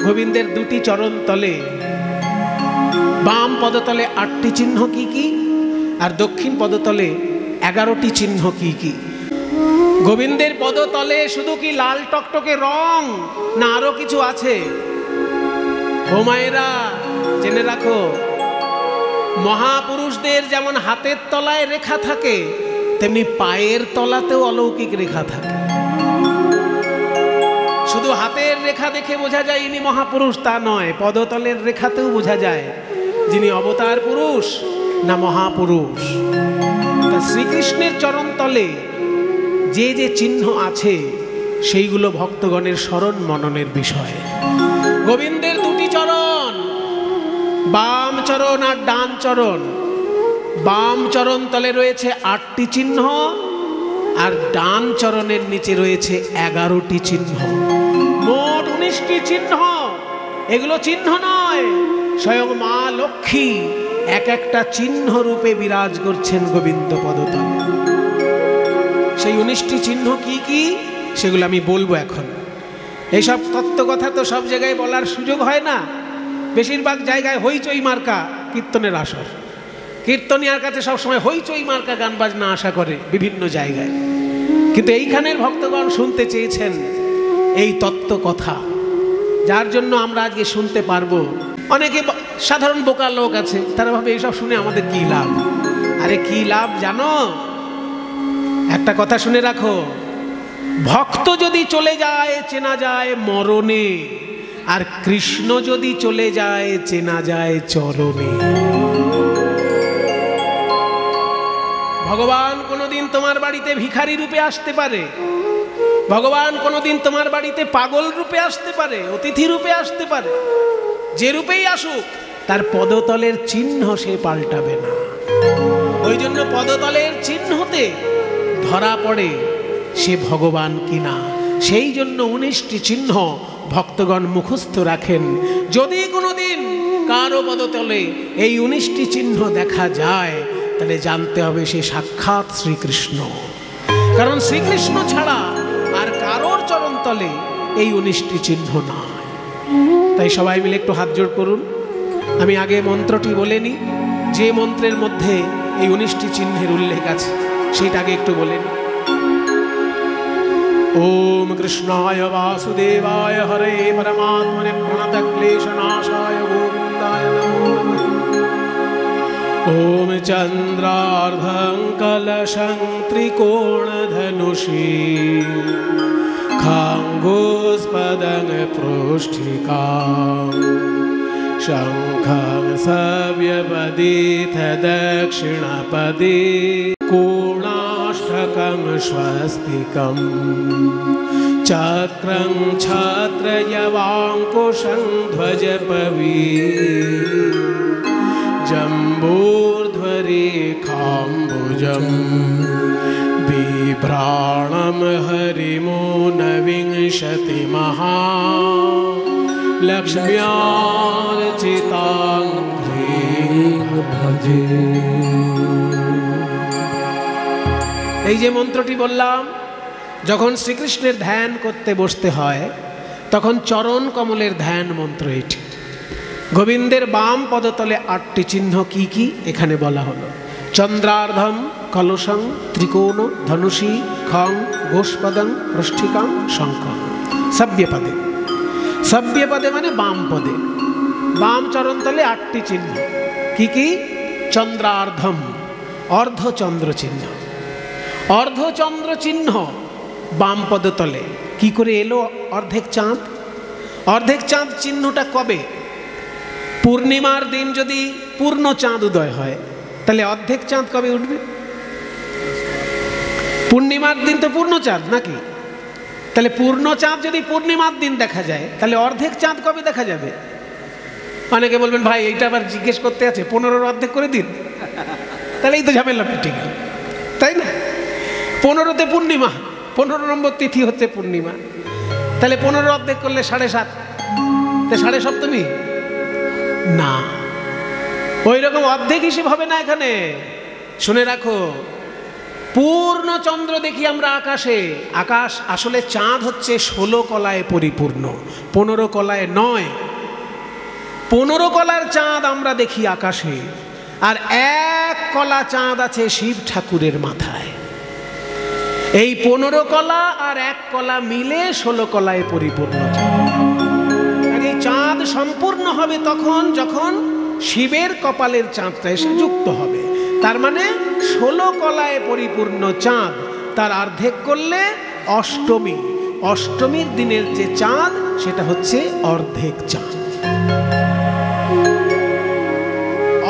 গোবিন্দের দুটি চরণ তলে বাম পদতলে 8টি চিহ্ন কি কি, আর দক্ষিণ পদতলে 11টি চিহ্ন কি কি। গোবিন্দের পদতলে শুধু কি লাল টকটকে রং, না আরো কিছু আছে? ও মায়েরা জেনে রাখো, মহাপুরুষদের যেমন হাতের তলায় রেখা থাকে, তেমনি পায়ের তলাতেও অলৌকিক রেখা থাকে। শুধু হাতের রেখা দেখে বোঝা যায় ইনি মহাপুরুষ তা নয়, পদতলের রেখাতেও বোঝা যায় যিনি অবতার পুরুষ না মহাপুরুষ। তা শ্রীকৃষ্ণের চরণ তলে যে যে চিহ্ন আছে সেইগুলো ভক্তগণের স্মরণ মননের বিষয়। গোবিন্দের দুটি চরণ, বাম চরণ আর ডান চরণ। বাম চরণ তলে রয়েছে 8টি চিহ্ন, আর ডান চরণের নিচে রয়েছে 11টি চিহ্ন, মোট 19টি চিহ্ন। এগুলো চিহ্ন নয়, স্বয়ং মা লক্ষ্মী এক একটা চিহ্ন রূপে বিরাজ করছেন গোবিন্দ পদতলে। সেই 19টি চিহ্ন কি কি সেগুলো আমি বলবো এখন। এইসব তত্ত্ব কথা তো সব জায়গায় বলার সুযোগ হয় না। বেশিরভাগ জায়গায় হইচই মার্কা কীর্তনের আসর, কীর্তনিয়ার কাছে সবসময় হইচই মার্কা গান বাজনা আশা করে বিভিন্ন জায়গায়। কিন্তু এইখানের ভক্তগণ শুনতে চেয়েছেন এই তত্ত্ব কথা, যার জন্য আমরা আজকে শুনতে পারবো। অনেকে সাধারণ বোকা লোক আছে, তারা ভাবে এইসব শুনে আমাদের কি লাভ। আরে কি লাভ জানো? একটা কথা শুনে রাখো, ভক্ত যদি চলে যায় চেনা যায় মরণে, আর কৃষ্ণ যদি চলে যায় চেনা যায় চরণে। ভগবান কোনোদিন তোমার বাড়িতে ভিখারি রূপে আসতে পারে, ভগবান কোনোদিন তোমার বাড়িতে পাগল রূপে আসতে পারে, অতিথি রূপে আসতে পারে। যে রূপেই আসুক তার পদতলের চিহ্ন সে পাল্টাবে না। ওই জন্য পদতলের চিহ্নতে ধরা পড়ে সে ভগবান কিনা। সেই জন্য 19টি চিহ্ন ভক্তগণ মুখস্থ রাখেন। যদি কোনোদিন কারো পদতলে এই 19টি চিহ্ন দেখা যায়, তাহলে জানতে হবে সে সাক্ষাৎ শ্রীকৃষ্ণ। কারণ শ্রীকৃষ্ণ ছাড়া আর কারোর চরণ তলে এই 19টি চিহ্ন নয়। তাই সবাই মিলে একটু হাত জোড় করুন। আমি আগে মন্ত্রটি বলে নিই, যে মন্ত্রের মধ্যে এই 19টি চিহ্নের উল্লেখ আছে সেটা আগে একটু বলেন। ওম কৃষ্ণায় বাসুদেবায় হরে পরমাত্মনে প্রণতক্লেশনাশায় গোবিন্দায় নমো নমঃ। ওম চন্দ্রার্ধং কলশং ত্রিকোণধনুষী খাঙ্গোস্পদং পৃষ্ঠিকাং শঙ্খং সব্যপদীথ দক্ষিণপদে কোণাষ্টকং স্বস্তিকং চক্রং ছত্রয়বাঙ্কুশং ধ্বজপবি जम्बूर्ध्वरेखाम्बुजं बिभ्राणं हरिमूनविंशति महालक्ष्म्यार्चिताङ्घ्रिं भजे। এই যে মন্ত্রটি বললাম, যখন শ্রীকৃষ্ণের ধ্যান করতে বসতে হয় তখন চরণ কমলের ধ্যান মন্ত্র এটি। গোবিন্দের বাম পদতলে 8টি চিহ্ন কি কি এখানে বলা হলো। চন্দ্রার্ধম কলশং ত্রিকোণ ধনুষী খং গোষ্পদং পৃষ্ঠিকাং শঙ্খং সব্যপদে। সব্যপদে মানে বাম পদে, বাম চরণতলে 8টি চিহ্ন কি কি? চন্দ্রার্ধম অর্ধচন্দ্র চিহ্ন। অর্ধচন্দ্র চিহ্ন বাম পদতলে কি করে এলো? অর্ধেক চাঁদ। অর্ধেক চাঁদ চিহ্নটা কবে? পূর্ণিমার দিন যদি পূর্ণ চাঁদ উদয় হয় তাহলে অর্ধেক চাঁদ কবে উঠবে? পূর্ণিমার দিন তো পূর্ণ চাঁদ নাকি? তাহলে পূর্ণ চাঁদ যদি পূর্ণিমার দিন দেখা যায় তাহলে অর্ধেক চাঁদ কবে দেখা যাবে? অনেকে বলবেন ভাই এইটা আবার জিজ্ঞেস করতে আছে, 15-র অর্ধেক করে দিন, তাহলে এই তো ঝামেলা ঠিক আছে, তাই না? 15তে পূর্ণিমা, 15 নম্বর তিথি হচ্ছে পূর্ণিমা, তাহলে 15 অর্ধেক করলে 7.5, 7.5 না, ওই রকম অর্ধেক হিসেব হবে না এখানে। শুনে রাখো, পূর্ণ চন্দ্র দেখি আমরা আকাশে। আকাশ আসলে চাঁদ হচ্ছে 16 কলায় পরিপূর্ণ, 15 কলায় নয়। 15 কলার চাঁদ আমরা দেখি আকাশে, আর 1 কলা চাঁদ আছে শিব ঠাকুরের মাথায়। এই 15 কলা আর 1 কলা মিলে 16 কলায় পরিপূর্ণ চাঁদ। এই চাঁদ সম্পূর্ণ হবে তখন যখন শিবের কপালের চাঁদটা এসে যুক্ত হবে। তার মানে 16 কলায় পরিপূর্ণ চাঁদ, তার অর্ধেক করলে অষ্টমী। অষ্টমীর দিনের যে চাঁদ সেটা হচ্ছে অর্ধেক চাঁদ।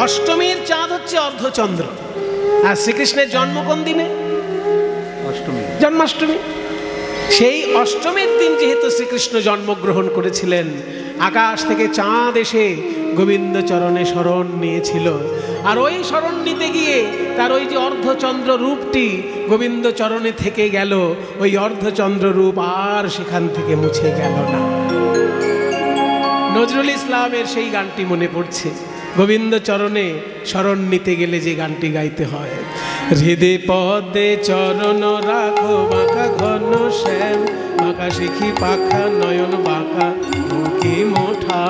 অষ্টমীর চাঁদ হচ্ছে অর্ধচন্দ্র। আর শ্রীকৃষ্ণের জন্ম কোন দিনে? অষ্টমী, জন্মাষ্টমী। সেই অষ্টমীর দিন যেহেতু শ্রীকৃষ্ণ জন্মগ্রহণ করেছিলেন, আকাশ থেকে চাঁদ এসে গোবিন্দ চরণে শরণ নিয়েছিল। আর ওই শরণ নিতে গিয়ে তার ওই যে অর্ধচন্দ্র রূপটি গোবিন্দ চরণে থেকে গেল, ওই অর্ধচন্দ্র রূপ আর সেখান থেকে মুছে গেল না। নজরুল ইসলামের সেই গানটি মনে পড়ছে, গোবিন্দ চরণে শরণ নিতে গেলে যে গানটি গাইতে হয়। হৃদে পদে চরণ রাখো বাঁকা ঘন শ্যাম, বাঁকা শিখি পাখা নয়ন বাঁকা বুকে মোঠা।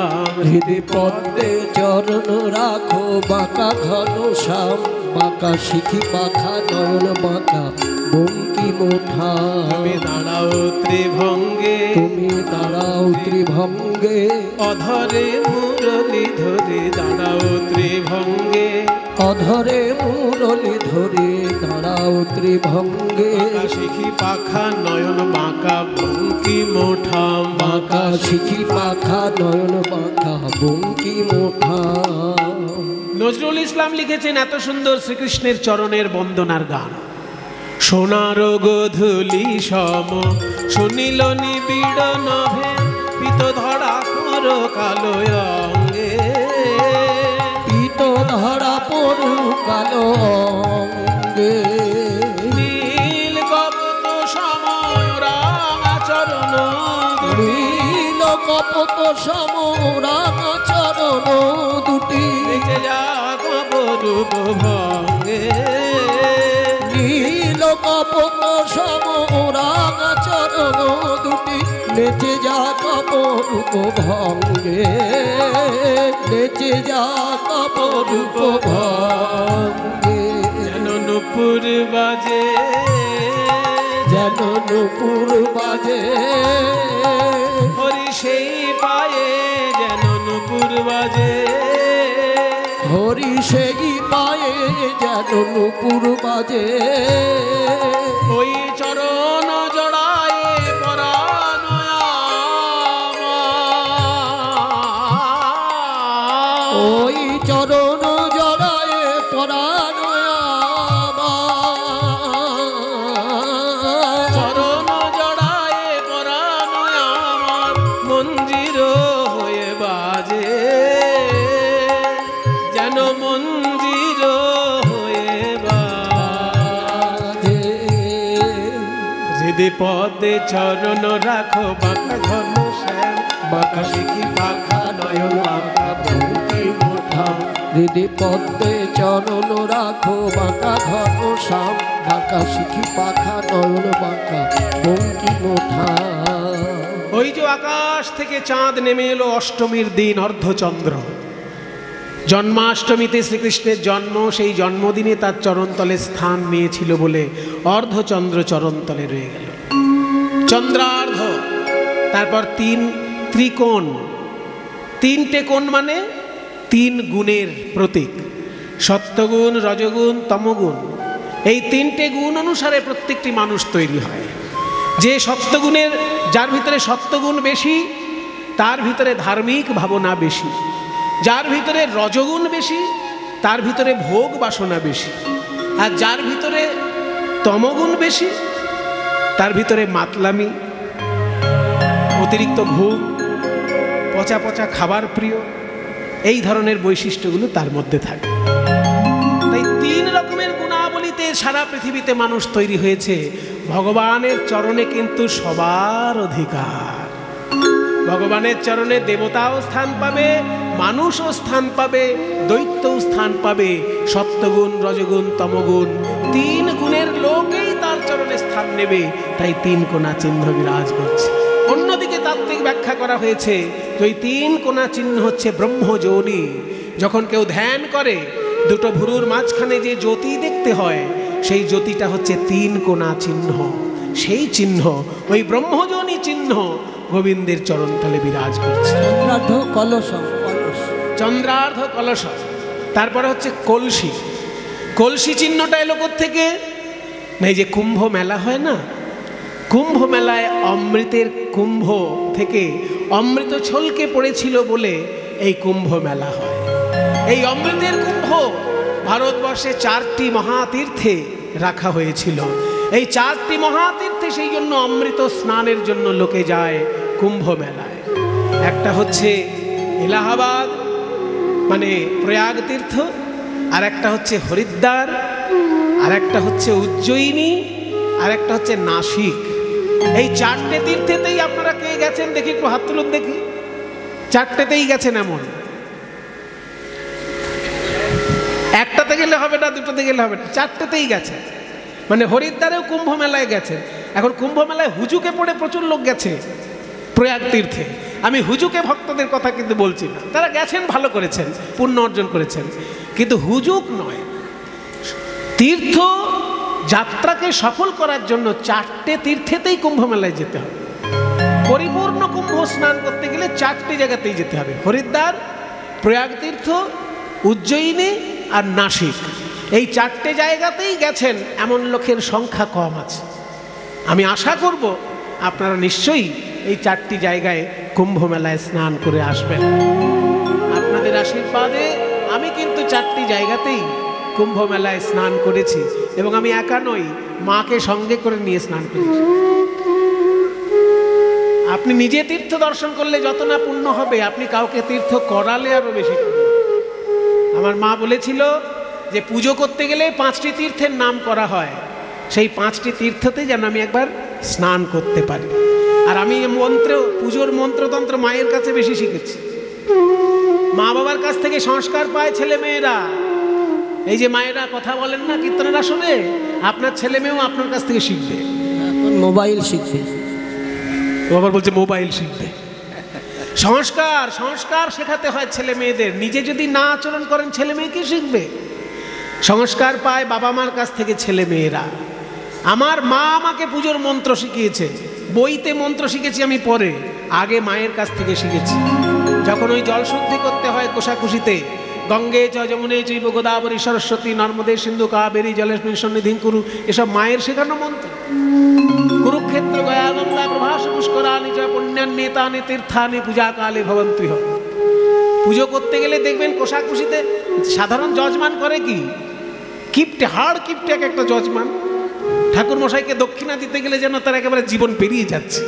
হৃদে পদে চরণ রাখো বাঁকা ঘন শ্যাম, বাঁকা শিখি পাখা নয়ন বাঁকা বঙ্কি মোঠা। তুমি দাঁড়াও ত্রিভঙ্গে, তুমি দাঁড়াও ত্রিভঙ্গে, অধরে মুরলি ধরে দাঁড়াও ত্রিভঙ্গে। অধরে মুরলি ধরে দাঁড়াও ত্রিভঙ্গে। বাঁকা শিখি পাখা নয়ন বাঁকা বঙ্কি মোঠা। বাঁকা শিখি পাখা নয়ন বাঁকা বঙ্কি মোঠা। নজরুল ইসলাম লিখেছেন এত সুন্দর শ্রীকৃষ্ণের চরণের বন্দনার গান। সোনার গোধূলি সম শুনিল নিবিড় নভে, পিত ধরা কর কালো অঙ্গে। পিত ধরা পড়ু কালো অঙ্গে। নীল কপত সম রাঙা চরণ, নীল কপত সম রাঙা চরণ দুটি, বেঁচে যা কপরূপ ভঙ্গে। নীল কপত সম রাঙা চরণ দুটি, নেচে যা কপরূপ ভঙ্গে। নেচে যা কপরূপ ভঙ্গে। যেন নূপুর বাজে, যেন নূপুর বাজে, হরি সেই পায়ে যেন নূপুর বাজে। হরি সেই পায়ে যেন নূপুর বাজে। ওই চরণ জড়ায় পরাণ আমার, ওই চরণ জড়ায় পরাণ আমার। চরণ জড়ায় পরাণ আমার, মন্দির হয়ে বাজে যেন মন্দির হয়ে বাজে। হৃদে পদে চরণ রাখো বাঁকা ঘন শ্যাম, বাঁকা শিখি পাখা নয়ন বাঁকা বঙ্কি মোঠা। হৃদে পদ্মে চরণ রাখো বাঁকা ঘন শ্যাম, বাঁকা শিখি পাখা নয়ন বাঁকা বঙ্কি মোঠা। ওই যে আকাশ থেকে চাঁদ নেমে এলো অষ্টমীর দিন, অর্ধচন্দ্র। জন্মাষ্টমীতে শ্রীকৃষ্ণের জন্ম, সেই জন্মদিনে তার চরণতলে স্থান নিয়েছিল বলে অর্ধচন্দ্র চরণতলে রয়ে গেল। চন্দ্রার্ধ, তারপর 3 ত্রিকোণ। 3টে কোণ মানে 3 গুণের প্রতীক, সত্যগুণ, রজগুণ, তমগুণ। এই 3টে গুণ অনুসারে প্রত্যেকটি মানুষ তৈরি হয়। যে সত্যগুণের, যার ভিতরে সত্যগুণ বেশি তার ভিতরে ধার্মিক ভাবনা বেশি, যার ভিতরে রজগুণ বেশি তার ভিতরে ভোগ বাসনা বেশি, আর যার ভিতরে তমগুণ বেশি তার ভিতরে মাতলামি, অতিরিক্ত ঘুম, পচা পচা খাবার প্রিয়, এই ধরনের বৈশিষ্ট্যগুলো তার মধ্যে থাকে। তাই 3 রকমের গুণাবলীতে সারা পৃথিবীতে মানুষ তৈরি হয়েছে। ভগবানের চরণে কিন্তু সবার অধিকার। ভগবানের চরণে দেবতাও স্থান পাবে, মানুষও স্থান পাবে, দৈত্যও স্থান পাবে। সত্যগুণ, রজগুণ, তমগুণ 3 গুণের লোক চরণে স্থান নেবে, তাই 3 কোণা চিহ্ন বিরাজ করছে। অন্যদিকে তাত্ত্বিক ব্যাখ্যা করা হয়েছে যে ওই 3 কোণা চিহ্ন হচ্ছে ব্রহ্মযোনি। যখন কেউ ধ্যান করে দুটো ভুরুর মাঝখানে যে জ্যোতি দেখতে হয়, সেই জ্যোতিটা হচ্ছে 3 কোণা চিহ্ন। সেই চিহ্ন, ওই ব্রহ্মযোনি চিহ্ন গোবিন্দের চরণতলে বিরাজ করছে। চন্দ্রার্ধ কলস, চন্দ্রার্ধ কলস। তারপরে হচ্ছে কলসি। কলসি চিহ্নটা এলো থেকে, এই যে কুম্ভ মেলা হয় না, কুম্ভ মেলায় অমৃতের কুম্ভ থেকে অমৃত ছলকে পড়েছিল বলে এই কুম্ভ মেলা হয়। এই অমৃতের কুম্ভ ভারতবর্ষে 4টি মহাতীর্থে রাখা হয়েছিল। এই 4টি মহাতীর্থে সেই জন্য অমৃত স্নানের জন্য লোকে যায় কুম্ভ মেলায়। একটা হচ্ছে এলাহাবাদ মানে প্রয়াগ তীর্থ, আর একটা হচ্ছে হরিদ্বার, আর একটা হচ্ছে উজ্জয়িনী, আর একটা হচ্ছে নাসিক। এই 4টে তীর্থেতেই আপনারা কে গেছেন দেখি, একটু হাত তুলুন দেখি। 4টেতেই গেছেন এমন? একটাতে গেলে হবে না, দুটোতে গেলে হবে না, 4টেতেই গেছেন। মানে হরিদ্বারেও কুম্ভ মেলায় গেছেন। এখন কুম্ভ মেলায় হুজুকে পড়ে প্রচুর লোক গেছে প্রয়াগ তীর্থে। আমি হুজুকে ভক্তদের কথা কিন্তু বলছি না, তারা গেছেন, ভালো করেছেন, পুণ্য অর্জন করেছেন, কিন্তু হুজুক নয়। তীর্থ যাত্রাকে সফল করার জন্য 4টে তীর্থেতেই কুম্ভ মেলায় যেতে হবে। পরিপূর্ণ কুম্ভ স্নান করতে গেলে 4টি জায়গাতেই যেতে হবে, হরিদ্বার, প্রয়াগ তীর্থ, উজ্জয়িনী আর নাসিক। এই 4টে জায়গাতেই গেছেন এমন লোকের সংখ্যা কম আছে। আমি আশা করব আপনারা নিশ্চয়ই এই 4টি জায়গায় কুম্ভ মেলায় স্নান করে আসবেন। আপনাদের আশীর্বাদে আমি কিন্তু 4টি জায়গাতেই কুম্ভ মেলায় স্নান করেছি, এবং আমি একা নই, মাকে সঙ্গে করে নিয়ে স্নান করেছি। আপনি নিজে তীর্থ দর্শন করলে যত না পুণ্য হবে, আপনি কাউকে তীর্থ করালে আরো বেশি পুণ্য। আমার মা বলেছিল যে পুজো করতে গেলে 5টি তীর্থের নাম করা হয়, সেই 5টি তীর্থতে যেন আমি একবার স্নান করতে পারি। আর আমি পুজোর মন্ত্রতন্ত্র মায়ের কাছে বেশি শিখেছি। মা বাবার কাছ থেকে সংস্কার পায় ছেলে মেয়েরা। এই যে মায়েরা কথা বলেন না কীর্তনের আসলে, আপনার ছেলে মেয়েও আপনার কাছ থেকে শিখবে। এখন মোবাইল শিখবে, বাবার বলছে মোবাইল শিখবে। সংস্কার সংস্কার শেখাতে হয় ছেলে মেয়েদের। নিজে যদি না আচরণ করেন ছেলে মেয়ে কি শিখবে? সংস্কার পায় বাবা মার কাছ থেকে ছেলে মেয়েরা। আমার মা আমাকে পুজোর মন্ত্র শিখিয়েছে, বইতে মন্ত্র শিখেছি আমি পরে, আগে মায়ের কাছ থেকে শিখেছি। যখন ওই জল শুদ্ধি করতে হয় কোষাকুষিতে, গঙ্গে চ যমুনে চৈব গোদাবরী সরস্বতী নর্মদে সিন্ধু কাবেরী জলেস্মিন সন্নিধিং কুরু, এসব মায়ের শেখানো মন্ত্র। কুরুক্ষেত্র গয়া গঙ্গা প্রভাস পুষ্করানি চ পুণ্যান্নেতানি তীর্থানি পূজা কালে ভবন্তি হ। পুজো করতে গেলে দেখবেন কোষাকুষিতে সাধারণ যজমান করে কি, কিপটে, হাড় কিপটে এক একটা যজমান। ঠাকুর মশাইকে দক্ষিণা দিতে গেলে যেন তার একেবারে জীবন পেরিয়ে যাচ্ছে।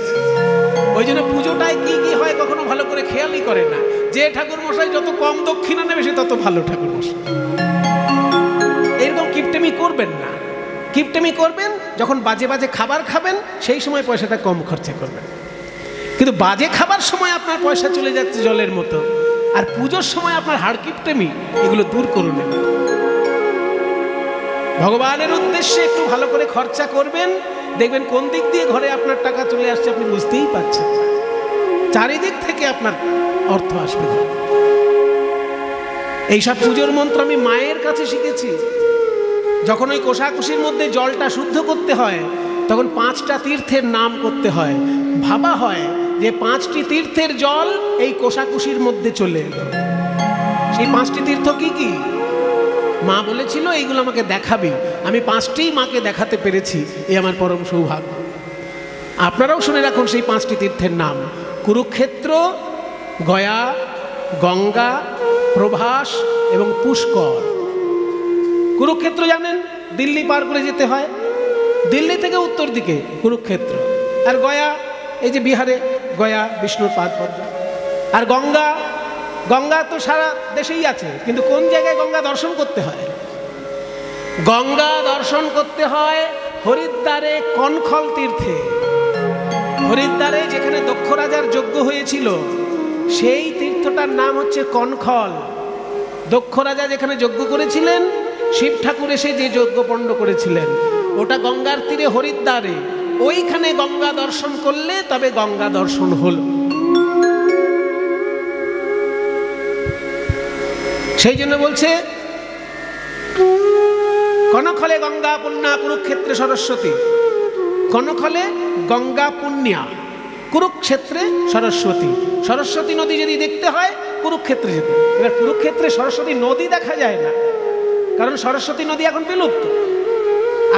ওই জন্য পুজোটায় কি কি হয় কখনো ভালো করে খেয়ালই করে না। যে ঠাকুর মশাই যত কম দক্ষিণা নেবে সে তত ভালো ঠাকুর মশাই। এরকম কিপটেমি করবেন না। কিপটেমি করবেন যখন বাজে বাজে খাবার খাবেন, সেই সময় পয়সাটা কম খরচা করবেন। কিন্তু বাজে খাবার সময় আপনার পয়সা চলে যাচ্ছে জলের মতো, আর পুজোর সময় আপনার হাড় কিপটেমি, এগুলো দূর করুন। ভগবানের উদ্দেশ্যে একটু ভালো করে খরচা করবেন, দেখবেন কোন দিক দিয়ে ঘরে আপনার টাকা চলে আসছে আপনি বুঝতেই পারছেন। চারিদিক থেকে আপনার অর্থ আসবে। এইসব পুজোর মন্ত্র আমি মায়ের কাছে শিখেছি। যখন ওই কোষাকুষির মধ্যে জলটা শুদ্ধ করতে হয়, তখন 5টা তীর্থের নাম করতে হয়। ভাবা হয় যে 5টি তীর্থের জল এই কোষাকুষির মধ্যে চলে এলো। সেই 5টি তীর্থ কি কি? মা বলেছিল এইগুলো আমাকে দেখাবি। আমি 5টিই মাকে দেখাতে পেরেছি, এই আমার পরম সৌভাগ্য। আপনারাও শুনে রাখুন সেই 5টি তীর্থের নাম: কুরুক্ষেত্র, গয়া, গঙ্গা, প্রভাস এবং পুষ্কর। কুরুক্ষেত্র জানেন, দিল্লি পার করে যেতে হয়, দিল্লি থেকে উত্তর দিকে কুরুক্ষেত্র। আর গয়া এই যে বিহারে গয়া, বিষ্ণুর পাদ পদ্ম। আর গঙ্গা, গঙ্গা তো সারা দেশেই আছে, কিন্তু কোন জায়গায় গঙ্গা দর্শন করতে হয়? গঙ্গা দর্শন করতে হয় হরিদ্বারে কনখল তীর্থে। হরিদ্বারে যেখানে দক্ষ রাজার যজ্ঞ হয়েছিল, সেই তীর্থটার নাম হচ্ছে কনখল। দক্ষ রাজা যেখানে যজ্ঞ করেছিলেন, শিব ঠাকুর এসে যে যজ্ঞ পণ্ড করেছিলেন, ওটা গঙ্গার তীরে হরিদ্বারে, ওইখানে গঙ্গা দর্শন করলে তবে গঙ্গা দর্শন হল। সেই জন্য বলছে কনকহলে গঙ্গা পুণ্যা কুরুক্ষেত্রে সরস্বতী, কনকহলে গঙ্গা পুণ্যা কুরুক্ষেত্রে সরস্বতী। সরস্বতী নদী যদি দেখতে হয় কুরুক্ষেত্রে যেতে। এবার কুরুক্ষেত্রে সরস্বতী নদী দেখা যায় না, কারণ সরস্বতী নদী এখন বিলুপ্ত।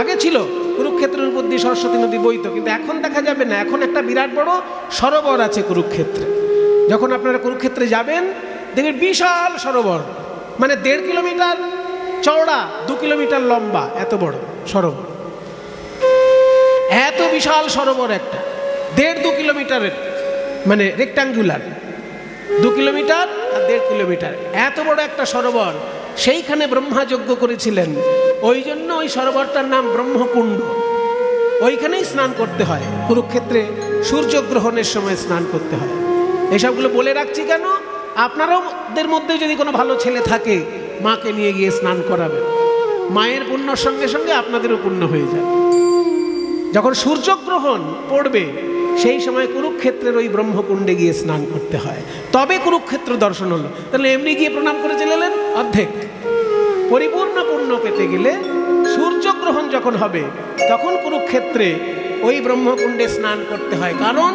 আগে ছিল কুরুক্ষেত্রের উপর দিয়ে সরস্বতী নদী বইতো, কিন্তু এখন দেখা যাবে না। এখন একটা বিরাট বড় সরোবর আছে কুরুক্ষেত্রে। যখন আপনারা কুরুক্ষেত্রে যাবেন দেখবেন বিশাল সরোবর, মানে 1.5 কিলোমিটার চওড়া, 2 কিলোমিটার লম্বা, এত বড় সরোবর। এত বিশাল সরোবর একটা 1.5-2 কিলোমিটারের, মানে রেক্টাঙ্গুলার, 2 কিলোমিটার আর 1.5 কিলোমিটার, এত বড় একটা সরোবর। সেইখানে ব্রহ্মা যজ্ঞ করেছিলেন, ওই জন্য ওই সরোবরটার নাম ব্রহ্মকুণ্ড। ওইখানেই স্নান করতে হয়, কুরুক্ষেত্রে সূর্যগ্রহণের সময় স্নান করতে হয়। এসবগুলো বলে রাখছি কেন, আপনাদের মধ্যে যদি কোনো ভালো ছেলে থাকে মাকে নিয়ে গিয়ে স্নান করাবেন, মায়ের পুণ্যর সঙ্গে সঙ্গে আপনাদেরও পুণ্য হয়ে যাবে। যখন সূর্যগ্রহণ পড়বে সেই সময় কুরুক্ষেত্রের ওই ব্রহ্মকুণ্ডে গিয়ে স্নান করতে হয়, তবে কুরুক্ষেত্র দর্শন হলো। তাহলে এমনি গিয়ে প্রণাম করে চলে এলেন অর্ধেক। পরিপূর্ণ পুণ্য পেতে গেলে সূর্যগ্রহণ যখন হবে তখন কুরুক্ষেত্রে ওই ব্রহ্মকুণ্ডে স্নান করতে হয়, কারণ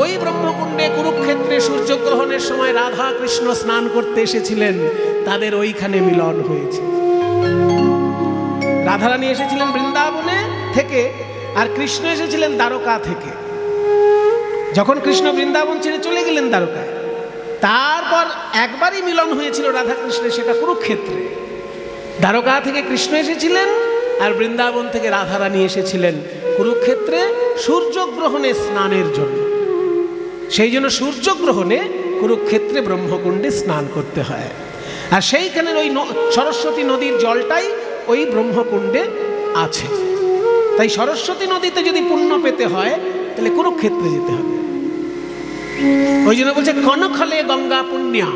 ওই ব্রহ্মকুণ্ডে কুরুক্ষেত্রে সূর্যগ্রহণের সময় রাধা কৃষ্ণ স্নান করতে এসেছিলেন, তাদের ওইখানে মিলন হয়েছে। রাধারানী এসেছিলেন বৃন্দাবনে থেকে, আর কৃষ্ণ এসেছিলেন দ্বারকা থেকে। যখন কৃষ্ণ বৃন্দাবন ছেড়ে চলে গেলেন দ্বারকায়, তারপর একবারই মিলন হয়েছিল রাধা কৃষ্ণের, সেটা কুরুক্ষেত্রে। দ্বারকা থেকে কৃষ্ণ এসেছিলেন আর বৃন্দাবন থেকে রাধারানী এসেছিলেন কুরুক্ষেত্রে সূর্যগ্রহণে স্নানের জন্য। সেই জন্য সূর্যগ্রহণে কুরুক্ষেত্রে ব্রহ্মকুণ্ডে স্নান করতে হয়, আর সেইখানের ওই সরস্বতী নদীর জলটাই ওই ব্রহ্মকুণ্ডে আছে। তাই সরস্বতী নদীতে যদি পুণ্য পেতে হয় তাহলে কুরুক্ষেত্রে যেতে হবে। ওই জন্য বলছে কনকহলে গঙ্গা পুণ্যা,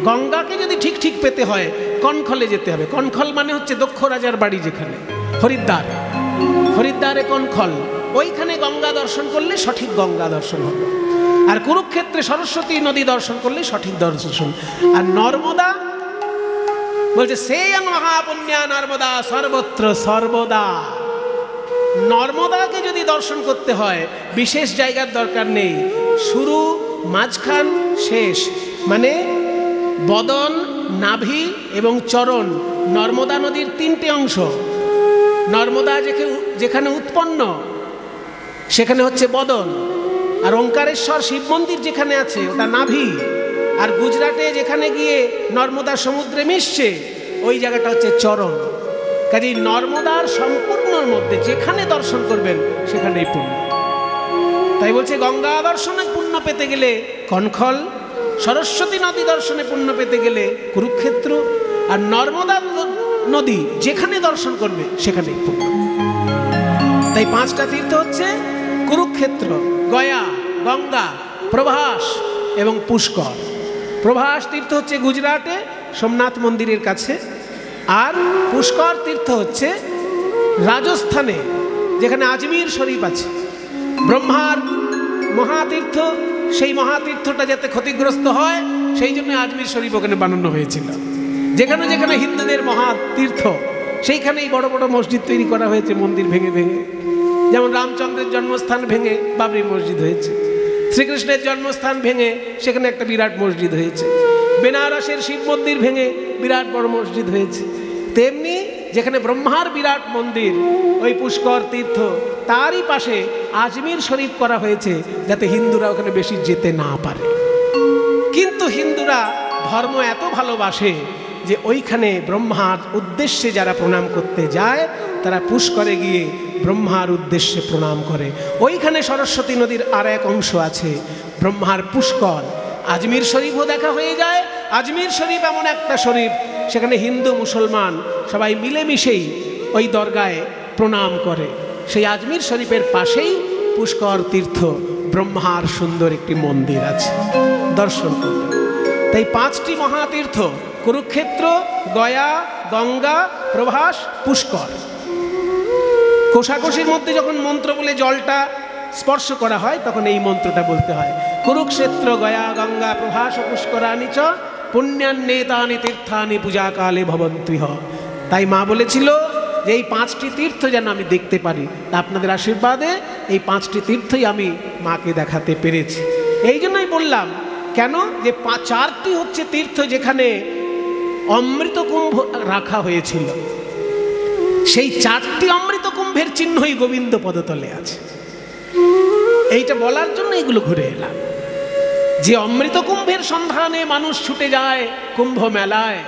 গঙ্গাকে যদি ঠিক ঠিক পেতে হয় কনকহলে যেতে হবে। কনকহল মানে হচ্ছে দক্ষ রাজার বাড়ি, যেখানে হরিদ্বার, হরিদ্বারে কনকহল, ওইখানে গঙ্গা দর্শন করলে সঠিক গঙ্গা দর্শন হবে। আর কুরুক্ষেত্রে সরস্বতী নদী দর্শন করলে সঠিক দর্শন। আর নর্মদা বলছে সেয়ং মহাপুণ্যা নর্মদা সর্বত্র সর্বদা। নর্মদাকে যদি দর্শন করতে হয় বিশেষ জায়গার দরকার নেই, শুরু মাঝখান শেষ, মানে বদন, নাভি এবং চরণ, নর্মদা নদীর 3টে অংশ। নর্মদা যেখানে উৎপন্ন সেখানে হচ্ছে বদন, আর ওঙ্কারেশ্বর শিব মন্দির যেখানে আছে ওটা নাভি, আর গুজরাটে যেখানে গিয়ে নর্মদা সমুদ্রে মিশছে ওই জায়গাটা হচ্ছে চরণ। কাজেই নর্মদার সম্পূর্ণর মধ্যে যেখানে দর্শন করবেন সেখানেই পুণ্য। তাই বলছে গঙ্গা দর্শনে পুণ্য পেতে গেলে কনকহল, সরস্বতী নদী দর্শনে পুণ্য পেতে গেলে কুরুক্ষেত্র, আর নর্মদা নদী যেখানে দর্শন করবে সেখানেই পুণ্য। তাই 5টা তীর্থ হচ্ছে কুরুক্ষেত্র, গয়া, গঙ্গা, প্রভাস এবং পুষ্কর। প্রভাস তীর্থ হচ্ছে গুজরাটে সোমনাথ মন্দিরের কাছে, আর পুষ্কর তীর্থ হচ্ছে রাজস্থানে যেখানে আজমির শরীফ আছে। ব্রহ্মার মহাতীর্থ, সেই মহাতীর্থটা যাতে ক্ষতিগ্রস্ত হয় সেই জন্য আজমির শরীফ ওখানে বানানো হয়েছিল। যেখানে যেখানে হিন্দুদের মহাতীর্থ সেইখানেই বড় বড় মসজিদ তৈরি করা হয়েছে, মন্দির ভেঙে ভেঙে। যেমন রামচন্দ্রের জন্মস্থান ভেঙে বাবরি মসজিদ হয়েছে, শ্রীকৃষ্ণের জন্মস্থান ভেঙে সেখানে একটা বিরাট মসজিদ হয়েছে, বেনারসের শিব মন্দির ভেঙে বিরাট বড় মসজিদ হয়েছে। তেমনি যেখানে ব্রহ্মার বিরাট মন্দির ওই পুষ্কর তীর্থ, তারই পাশে আজমির শরীফ করা হয়েছে যাতে হিন্দুরা ওখানে বেশি যেতে না পারে। কিন্তু হিন্দুরা ধর্ম এত ভালোবাসে যে ওইখানে ব্রহ্মার উদ্দেশ্যে যারা প্রণাম করতে যায় তারা পুষ্করে গিয়ে ব্রহ্মার উদ্দেশ্যে প্রণাম করে। ওইখানে সরস্বতী নদীর আর এক অংশ আছে ব্রহ্মার পুষ্কর। আজমির শরীফও দেখা হয়ে যায়। আজমির শরীফ এমন একটা শরীফ সেখানে হিন্দু মুসলমান সবাই মিলেমিশেই ওই দরগায় প্রণাম করে। সেই আজমির শরীফের পাশেই পুষ্কর তীর্থ, ব্রহ্মার সুন্দর একটি মন্দির আছে, দর্শন করবে। তাই 5টি মহাতীর্থ কুরুক্ষেত্র, গয়া, গঙ্গা, প্রভাস, পুষ্কর। কোষাকষির মধ্যে যখন মন্ত্র বলে জলটা স্পর্শ করা হয় তখন এই মন্ত্রটা বলতে হয়, কুরুক্ষেত্র গয়া গঙ্গা প্রভাস পুষ্করাণি চ পুণ্যান্নেতানি তীর্থানি পূজাকালে ভবন্তুহ। তাই মা বলেছিল যে এই 5টি তীর্থ যেন আমি দেখতে পারি। আপনাদের আশীর্বাদে এই 5টি তীর্থই আমি মাকে দেখাতে পেরেছি। এই জন্যই বললাম, কেন যে 4টি হচ্ছে তীর্থ যেখানে অমৃত কুম্ভ রাখা হয়েছিল, সেই 4টি অমৃত কুম্ভের চিহ্নই গোবিন্দ পদতলে আছে। এইটা বলার জন্য এগুলো ঘুরে এলাম, যে অমৃত কুম্ভের সন্ধানে মানুষ ছুটে যায় কুম্ভ মেলায়,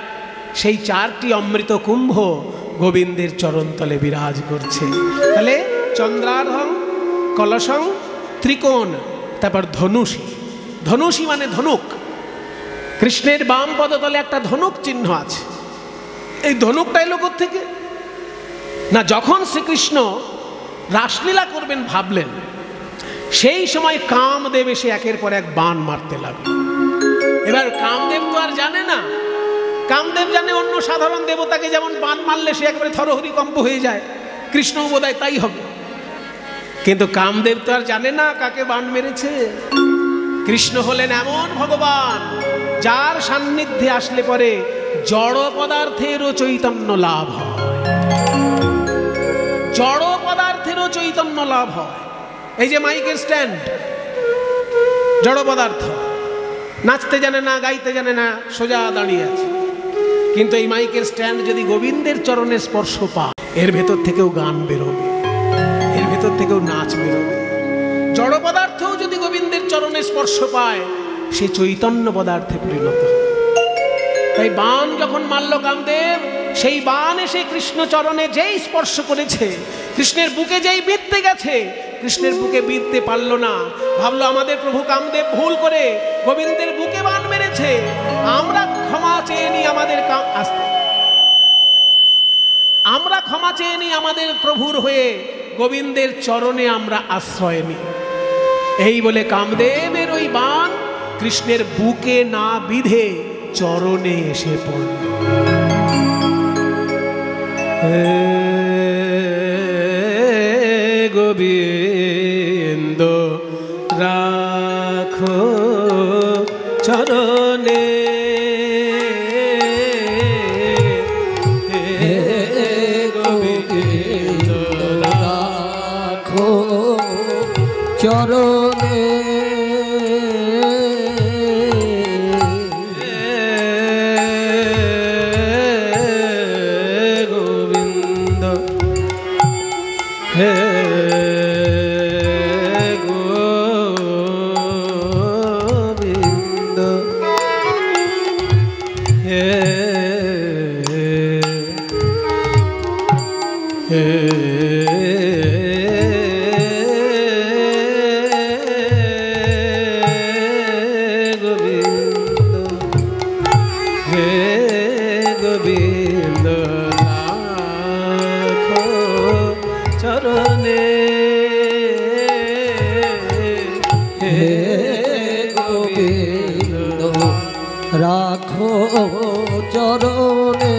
সেই 4টি অমৃত কুম্ভ গোবিন্দের চরণতলে বিরাজ করছে। তাহলে চন্দ্রার্ধং, কলসং, ত্রিকোণ, তারপর ধনুষী। ধনুষী মানে ধনুক। কৃষ্ণের বাম পদতলে একটা ধনুক চিহ্ন আছে। এই ধনুকটা এলো কোত্থেকে? না, যখন শ্রীকৃষ্ণ রাসলীলা করবেন ভাবলেন, সেই সময় কামদেব এসে একের পর এক বাণ মারতে লাগলো। এবার কামদেব তো আর জানে না, কামদেব জানে অন্য সাধারণ দেবতাকে যেমন বাণ মারলে সে একেবারে থরহরিকম্প হয়ে যায়, কৃষ্ণও বোধহয় তাই হবে। কিন্তু কামদেব তো আর জানে না কাকে বাণ মেরেছে। কৃষ্ণ হলেন এমন ভগবান যার সান্নিধ্যে আসলে পরে জড় পদার্থেরও চৈতন্য লাভ হয়, জড় পদার্থেরও চৈতন্য লাভ হয়। এই যে মাইকের স্ট্যান্ড, জড় পদার্থ, নাচতে জানে না, গাইতে জানে না, সোজা দাঁড়িয়ে আছে। কিন্তু এই মাইকের স্ট্যান্ড যদি গোবিন্দের চরণে স্পর্শ পায়, এর ভেতর থেকেও গান বেরোবে, এর ভেতর থেকেও নাচ বেরোবে। জড় পদার্থও যদি গোবিন্দের চরণে স্পর্শ পায়, সে চৈতন্য পদার্থে পরিণত হয়। তাই বাণ যখন মারল কামদেব, সেই বাণ এসে কৃষ্ণ চরণে যেই স্পর্শ করেছে, কৃষ্ণের বুকে যেই বিঁধতে গেছে, কৃষ্ণের বুকে বিঁধতে পারল না। ভাবলো আমাদের প্রভু কামদেব ভুল করে গোবিন্দের বুকে বাণ মেরেছে, আমরা ক্ষমা চেয়ে নিই, আমরা ক্ষমা চেয়ে নিই আমাদের প্রভুর হয়ে, গোবিন্দের চরণে আমরা আশ্রয় নিই। এই বলে কামদেবের ওই বাণ কৃষ্ণের বুকে না বিধে চরণে এসে পড়ল। গোবিন্দ রাখো চরণে, গোবিন্দ রাখো চরণে, গোবিন্দ হে গোবিন্দ হে হে গোবিন্দ রাখো চরণে, হে গোবিন্দ রাখো চরণে,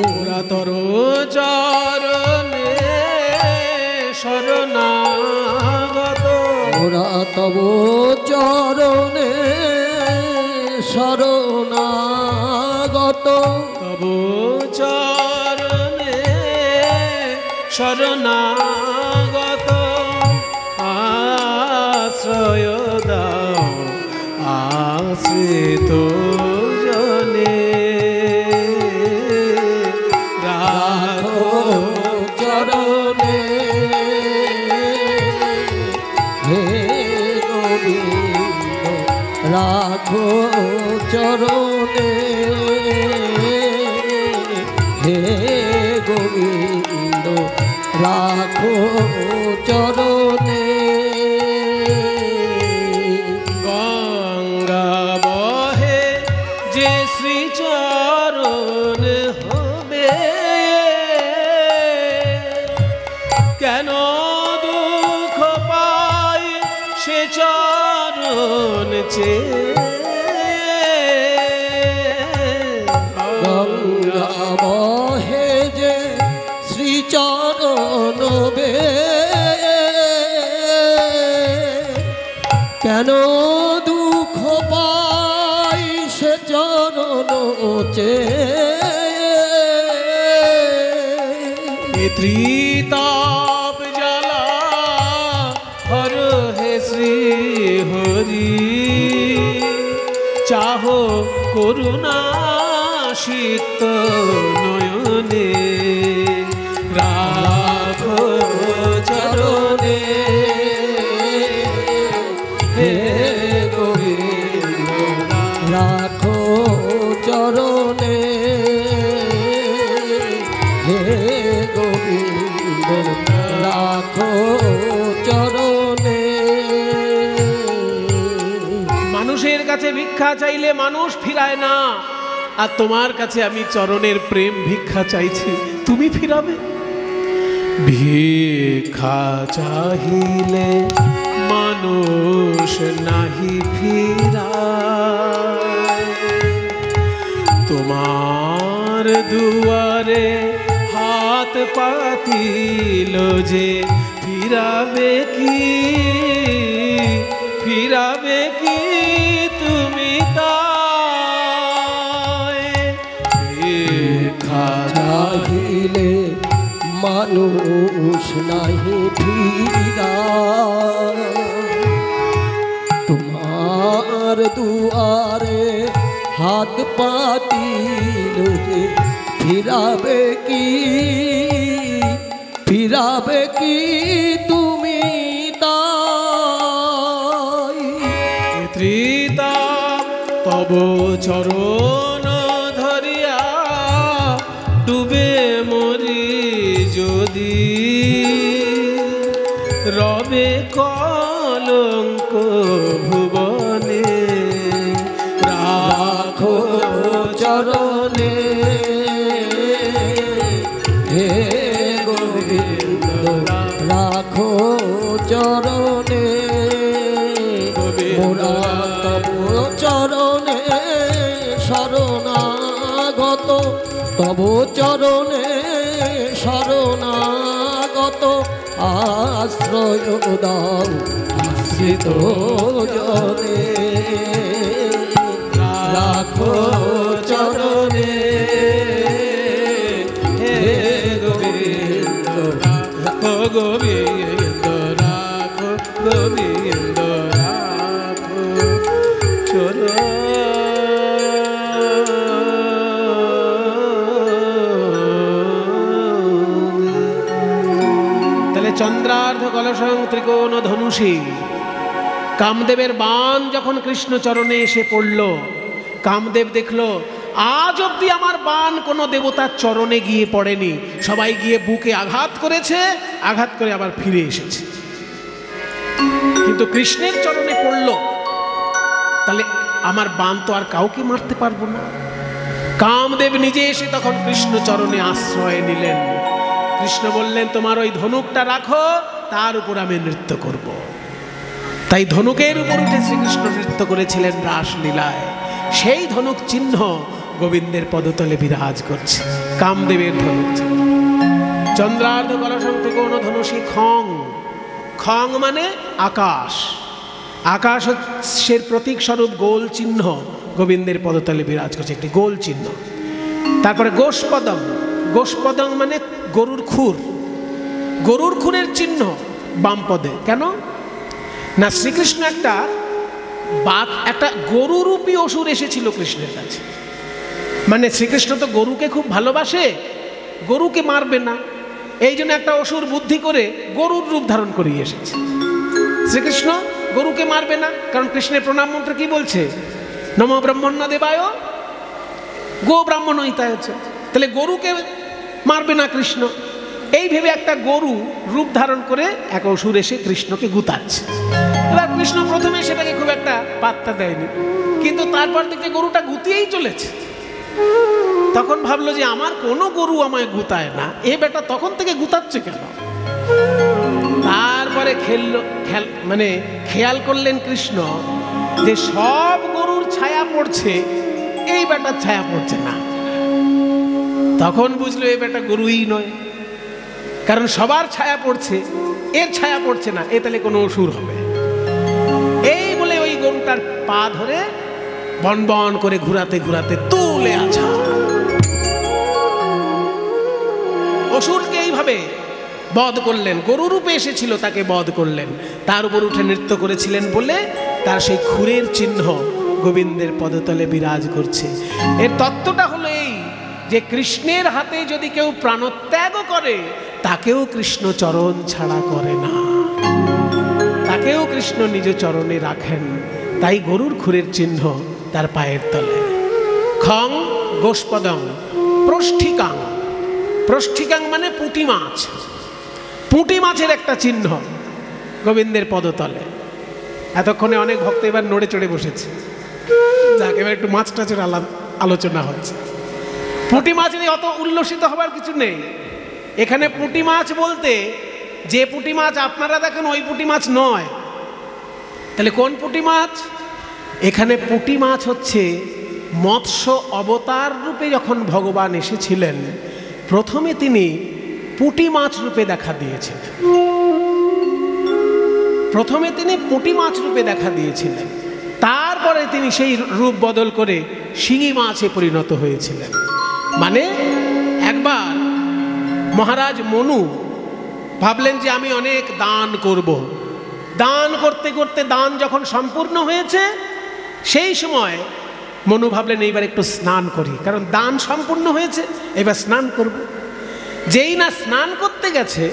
পুরাতর চরণে শরণাগত, ওরা তব চরণে শরণাগত, তব চরণে শরণাগত, আশ্রয় দাও আশ্রিত জনে, রাখো চরণে, হে গোবিন্দ রাখো চরণে, হে গোবিন্দ রাখো চরণে, গঙ্গা বহে যে শ্রীচরণ হবে, কেন দুঃখ পায় সে চরণ চেয়ে, গঙ্গা বহে যে ত্রিতাপ জ্বালা হর হে শ্রী হরি, চাহ করুণা সিক্ত নয়নে, রাখো চরণে হে গোবিন্দ, রাখো চরণে হে গোবিন্দ, রাখো চরণে। মানুষের কাছে ভিক্ষা চাইলে মানুষ ফিরায় না, আর তোমার কাছে আমি চরণের প্রেম ভিক্ষা চাইছি, তুমি ফিরাবে। ভিক্ষা চাহিলে মানুষ নাহি ফিরায়, তোমার দুয়ারে হাত পাতিল যে ফিরাবে কি, ফিরাবে কি তুমি তাই। ভিক্ষা চাহিলে মানুষ নাহি ফিরায়, তোমার দুয়ারে হাত পাতিল যে ফিরাবে কি, ফিরাবে কি তুমি তাই। ত্রিতাপ তব চরণ ধরিয়া ডুবে মরি যদি, রবে কলঙ্ক ভুবনে, রাখো চরণে হে গোবিন্দ, রাখো চরণে মোরা তব চরণে শরণাগত, তব চরণে শরণাগত, আশ্রয় দাও আশ্রিত জনে, রাখো চরণে হে গোবিন্দ, রাখো গোবিন্দ, রাখো গোবিন্দ, রাখো চরণ। তাহলে চন্দ্রার্ধ কলসং ত্রিকোণ ধনুষী, কামদেবের বাণ যখন কৃষ্ণ চরণে এসে পড়ল, কামদেব দেখলো আজ অব্দি আমার বাণ কোনো দেবতার চরণে গিয়ে পড়েনি, সবাই গিয়ে বুকে আঘাত করেছে, আঘাত করে আবার ফিরে এসেছে, কিন্তু কৃষ্ণের চরণে পড়ল, তাহলে আমার বাণ তো আর কাউকে মারতে পারবো না। কামদেব নিজে এসে তখন কৃষ্ণ চরণে আশ্রয় নিলেন। কৃষ্ণ বললেন তোমার ওই ধনুকটা রাখো, তার উপর আমি নৃত্য করব। তাই ধনুকের উপর উঠে শ্রীকৃষ্ণ নৃত্য করেছিলেন রাসলীলায়, সেই ধনুক চিহ্ন গোবিন্দের পদতলে বিরাজ করছে, কামদেবের ধনুক চিহ্ন। চন্দ্রার্ধ কলসং ত্রিকোণ ধনুষী খং, খং মানে আকাশ, আকাশ হচ্ছে প্রতীক স্বরূপ গোল চিহ্ন গোবিন্দের পদতলে বিরাজ করছে, একটি গোল চিহ্ন। তারপরে গোষ্পদম, গোষ্পদম মানে গরুর খুর, গরুর খুরের চিহ্ন বাম পদে। কেন না, শ্রীকৃষ্ণ একটা গরুরূপী অসুর এসেছিল কৃষ্ণের কাছে, মানে শ্রীকৃষ্ণ তো গরুকে খুব ভালোবাসে, গরুকে মারবে না, এই জন্য একটা অসুর বুদ্ধি করে গরুর রূপ ধারণ করিয়ে এসেছে। শ্রীকৃষ্ণ গরুকে মারবে না, কারণ কৃষ্ণের প্রণাম মন্ত্র কি বলছে, নমো ব্রহ্মণ্য দেবায় গো ব্রাহ্মণ হিতায় হচ্ছে, তাহলে গরুকে মারবে না কৃষ্ণ। এই ভেবে একটা গরু রূপ ধারণ করে এক অসুর এসে কৃষ্ণকে গুতাচ্ছে। এবার কৃষ্ণ প্রথমে সেটাকে খুব একটা পাত্তা দেয়নি, কিন্তু তারপর থেকে গরুটা গুতিয়েই চলেছে। তখন ভাবলো যে আমার কোনো গরু আমায় গুতায় না, এ বেটা তখন থেকে গুতাচ্ছে কেন। তারপরে খেয়াল করলেন কৃষ্ণ যে সব গরুর ছায়া পড়ছে, এই বেটার ছায়া পড়ছে না। তখন বুঝলো এই বেটা গরুই নয়, কারণ সবার ছায়া পড়ছে, এর ছায়া পড়ছে না, এ তাহলে কোনো অসুর হবে। এই বলে ওই গরুটার পা ধরে বন বন করে ঘুরাতে ঘুরাতে তুলে আছা। অসুরকে এইভাবে বধ করলেন, গরু রূপে এসেছিল তাকে বধ করলেন, তার উপর উঠে নৃত্য করেছিলেন বলে তার সেই খুরের চিহ্ন গোবিন্দের পদতলে বিরাজ করছে। এর তত্ত্বটা হলো এই যে কৃষ্ণের হাতে যদি কেউ প্রাণত্যাগও করে তাকেও কৃষ্ণ চরণ ছাড়া করে না, তাকেও কৃষ্ণ নিজ চরণে রাখেন। তাই গরুর খুরের চিহ্ন তার পায়ের তলে। খং গোষ্পদং প্রষ্ঠিকাং, প্রষ্ঠিকাং মানে পুঁটি মাছ, পুঁটি মাছের একটা চিহ্ন গোবিন্দের পদতলে। এতক্ষণে অনেক ভক্ত এবার নড়ে চড়ে বসেছে, যাক এবার একটু মাছ টাছের আলোচনা হচ্ছে। পুঁটি মাছ নিয়ে অত উল্লসিত হবার কিছু নেই। এখানে পুঁটি মাছ বলতে যে পুঁটি মাছ আপনারা দেখেন ওই পুঁটি মাছ নয়। তাহলে কোন পুঁটি মাছ? এখানে পুঁটি মাছ হচ্ছে মৎস্য অবতার রূপে যখন ভগবান এসেছিলেন প্রথমে তিনি পুঁটি মাছ রূপে দেখা দিয়েছিলেন, প্রথমে তিনি পুঁটি মাছ রূপে দেখা দিয়েছিলেন, তারপরে তিনি সেই রূপ বদল করে শিঙি মাছে পরিণত হয়েছিলেন। মানে একবার মহারাজ মনু ভাবলেন যে আমি অনেক দান করব, দান করতে করতে দান যখন সম্পূর্ণ হয়েছে সেই সময় মনু ভাবলেন এইবার একটু স্নান করি, কারণ দান সম্পূর্ণ হয়েছে, এবার স্নান করব। যেই না স্নান করতে গেছে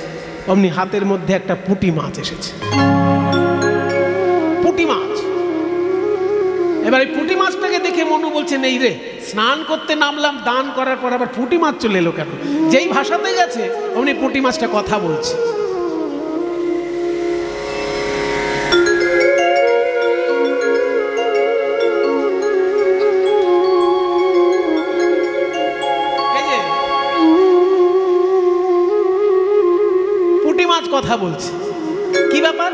অমনি হাতের মধ্যে একটা পুঁটি মাছ এসেছে, পুঁটি মাছ। এবার এই পুঁটি মাছটাকে দেখে মনু বলছেন এই রে, স্নান করতে নামলাম, দান করার পর আবার পুঁটি মাছ চলে এলো কেন? যেই ভাষাতে গেছে অমনি পুঁটি মাছটা কথা বলছে। কথা বলছে, কি ব্যাপার,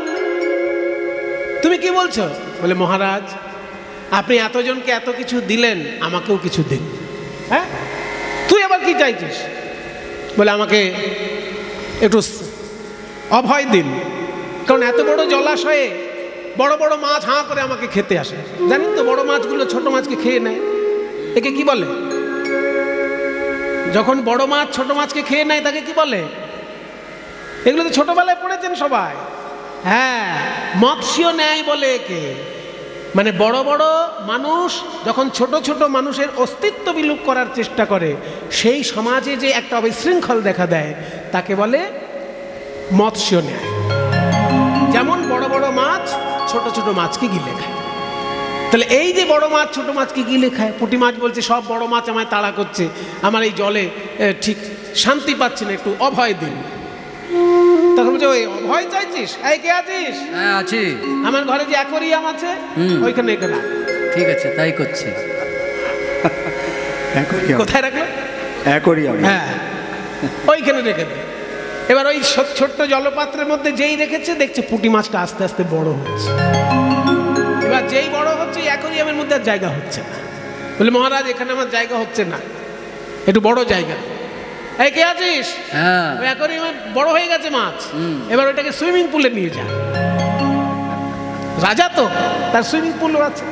তুমি কি বলছো? বলে মহারাজ আপনি এতজনকে এত কিছু দিলেন, আমাকেও কিছু দিন। হ্যাঁ, তুই আবার কি চাইছিস? বলে আমাকে একটু অভয় দিন, কারণ এত বড় জলাশয়ে বড় বড় মাছ হাঁ করে আমাকে খেতে আসে। জানেন তো বড় মাছগুলো ছোট মাছকে খেয়ে নেয়, একে কি বলে? যখন বড় মাছ ছোট মাছকে খেয়ে নেয় তাকে কি বলে? এগুলো তো ছোটবেলায় পড়েছেন সবাই। হ্যাঁ, মৎস্য ন্যায় বলে একে। মানে বড় বড় মানুষ যখন ছোট ছোট মানুষের অস্তিত্ব বিলুপ করার চেষ্টা করে, সেই সমাজে যে একটা অবিশৃঙ্খল দেখা দেয় তাকে বলে মৎস্য ন্যায়। যেমন বড় বড় মাছ ছোট ছোট মাছকে গিলে খায়। তাহলে এই যে বড় মাছ ছোট মাছকে গিলে খায়, পুঁটি মাছ বলছে সব বড় মাছ আমায় তাড়া করছে, আমার এই জলে ঠিক শান্তি পাচ্ছি না, একটু অভয় দিন। তখন বলছে ওই অভয় চাইছিস? এই কে আছিস? হ্যাঁ আছি। আমার ঘরে যে অ্যাকোরিয়াম আছে ওইখানে এখানে। ঠিক আছে তাই করছি। কোথায় রাখলো? অ্যাকোরিয়াম। হ্যাঁ, ওইখানে রেখে দে। এবার ওই ছোট্ট জলপাত্রের মধ্যে যেই রেখেছে দেখছে পুঁটি মাছটা আস্তে আস্তে বড় হচ্ছে। এবার যেই বড় হচ্ছে অ্যাকোরিয়ামের মধ্যে আর জায়গা হচ্ছে না। বলে মহারাজ এখানে আমার জায়গা হচ্ছে না, একটু বড় জায়গা। এই কে আছিস? হ্যাঁ, অ্যাকোরিয়ামে বড় হয়ে গেছে মাছ, এবার ওইটাকে সুইমিং পুলে নিয়ে যা। রাজা তো, তার সুইমিং পুলও আছে,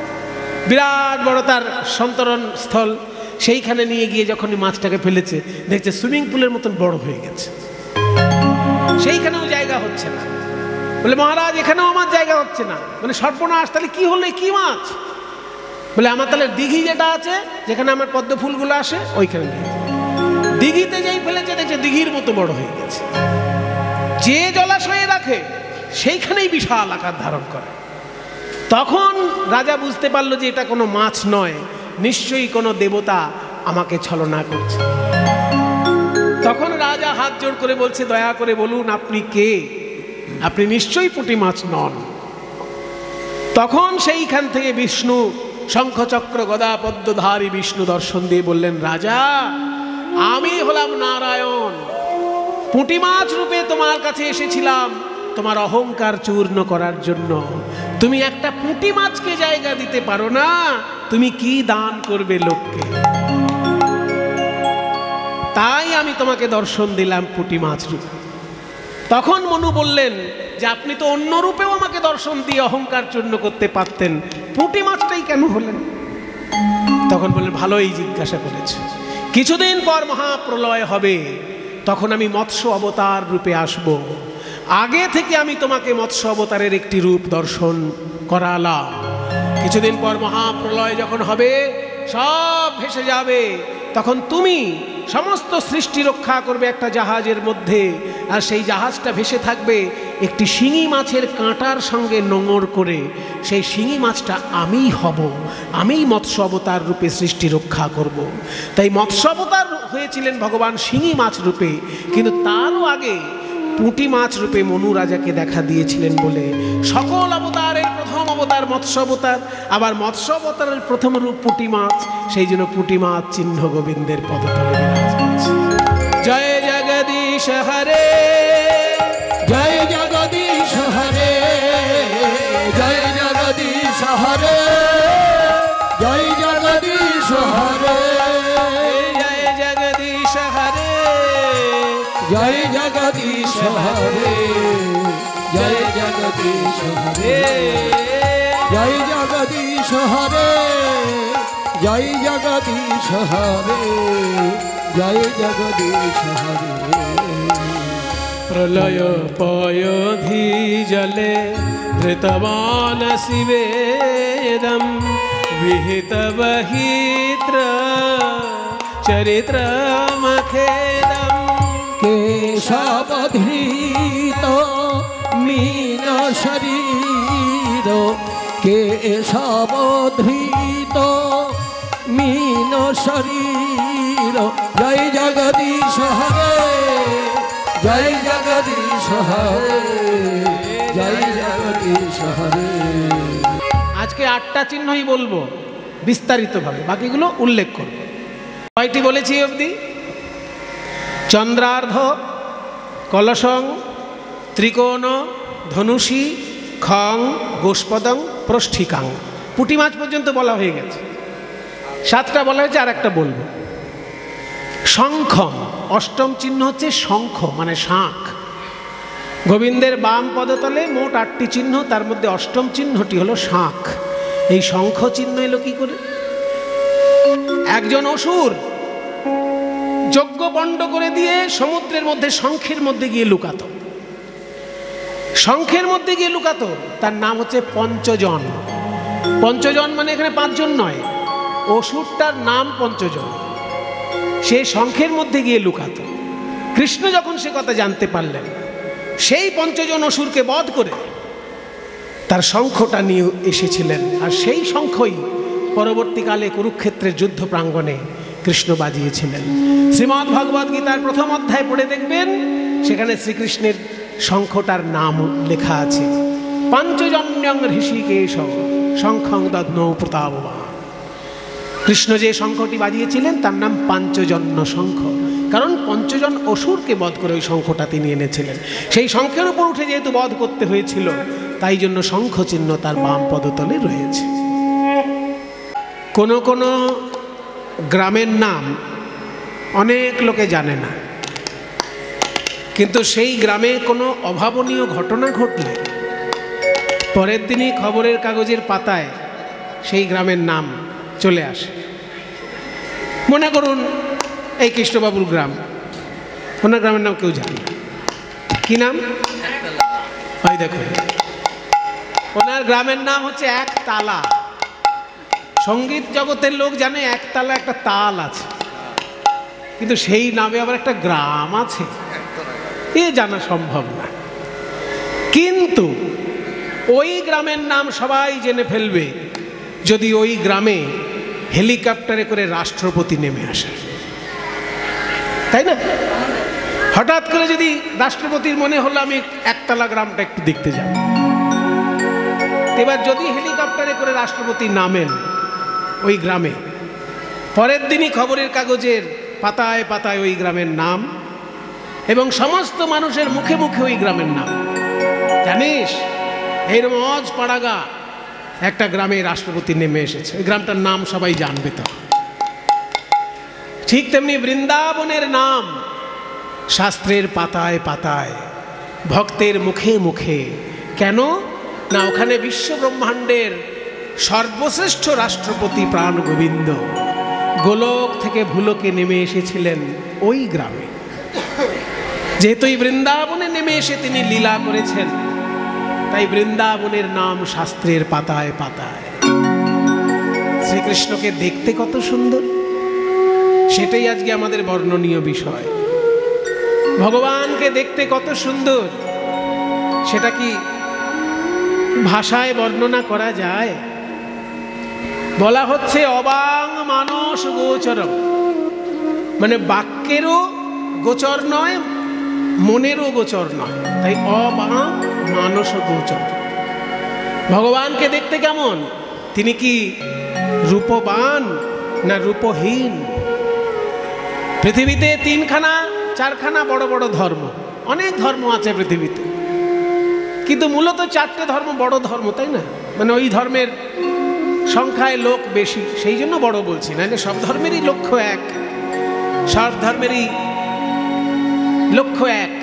বিরাট বড় তার সন্তরণ স্থল। সেইখানে নিয়ে গিয়ে যখনই মাছটাকে ফেলেছে দেখছে সুইমিং পুলের মতন বড় হয়ে গেছে, সেইখানেও জায়গা হচ্ছে না। বলে মহারাজ এখানেও আমার জায়গা হচ্ছে না। মানে সর্বনাশ, তাহলে কি হলো, কি মাছ? বলে আমার তাহলে দিঘি যেটা আছে যেখানে আমার পদ্ম ফুলগুলো আসে ওইখানে নিয়ে। দিঘিতে যেই ফেলেছে দেখছে দিঘির মতো বড় হয়ে গেছে। যে জলাশয়ে রাখে সেইখানেই বিশাল আকার ধারণ করে। তখন রাজা বুঝতে পারলো যে এটা কোনো মাছ নয়, নিশ্চয়ই কোনো দেবতা আমাকে ছলনা করছে। তখন রাজা হাত জোড় করে বলছে দয়া করে বলুন আপনি কে? আপনি নিশ্চয়ই পুঁটি মাছ নন। তখন সেইখান থেকে বিষ্ণু শঙ্খচক্র গদা পদ্মধারী বিষ্ণু দর্শন দিয়ে বললেন রাজা আমি হলাম নারায়ণ, পুঁটি মাছ রূপে তোমার কাছে এসেছিলাম তোমার অহংকার চূর্ণ করার জন্য। তুমি একটা পুঁটি মাছকে জায়গা দিতে পারো না, তুমি কি দান করবে লোককে? তাই আমি তোমাকে দর্শন দিলাম পুঁটি মাছ রূপে। তখন মনু বললেন যে আপনি তো অন্য রূপেও আমাকে দর্শন দিয়ে অহংকার চূর্ণ করতে পারতেন, পুঁটি মাছটাই কেন হলেন? তখন বললেন, ভালোই জিজ্ঞাসা করেছে। কিছুদিন পর মহাপ্রলয় হবে, তখন আমি মৎস্য অবতার রূপে আসব। আগে থেকে আমি তোমাকে মৎস্য অবতারের একটি রূপ দর্শন করালাম। কিছুদিন পর মহাপ্রলয় যখন হবে, সব ভেসে যাবে, তখন তুমি সমস্ত সৃষ্টি রক্ষা করবে একটা জাহাজের মধ্যে, আর সেই জাহাজটা ভেসে থাকবে একটি শিঙি মাছের কাঁটার সঙ্গে নোঙর করে। সেই শিঙি মাছটা আমিই হব, আমিই মৎস্য অবতার রূপে সৃষ্টি রক্ষা করব। তাই মৎস্য অবতার হয়েছিলেন ভগবান শিঙি মাছ রূপে, কিন্তু তারও আগে পুঁটি মাছ রূপে মনু রাজাকে দেখা দিয়েছিলেন বলে সকল অবতারের প্রথম অবতার মৎস্য অবতার। আবার মৎস্য অবতারের প্রথম রূপ পুঁটি মাছ, সেই জন্য পুঁটি মাছ চিহ্ন গোবিন্দের পদতলে বিরাজ করছে। জয় জগদীশ হরে, জয় জগদীশ হরে, জয় জগদীশ হরে, জয় জগদীশ হরে, জয় জগদীশ হরে, জয় জগদীশ হরে, জয় জগদীশ হরে, জয় জগদীশ হরে, জয় জগদীশ হরে, জয় জগদীশ হরে। প্রলয় পয়োধি জলে ধৃতবান শিবেদম বিহিত বহিত্র চরিত্রমখেদম কেশবধৃত মীন শরীর, কেশবধৃত মীন শরীর, জয় জগদীশ হরে, জয় জগদীশ হরে, জয় জগদীশ হরে। আজকে 8টা চিহ্নই বলবো বিস্তারিতভাবে, বাকিগুলো উল্লেখ করব। কয়টি বলেছি অবধি? চন্দ্রার্ধ, কলসং, ত্রিকোণ, ধনুষী, খং, গোষ্পদং, প্রষ্ঠিকাং। পুঁটি মাছ পর্যন্ত বলা হয়ে গেছে। 7টা বলা হয়েছে, আর একটা বলবো। শঙ্খম, অষ্টম চিহ্ন হচ্ছে শঙ্খ মানে শাঁখ। গোবিন্দের বাম পদতলে মোট 8টি চিহ্ন, তার মধ্যে অষ্টম চিহ্নটি হলো শাঁখ। এই শঙ্খ চিহ্ন এলো কি করে? একজন অসুর যজ্ঞ পণ্ড করে দিয়ে সমুদ্রের মধ্যে শঙ্খের মধ্যে গিয়ে লুকাতো। শঙ্খের মধ্যে গিয়ে লুকাতো, তার নাম হচ্ছে পঞ্চজন। পঞ্চজন মানে এখানে 5 জন নয়, অসুরটার নাম পঞ্চজন। সে শঙ্খের মধ্যে গিয়ে লুকাতো। কৃষ্ণ যখন সে কথা জানতে পারলেন, সেই পঞ্চজন অসুরকে বধ করে তার শঙ্খটা নিয়ে এসেছিলেন। আর সেই শঙ্খই পরবর্তীকালে কুরুক্ষেত্রের যুদ্ধ প্রাঙ্গণে কৃষ্ণ বাজিয়েছিলেন। শ্রীমদ্ ভগবদ গীতার প্রথম অধ্যায় পড়ে দেখবেন, সেখানে শ্রীকৃষ্ণের শঙ্খটার নাম লেখা আছে, পঞ্চজন্যং ঋষিকেশ শঙ্খং দধ্নৌ প্রতাপবা। কৃষ্ণ যে শঙ্খটি বাজিয়েছিলেন তার নাম পাঞ্চজন্য শঙ্খ, কারণ 5 জন অসুরকে বধ করে ওই শঙ্খটা তিনি এনেছিলেন। সেই শঙ্খের উপর উঠে যেহেতু বধ করতে হয়েছিল, তাই জন্য শঙ্খ চিহ্ন তার বাম পদতলে রয়েছে। কোনো কোনো গ্রামের নাম অনেক লোকে জানে না, কিন্তু সেই গ্রামে কোনো অভাবনীয় ঘটনা ঘটলে পরের দিনই খবরের কাগজের পাতায় সেই গ্রামের নাম চলে আসে। মনে করুন এই কৃষ্ণবাবুর গ্রাম, ওনার গ্রামের নাম কেউ জানে না। কি নাম? ওই দেখুন, ওনার গ্রামের নাম হচ্ছে একতালা। সঙ্গীত জগতের লোক জানে একতালা একটা তাল আছে, কিন্তু সেই নামে আবার একটা গ্রাম আছে, এ জানা সম্ভব না। কিন্তু ওই গ্রামের নাম সবাই জেনে ফেলবে যদি ওই গ্রামে হেলিকপ্টারে করে রাষ্ট্রপতি নেমে আসে, তাই না? হঠাৎ করে যদি রাষ্ট্রপতির মনে হলো আমি একতলা গ্রামটা একটু দেখতে যাব, এবার যদি হেলিকপ্টারে করে রাষ্ট্রপতি নামেন ওই গ্রামে, পরের দিনই খবরের কাগজের পাতায় পাতায় ওই গ্রামের নাম, এবং সমস্ত মানুষের মুখে মুখে ওই গ্রামের নাম। জানিস এর মজ পাড়াগা একটা গ্রামে রাষ্ট্রপতি নেমে এসেছে, ওই গ্রামটার নাম সবাই জানবে। তো ঠিক তেমনি বৃন্দাবনের নাম শাস্ত্রের পাতায় পাতায়, ভক্তের মুখে মুখে। কেন না? ওখানে বিশ্ব ব্রহ্মাণ্ডের সর্বশ্রেষ্ঠ রাষ্ট্রপতি প্রাণ গোবিন্দ গোলক থেকে ভুলোকে নেমে এসেছিলেন ওই গ্রামে। যেহেতু এই বৃন্দাবনে নেমে এসে তিনি লীলা করেছেন, তাই বৃন্দাবনের নাম শাস্ত্রের পাতায় পাতায়। শ্রীকৃষ্ণকে দেখতে কত সুন্দর, সেটাই আজকে আমাদের বর্ণনীয় বিষয়। ভগবানকে দেখতে কত সুন্দর, সেটা কি ভাষায় বর্ণনা করা যায়? বলা হচ্ছে অবাং মানস গোচরম, মানে বাক্যেরও গোচর নয়, মনেরও গোচর নয়, তাই অবাং মানস গোচর। ভগবানকে দেখতে কেমন? তিনি কি রূপবান না রূপহীন? পৃথিবীতে 3-4খানা বড় বড় ধর্ম, অনেক ধর্ম আছে পৃথিবীতে, কিন্তু মূলত 4টে ধর্ম বড় ধর্ম, তাই না? মানে ওই ধর্মের সংখ্যায় লোক বেশি, সেই জন্য বড় বলছি, নাহলে সব ধর্মেরই লক্ষ্য এক, সব ধর্মেরই লক্ষ্য এক,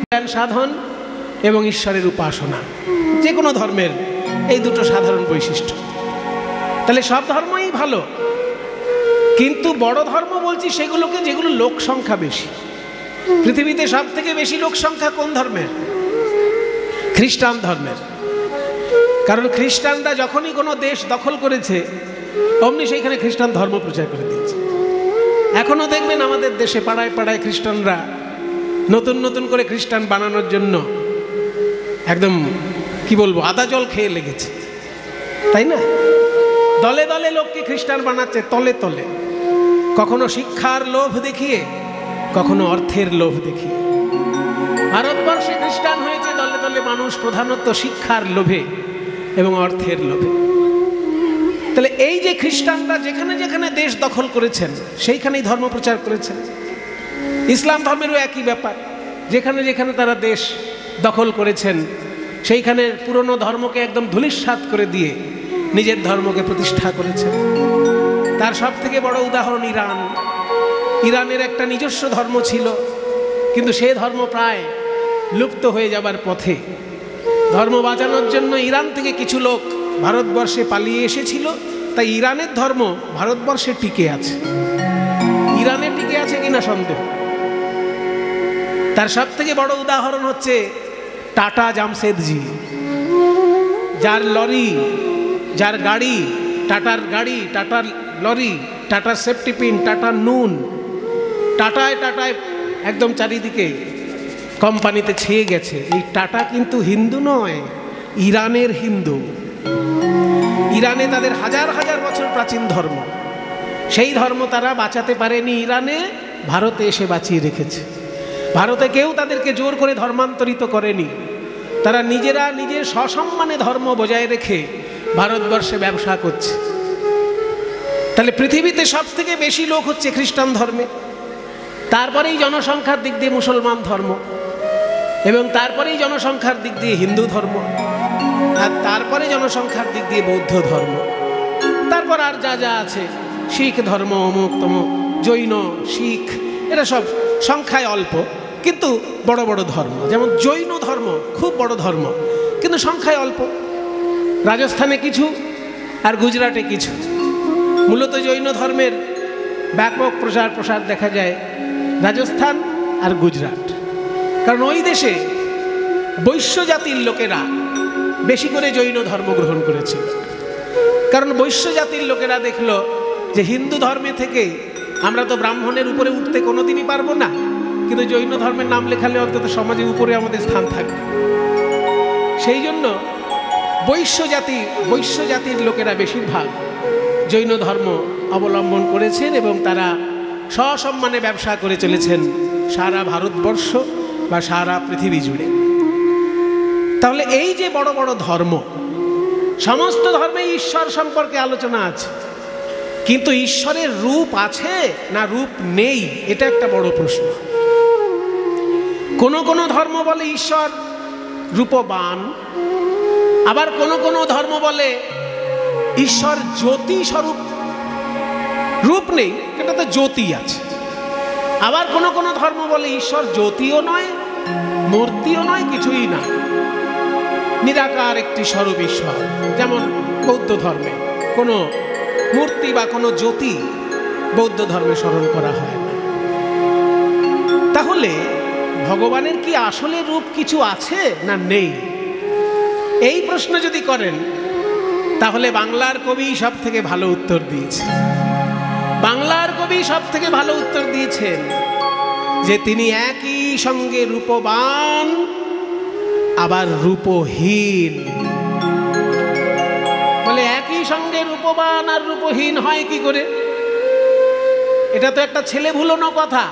জ্ঞান সাধন এবং ঈশ্বরের উপাসনা। যে কোনো ধর্মের এই দুটো সাধারণ বৈশিষ্ট্য, তাহলে সব ধর্মই ভালো। কিন্তু বড় ধর্ম বলছি সেগুলোকে যেগুলো লোক সংখ্যা বেশি। পৃথিবীতে সব থেকে বেশি লোক সংখ্যা কোন ধর্মের? খ্রিস্টান ধর্মের। কারণ খ্রিস্টানরা যখনই কোনো দেশ দখল করেছে, অমনি সেইখানে খ্রিস্টান ধর্ম প্রচার করে দিয়েছে। এখনো দেখবেন আমাদের দেশে পাড়ায় পাড়ায় খ্রিস্টানরা নতুন নতুন করে খ্রিস্টান বানানোর জন্য একদম কি বলবো আদা জল খেয়ে লেগেছে, তাই না? দলে দলে লোককে খ্রিস্টান বানাচ্ছে, তলে তলে, কখনো শিক্ষার লোভ দেখিয়ে, কখনো অর্থের লোভ দেখিয়ে। ভারতবর্ষে খ্রিস্টান হয়েছে দলে দলে মানুষ, প্রধানত শিক্ষার লোভে এবং অর্থের লোভে। তাহলে এই যে খ্রিস্টানরা যেখানে যেখানে দেশ দখল করেছেন, সেইখানেই ধর্ম প্রচার করেছেন। ইসলাম ধর্মেরও একই ব্যাপার, যেখানে যেখানে তারা দেশ দখল করেছেন, সেইখানে পুরনো ধর্মকে একদম ধূলিসাৎ করে দিয়ে নিজের ধর্মকে প্রতিষ্ঠা করেছেন। তার সব থেকে বড় উদাহরণ ইরান। ইরানের একটা নিজস্ব ধর্ম ছিল, কিন্তু সে ধর্ম প্রায় লুপ্ত হয়ে যাবার পথে। ধর্ম বাঁচানোর জন্য ইরান থেকে কিছু লোক ভারতবর্ষে পালিয়ে এসেছিল, তাই ইরানের ধর্ম ভারতবর্ষে টিকে আছে। ইরানে টিকে আছে কিনা সন্দেহ। তার সব থেকে বড় উদাহরণ হচ্ছে টাটা জামশেদজি, যার লরি, যার গাড়ি, টাটার গাড়ি, টাটার লরি, টাটার সেফটি পিন, টাটা নুন, টাটায় টাটায় একদম চারিদিকে কোম্পানিতে ছেয়ে গেছে। এই টাটা কিন্তু হিন্দু নয়, ইরানের হিন্দু। ইরানে তাদের হাজার হাজার বছর প্রাচীন ধর্ম, সেই ধর্ম তারা বাঁচাতে পারেনি ইরানে, ভারতে এসে বাঁচিয়ে রেখেছে। ভারতে কেউ তাদেরকে জোর করে ধর্মান্তরিত করেনি, তারা নিজেরা নিজের সসম্মানে ধর্ম বজায় রেখে ভারতবর্ষে ব্যবসা করছে। তাহলে পৃথিবীতে সব থেকে বেশি লোক হচ্ছে খ্রিস্টান ধর্মে, তারপরেই জনসংখ্যার দিক দিয়ে মুসলমান ধর্ম, এবং তারপরেই জনসংখ্যার দিক দিয়ে হিন্দু ধর্ম, আর তারপরে জনসংখ্যার দিক দিয়ে বৌদ্ধ ধর্ম, তারপর আর যা যা আছে শিখ ধর্ম, অমুক তমুক, জৈন, শিখ, এরা সব সংখ্যায় অল্প কিন্তু বড় বড় ধর্ম। যেমন জৈন ধর্ম খুব বড় ধর্ম, কিন্তু সংখ্যায় অল্প। রাজস্থানে কিছু আর গুজরাটে কিছু। মূলত জৈন ধর্মের ব্যাপক প্রসার দেখা যায় রাজস্থান আর গুজরাট, কারণ ওই দেশে বৈশ্য জাতির লোকেরা বেশি করে জৈন ধর্ম গ্রহণ করেছিল। কারণ বৈশ্য জাতির লোকেরা দেখলো যে হিন্দু ধর্মে থেকে আমরা তো ব্রাহ্মণের উপরে উঠতে কোনোদিনই পারবো না, কিন্তু জৈন ধর্মের নাম লেখালে অন্তত সমাজে উপরে আমাদের স্থান থাকবে। সেই জন্য বৈশ্য জাতির লোকেরা বেশিরভাগ জৈন ধর্ম অবলম্বন করেছেন এবং তারা সসম্মানে ব্যবসা করে চলেছেন সারা ভারতবর্ষ বা সারা পৃথিবী জুড়ে। তাহলে এই যে বড় বড় ধর্ম, সমস্ত ধর্মে ঈশ্বর সম্পর্কে আলোচনা আছে, কিন্তু ঈশ্বরের রূপ আছে না রূপ নেই, এটা একটা বড় প্রশ্ন। কোন কোন ধর্ম বলে ঈশ্বর রূপবান, আবার কোন কোন ধর্ম বলে ঈশ্বর জ্যোতি স্বরূপ, রূপ নেই, এটা তো জ্যোতি আছে। আবার কোন কোন ধর্ম বলে ঈশ্বর জ্যোতিও নয়, মূর্তিও নয়, কিছুই না, নিরাকার একটি স্বরূপ ঈশ্বর। যেমন বৌদ্ধ ধর্মে কোনো মূর্তি বা কোনো জ্যোতি বৌদ্ধ ধর্মে স্মরণ করা হয় না। তাহলে ভগবানের কি আসলে রূপ কিছু আছে না নেই? এই প্রশ্ন যদি করেন তাহলে বাংলার কবি সব থেকে ভালো উত্তর দিয়েছে। বাংলার কবি সব থেকে ভালো উত্তর দিয়েছেন যে তিনি একই সঙ্গে রূপবান আবার রূপহীন। বলে একই সঙ্গে রূপবান আর রূপহীন হয় কি করে? এটা তো একটা ছেলে ভুলোনো কথা।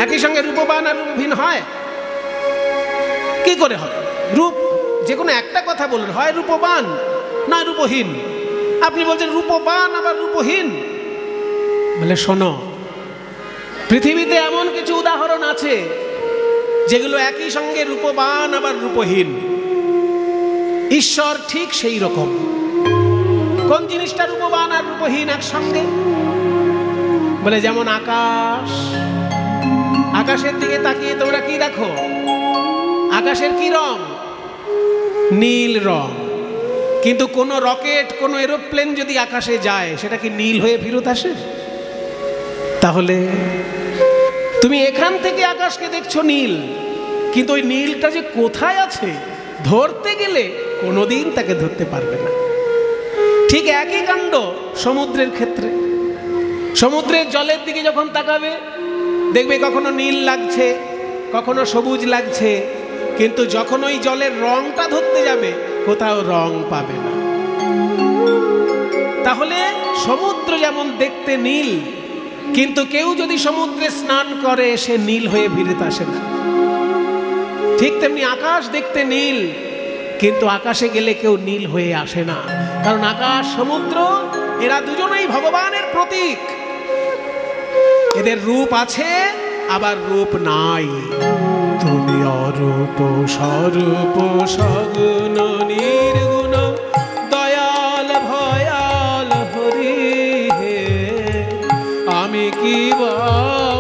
একই সঙ্গে রূপবান আর রূপহীন হয় কি করে হবে? রূপ যে কোনো একটা কথা বলুন, হয় রূপবান না রূপহীন। আপনি বলছেন রূপবান আবার রূপহীন। বলে শোনো, পৃথিবীতে এমন কিছু উদাহরণ আছে যেগুলো একই সঙ্গে রূপবান আবার রূপহীন। ঈশ্বর ঠিক সেই রকম। কোন জিনিসটা রূপবান আর রূপহীন একসঙ্গে? বলে যেমন আকাশ। আকাশের দিকে তাকিয়ে তোমরা কি দেখো? আকাশের কি রং? নীল রং। কিন্তু কোন রকেট, কোন এরোপ্লেন যদি আকাশে যায় সেটা কি নীল হয়ে ফেরত আসে? তাহলে তুমি এখান থেকে আকাশকে দেখছো নীল, কিন্তু ওই নীলটা যে কোথায় আছে ধরতে গেলে কোনোদিন তাকে ধরতে পারবে না। ঠিক একই কাণ্ড সমুদ্রের ক্ষেত্রে। সমুদ্রের জলের দিকে যখন তাকাবে দেখবে কখনো নীল লাগছে, কখনো সবুজ লাগছে, কিন্তু যখন ওই জলের রংটা ধরতে যাবে কোথাও রং পাবে না। তাহলে সমুদ্র যেমন দেখতে নীল, কিন্তু কেউ যদি সমুদ্রে স্নান করে সে নীল হয়ে ফিরতে আসে না। ঠিক তেমনি আকাশ দেখতে নীল, কিন্তু আকাশে গেলে কেউ নীল হয়ে আসে না। কারণ আকাশ সমুদ্র এরা দুজনেই ভগবানের প্রতীক। এদের রূপ আছে আবার রূপ নাই। তুমি অরূপ স্বরূপ সগুণ নির্গুণ দয়াল ভয়াল হরি হে। আমি কি বা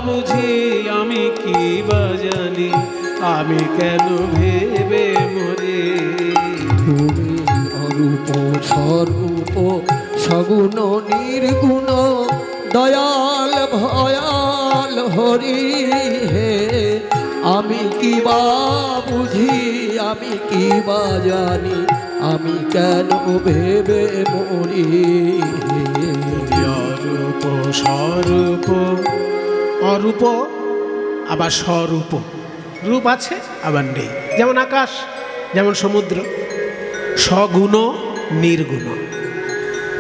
বুঝি, আমি কি বা জানি, আমি কেন ভেবে মরি। তুমি অরূপ স্বরূপ সগুণ নির্গুণ দয়াল ভয়াল হরি হে। আমি কি বা বুঝি, আমি কি বা জানি, আমি কেন ভেবে মরি। অরূপ স্বরূপ, অরূপ আবার স্বরূপ। রূপ আছে আবার নেই। যেমন আকাশ, যেমন সমুদ্র। সগুণ নির্গুণ।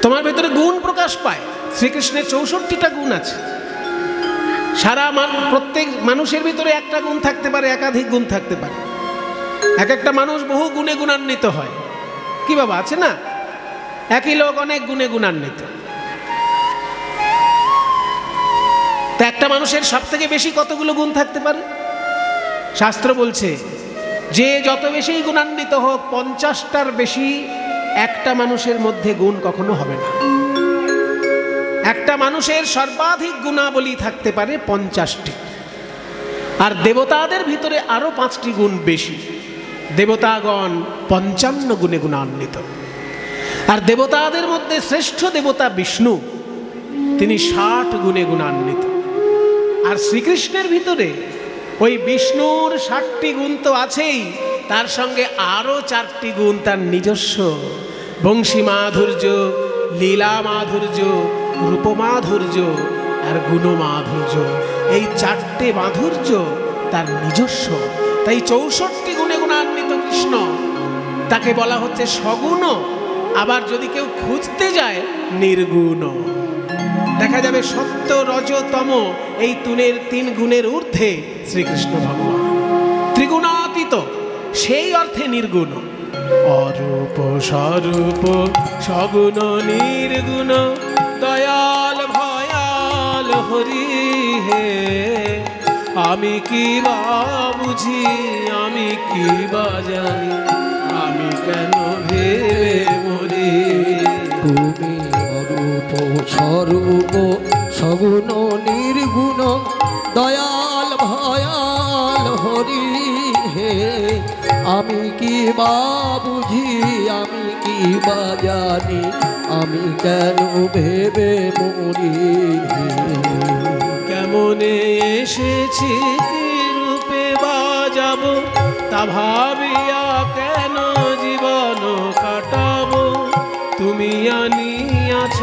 তোমার ভেতরে গুণ প্রকাশ পায়। শ্রীকৃষ্ণের 64টা গুণ আছে। সারা প্রত্যেক মানুষের ভিতরে একটা গুণ থাকতে পারে, একাধিক গুণ থাকতে পারে। এক একটা মানুষ বহু গুণে গুণান্বিত হয়। কি বাবা, আছে না? একই লোক অনেক গুণে গুণান্বিত। তা একটা মানুষের সব থেকে বেশি কতগুলো গুণ থাকতে পারে? শাস্ত্র বলছে যে যত বেশি গুণান্বিত হোক, 50টার বেশি একটা মানুষের মধ্যে গুণ কখনো হবে না। একটা মানুষের সর্বাধিক গুণাবলী থাকতে পারে 50টি। আর দেবতাদের ভিতরে আরো 5টি গুণ বেশি। দেবতাগণ 55 গুণে গুণান্বিত। আর দেবতাদের মধ্যে শ্রেষ্ঠ দেবতা বিষ্ণু, তিনি 60 গুণে গুণান্বিত। আর শ্রীকৃষ্ণের ভিতরে ওই বিষ্ণুর 60টি গুণ তো আছেই, তার সঙ্গে আরো 4টি গুণ তার নিজস্ব। বংশী মাধুর্য, লীলা মাধুর্য, রূপমাধুর্য আর গুণমাধুর্য। এই 4টে মাধুর্য তার নিজস্ব। তাই 64 গুণে গুণান্বিত কৃষ্ণ, তাকে বলা হচ্ছে সগুণ। আবার যদি কেউ খুঁজতে যায় নির্গুণ, দেখা যাবে সত্য রজ তম এই 3 গুণের ঊর্ধ্বে শ্রীকৃষ্ণ ভগবান। ত্রিগুণাতীত, সেই অর্থে নির্গুণ। অরূপ স্বরূপ সগুণ নির্গুণ দয়াল ভয়াল হরি হে। আমি কি বা বুঝি, আমি কি বা জানি, আমি কেন ভেবে মরি। তুমি অরূপ স্বরূপ সগুণ নির্গুণ দয়াল ভয়াল হরি হে। আমি কি বা বুঝি, বুঝি আমি কি বা জানি, আমি কেন ভেবে মরি। কেমনে এসেছি কি রূপে বাজাব, তা ভাবিয়া কেন জীবন কাটাবো। তুমি আনিয়াছ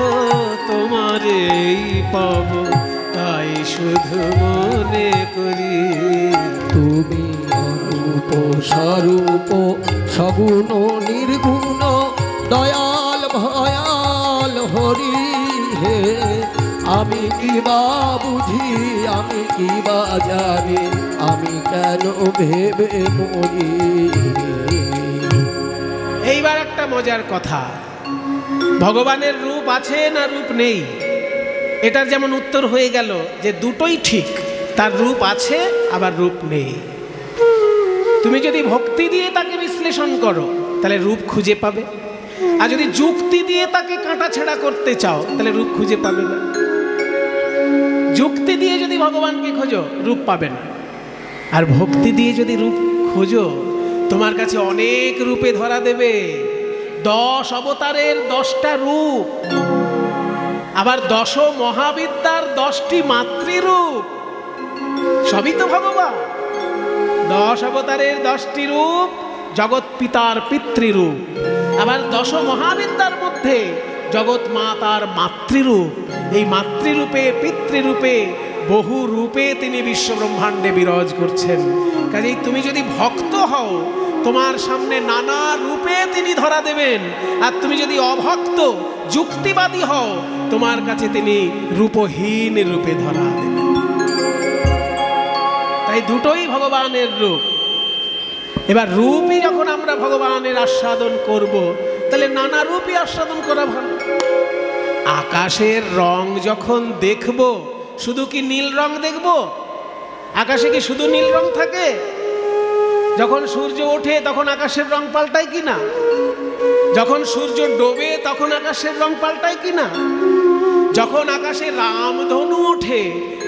তোমারেই পাব, তাই শুধু মনে করি। তুমি অরূপ স্বরূপ সগুণ নির্গুণ, দয়াল ভয়াল হরি হে। আমি কি বা বুঝি আমি কি বা জানি, আমি কেন ভেবে মরি। এইবার একটা মজার কথা, ভগবানের রূপ আছে না রূপ নেই, এটার যেমন উত্তর হয়ে গেল যে দুটোই ঠিক, তার রূপ আছে আবার রূপ নেই। তুমি যদি ভক্তি দিয়ে তাকে বিশ্লেষণ করো তাহলে রূপ খুঁজে পাবে, আর যদি যুক্তি দিয়ে তাকে কাটাছেঁড়া করতে চাও তাহলে রূপ খুঁজে পাবে না। যুক্তি দিয়ে যদি ভগবানকে খোঁজো রূপ পাবে না, আর ভক্তি দিয়ে যদি রূপ খোঁজো তোমার কাছে অনেক রূপে ধরা দেবে। 10 অবতারের 10টা রূপ, আবার 10 মহাবিদ্যার 10টি মাতৃরূপ, সবই তো ভগবান। 10 অবতারের 10টি রূপ জগৎ পিতার পিতৃরূপ, আবার 10 মহাবিদ্যার মধ্যে জগৎ মাতার মাতৃরূপ। এই মাতৃরূপে পিতৃরূপে বহু রূপে তিনি বিশ্ব ব্রহ্মাণ্ডে বিরাজ করছেন। কাজেই তুমি যদি ভক্ত হও তোমার সামনে নানা রূপে তিনি ধরা দেবেন, আর তুমি যদি অভক্ত যুক্তিবাদী হও তোমার কাছে তিনি রূপহীন রূপে ধরা দেবেন। তাই দুটোই ভগবানের রূপ। এবার রূপই যখন আমরা ভগবানের আস্বাদন করব তাহলে নানা রূপই আস্বাদন করা ভালো। আকাশের রং যখন দেখব শুধু কি নীল রং দেখব? আকাশে কি শুধু নীল রং থাকে? যখন সূর্য ওঠে তখন আকাশের রং পাল্টায় কি না? যখন সূর্য ডোবে তখন আকাশের রং পাল্টায় কি না? যখন আকাশে রামধনু ওঠে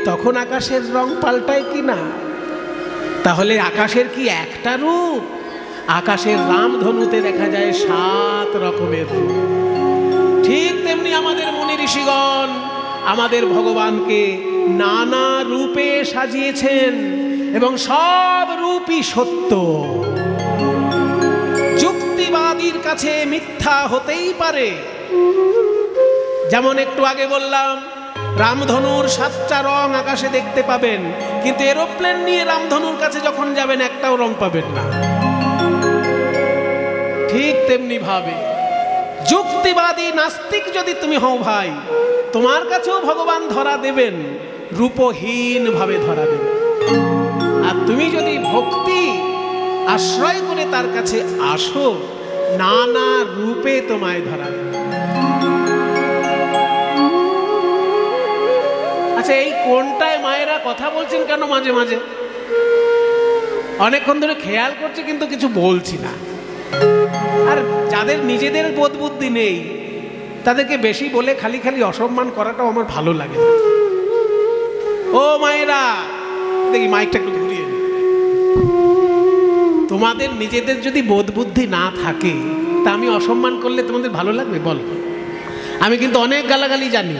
তখন আকাশের রং পাল্টায় কি না? তাহলে আকাশের কি একটা রূপ? আকাশের রামধনুতে দেখা যায় 7 রকমের রূপ। ঠিক তেমনি আমাদের মুনি ঋষিগণ আমাদের ভগবানকে নানা রূপে সাজিয়েছেন, এবং সব রূপই সত্য। যুক্তিবাদীর কাছে মিথ্যা হতেই পারে। যেমন একটু আগে বললাম রামধনুর 7টা রং আকাশে দেখতে পাবেন, কিন্তু এরোপ্লেন নিয়ে রামধনুর কাছে যখন যাবেন একটাও রং পাবেন না। ঠিক তেমনি ভাবে যুক্তিবাদী নাস্তিক যদি তুমি হও ভাই, তোমার কাছেও ভগবান ধরা দেবেন, রূপহীন ভাবে ধরা দেবেন। আর তুমি যদি ভক্তি আশ্রয় করে তার কাছে আসো নানা রূপে তোমায় ধরা দেবে। আচ্ছা, এই কোনটায় মায়েরা কথা বলছেন কেন মাঝে মাঝে? অনেকক্ষণ ধরে খেয়াল করছি কিন্তু কিছু বলছি না। আর যাদের নিজেদের বোধ বুদ্ধি নেই তাদেরকে বেশি বলে খালি খালি অসম্মান করাটাও আমার ভালো লাগে না। ও মায়েরা, দেখি মাইকটা একটু ঘুরিয়ে নি। তোমাদের নিজেদের যদি বোধ বুদ্ধি না থাকে তা আমি অসম্মান করলে তোমাদের ভালো লাগবে? বল। আমি কিন্তু অনেক গালাগালি জানি,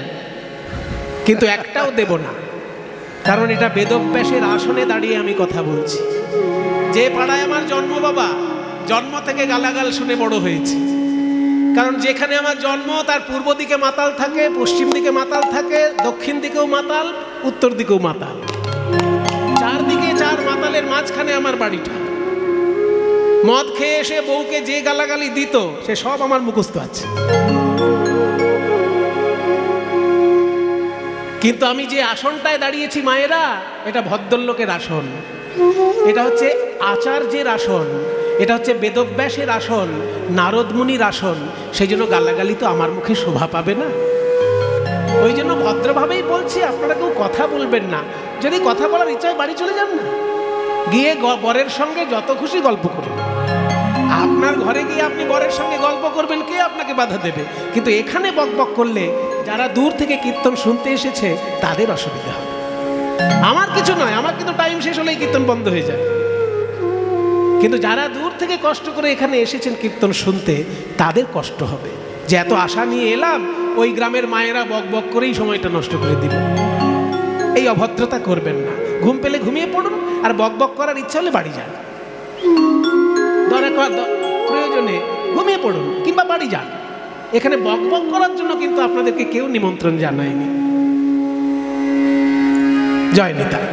কিন্তু একটাও দেব না, কারণ এটা বেদব্যাসের আসনে দাঁড়িয়ে আমি কথা বলছি। যে পাড়ায় আমার জন্ম, বাবা জন্ম থেকে গালাগাল শুনে বড় হয়েছে। কারণ যেখানে আমার জন্ম তার পূর্ব দিকে মাতাল থাকে, পশ্চিম দিকে মাতাল থাকে, দক্ষিণ দিকেও মাতাল, উত্তর দিকেও মাতাল, 4 দিকে 4 মাতালের মাঝখানে আমার বাড়িটা। মদ খেয়ে এসে বউকে যে গালাগালি দিত সে সব আমার মুখস্থ আছে। কিন্তু আমি যে আসনটায় দাঁড়িয়েছি মায়েরা, এটা ভদ্রলোকের আসন, এটা হচ্ছে আচার্যের আসন, এটা হচ্ছে বেদব্যাসের আসন, নারদ মুনির আসন। সেই জন্য গালাগালি তো আমার মুখে শোভা পাবে না। ওই জন্য ভদ্রভাবেই বলছি, আপনারা কেউ কথা বলবেন না। যদি কথা বলার ইচ্ছা হয় বাড়ি চলে যান না, গিয়ে বরের সঙ্গে যত খুশি গল্প করুন। আপনার ঘরে গিয়ে আপনি বরের সঙ্গে গল্প করবেন, কে আপনাকে বাধা দেবে? কিন্তু এখানে বকবক করলে যারা দূর থেকে কীর্তন শুনতে এসেছে তাদের অসুবিধা হবে। আমার কিছু নয়, আমার কিন্তু টাইম শেষ হলেই কীর্তন বন্ধ হয়ে যায়। কিন্তু যারা দূর থেকে কষ্ট করে এখানে এসেছেন কীর্তন শুনতে, তাদের কষ্ট হবে যে এত আশা নিয়ে এলাম, ওই গ্রামের মায়েরা বক বক করেই সময়টা নষ্ট করে দিল। এই অভদ্রতা করবেন না। ঘুম পেলে ঘুমিয়ে পড়ুন, আর বক বক করার ইচ্ছা হলে বাড়ি যান। প্রয়োজনে ঘুমিয়ে পড়ুন কিংবা বাড়ি যান। এখানে বক বক করার জন্য কিন্তু আপনাদেরকে কেউ নিমন্ত্রণ জানায়নি। জয় নিতাই।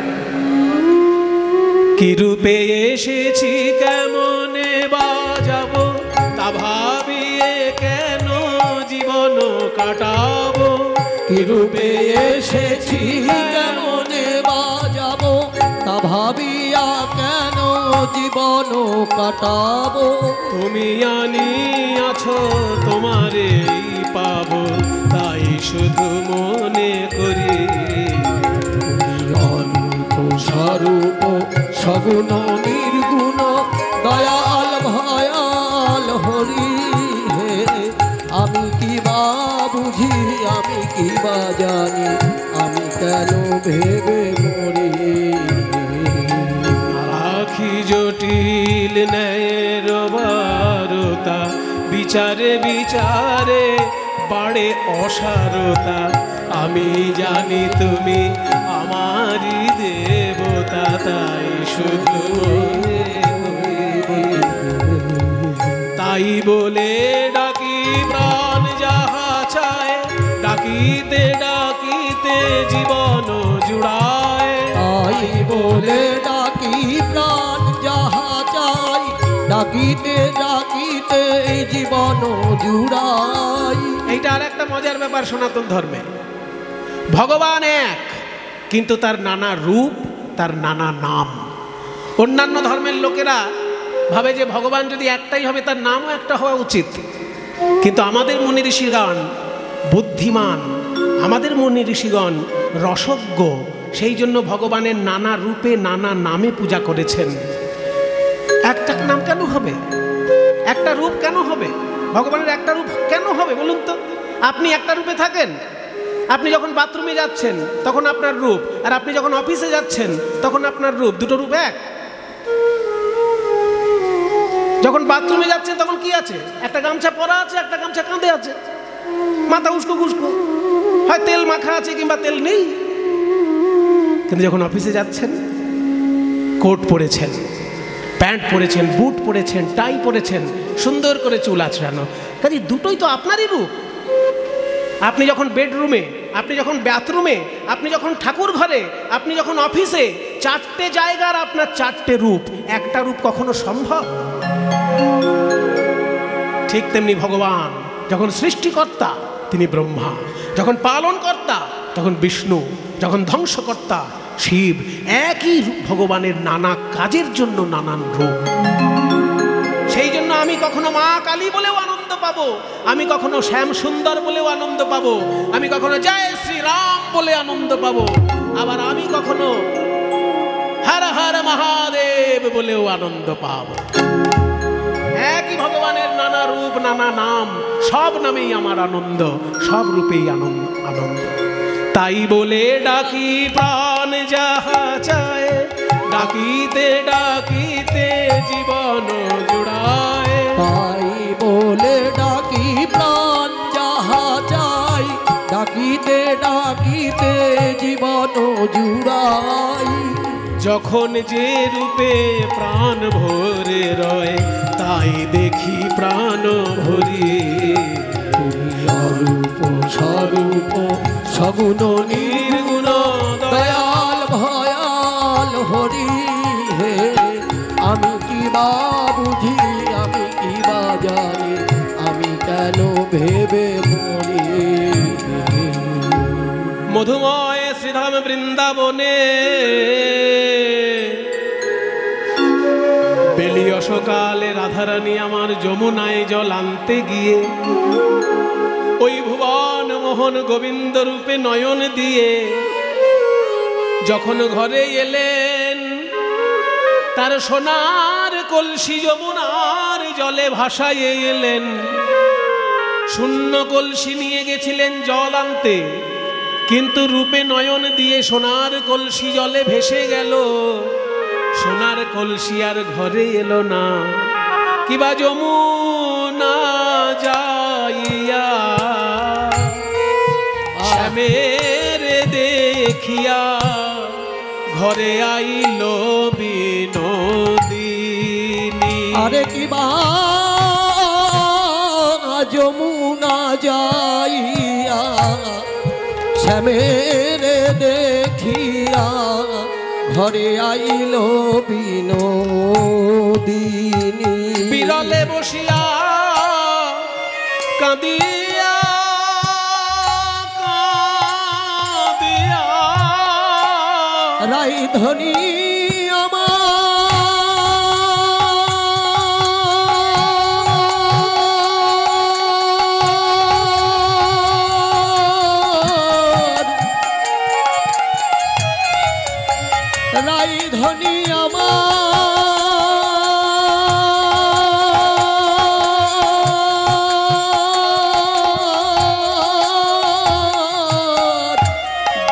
কি রূপে এসেছি কেমনে বাজাবো, তা ভাবিয়ে কেন জীবন কাটাবো। কি রূপে এসেছি কেমনে বাজাবো, তা ভাবিয়া কেন জীবন কাটাবো। তুমি আনিয়াছো তোমারেই পাবো, তাই শুধু মনে করি। স্বরূপ সগুণ নির্গুণ দয়াল ভয়াল হরি হে। আমি কি বা বুঝি, আমি কি বা জানি, আমি কেন ভেবে মরি। রাখি জটিল ন্যায়ের বারতা, বিচারে বিচারে বাড়ে অসারতা। আমি জানি তুমি আমারই দেবতা, তাই শুধু তাই বলে ডাকি প্রাণ যাহা চায়, ডাকিতে ডাকিতে জীবন জুড়ায়। তাই বলে ডাকি প্রাণ যাহা চাই, ডাকিতে ডাকিতে জীবন জুড়াই। এইটা আর একটা মজার ব্যাপার সনাতন ধর্মে। ভগবান এক, কিন্তু তার নানা রূপ, তার নানা নাম। অন্যান্য ধর্মের লোকেরা ভাবে যে ভগবান যদি একটাই হবে, তার নামও একটা হওয়া উচিত। কিন্তু আমাদের মুনি ঋষিগণ বুদ্ধিমান, আমাদের মুনি ঋষিগণ রসজ্ঞ, সেই জন্য ভগবানের নানা রূপে নানা নামে পূজা করেছেন। একটা নাম কেন হবে, একটা রূপ কেন হবে, ভগবানের একটা রূপ কেন হবে বলুন তো? আপনি একটা রূপে থাকেন, আপনি যখন বাথরুমে যাচ্ছেন তখন আপনার রূপ, আর আপনি যখন অফিসে যাচ্ছেন তখন আপনার রূপ, দুটো রূপ এক। যখন বাথরুমে যাচ্ছেন তখন কি আছে? একটা গামছা পরা আছে, একটা গামছা কাঁধে আছে, মাথা উস্কো খুস্কো, হয় তেল মাখা আছে কিংবা তেল নেই। কিন্তু যখন অফিসে যাচ্ছেন, কোট পরেছেন, প্যান্ট পরেছেন, বুট পরেছেন, টাই পরেছেন, সুন্দর করে চুল আঁচড়ানো, কাজে দুটোই তো আপনারই রূপ। আপনি যখন বেডরুমে, আপনি যখন বাথরুমে, আপনি যখন ঠাকুর ঘরে, আপনি যখন অফিসে, চারটে জায়গার আপনার চারটে রূপ, একটা রূপ কখনো সম্ভব? ঠিক তেমনি ভগবান যখন সৃষ্টিকর্তা তিনি ব্রহ্মা, যখন পালনকর্তা তখন বিষ্ণু, যখন ধ্বংসকর্তা শিব। একই ভগবানের নানা কাজের জন্য নানান রূপ। সেই জন্য আমি কখনো মা কালী বলেও আনন্দ পাবো, আমি কখনো শ্যাম সুন্দর বলেও আনন্দ পাবো, আমি কখনো জয় শ্রীরাম বলে আনন্দ পাবো, আবার আমি কখনো হর হর মহাদেব বলেও আনন্দ পাবো। একই ভগবানের নানা রূপ নানা নাম, সব নামেই আমার আনন্দ, সব রূপেই আনন্দ। তাই বলে ডাকি প্রাণ যাহা চায়, ডাকিতে ডাকিতে জীবন জুড়ায়। তাই বলে ডাকি প্রাণ যাহা চাই, ডাকিতে ডাকিতে জীবন জুড়াই। যখন যে রূপে প্রাণ ভরে রয়, তাই দেখি প্রাণ ভরি। অরূপ স্বরূপ সগুণ নির্গুণ দয়াল ভয়াল হরি হে। আমি কি বা বুঝি, আমি কি বা জানি, আমি কেন ভেবে মরি। মধুময় শ্রীধাম বৃন্দাবনে বেলিয় সকালে রাধারানী আমার যমুনায় জল আনতে গিয়ে ওই ভুবন মোহন গোবিন্দ রূপে নয়ন দিয়ে যখন ঘরে এলেন, তার সোনার কলসি যমুনার জলে ভাসাইয়ে এলেন। শূন্য কলসি নিয়ে গেছিলেন জল আনতে, কিন্তু রূপে নয়ন দিয়ে সোনার কলসি জলে ভেসে গেল। সোনার কলসি আর ঘরে এলো না, কিবা যমুনা যাইয়া শ্যামের দেখিয়া ঘরে আইল বিনোদিনী। আরে কিবা যমুনা যাইয়া শ্যামের দেখিয়া ঘরে আইল বিনোদিনী। বিরলে বসিয়া কাঁদিয়া কাঁদিয়া রাইধনী রাইধনী আমার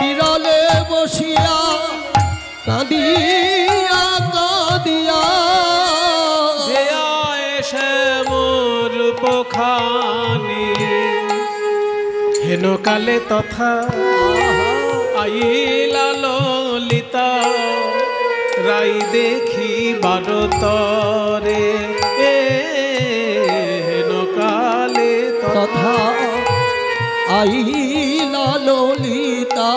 বিরলে বসিয়া কাঁদিয়া কাঁদিয়া এসে মোর পোখানি হেন কালে তথা আইলা ললিতা রাই দেখি বারতরে হেন কালে তথা আইলা ললিতা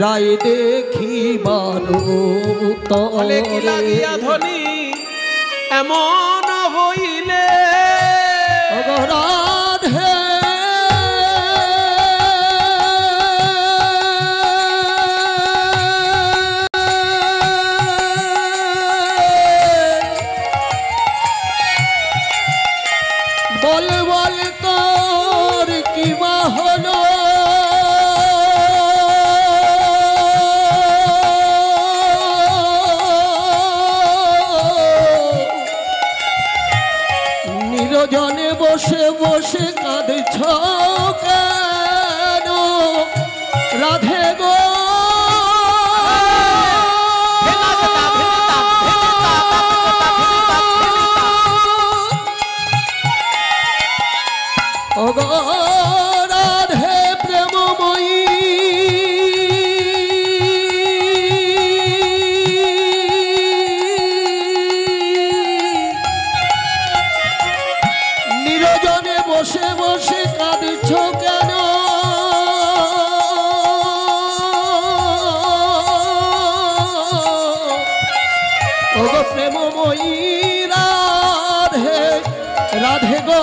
রায় দেখিবার তলে কি লাগিয়া ধ্বনি এমন হইলে রাধে বল বল তোর কিবা হলো নিরজনে বসে বসে কাঁদছ কেন রাধে গো রাধে প্রেমময়ী নিরজনে বসে বসে কাঁদছ কেন প্রেমময়ী রাধে রাধে গো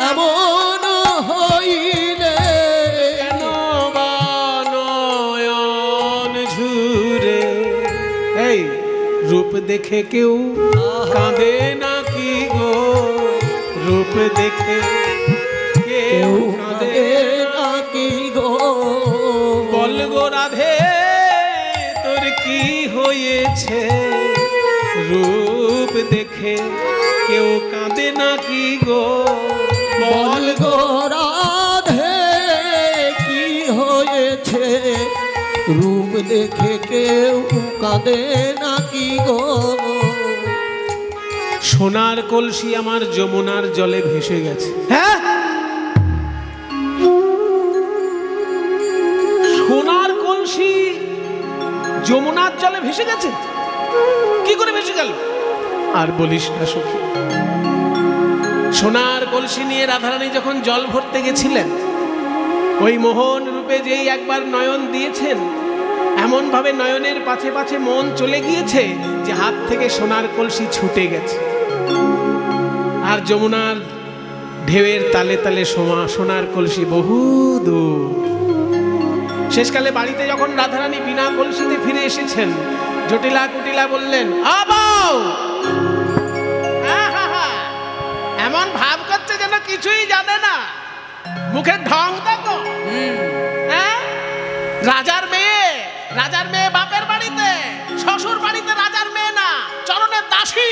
এমন হইলে নয়ন ঝুরে এই রূপ দেখে কেউ কাঁদে নাকি গো, রূপ দেখে কেউ কাঁদে নাকি গো, বল গো রাধে তোর কি হয়েছে, রূপ দেখে কেউ কাঁদে নাকি গো, বল গো রাধে কি হয়েছে, রূপ দেখে কেউ কাঁদে নাকি গো। সোনার কলসি আমার যমুনার জলে ভেসে গেছে। হ্যাঁ, সোনার কলসি যমুনার জলে ভেসে গেছে। কি করে ভেসে গেল? আর বলিস না সখী, সোনার কলসি নিয়ে রাধারানী যখন জল ভরতে গেছিলেন, ওই মোহন রূপে যেই একবার নয়ন দিয়েছেন, এমন ভাবে নয়নের পাছে পাছে মন চলে গিয়েছে যে হাত থেকে সোনার কলসি ছুটে গেছে। আর যমুনার ঢেউয়ের তালে তালে সোনার কলসি বহু দূর। শেষকালে বাড়িতে যখন রাধারানী বিনা কলসিতে ফিরে এসেছেন, জটিলা কুটিলা বললেন, আবাও এমন ভাব করছে যেন কিছুই জানে না, মুখের ঢং দেখো। রাজার মেয়ে বাপের বাড়িতে, শ্বশুর বাড়িতে রাজার মেয়ে না, চরণের দাসী।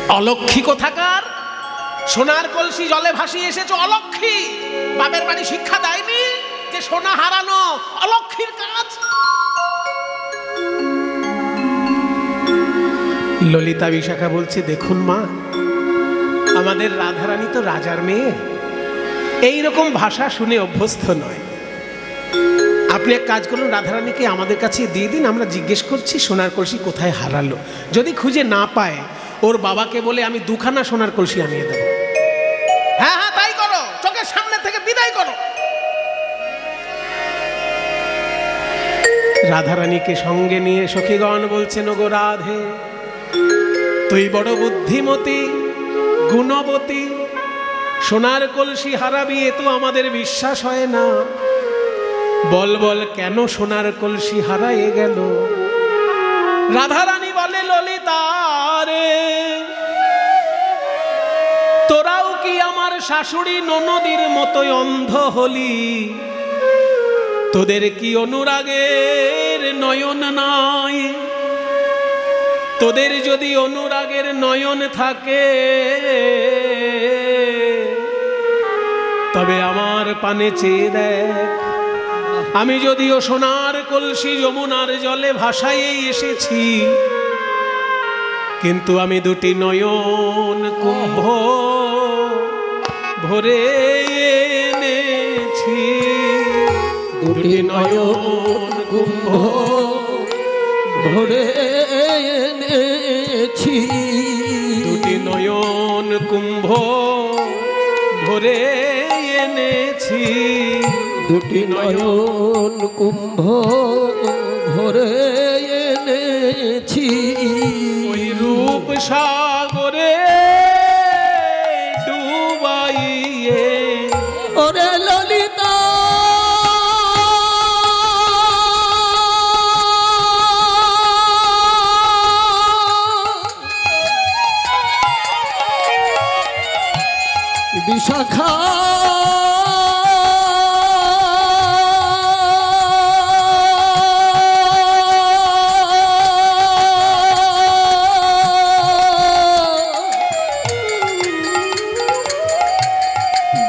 অলক্ষী কোথাকার, সোনার কলসি জলে ভাসিয়ে এসেছো অলক্ষী। বাপের বাড়ি শিক্ষা দেয়নি যে সোনা হারানো অলক্ষীর কাজ। ললিতা বিশাখা বলছে, দেখুন মা, আমাদের রাধারানী তো রাজার মেয়ে, এই রকম ভাষা শুনে অভ্যস্ত নয়। আপনি এক কাজ করুন, রাধারানীকে আমাদের কাছে দিয়ে দিন, আমরা জিজ্ঞেস করছি সোনার কলসি কোথায় হারালো। যদি খুঁজে না পায় ওর বাবাকে বলে আমি দুখানা সোনার কলসি আনিয়ে দেবো। হ্যাঁ হ্যাঁ তাই করো, চোখের সামনে থেকে বিদায় করো। রাধারানীকে সঙ্গে নিয়ে সখীগণ বলছেন, ওগো রাধে, তুই বড় বুদ্ধিমতী গুণবতী, সোনার কলসি হারাবি এ তো আমাদের বিশ্বাস হয় না। বল বল কেন সোনার কলসি হারায়ে গেল? রাধারানী বলে, ললিতা রে, তোরাও কি আমার শাশুড়ি ননদির মতোই অন্ধ হলি? তোদের কি অনুরাগের নয়ন নাই? তোদের যদি অনুরাগের নয়ন থাকে তবে আমার পানে চেয়ে দেখ। আমি যদিও সোনার কলসি যমুনার জলে ভাসাইয়ে এসেছি, কিন্তু আমি দুটি নয়ন কুম্ভ ভরে এনেছি। দুটি নয়ন কুম্ভ ভরে এনেছি। দুটি নয়ন কুম্ভ ভরে এনেছি। দুটি নয়ন কুম্ভ ভরে এনেছি। ওই রূপ সাগরে ডুবাইয়ে ওরে ললিতা বিশাখা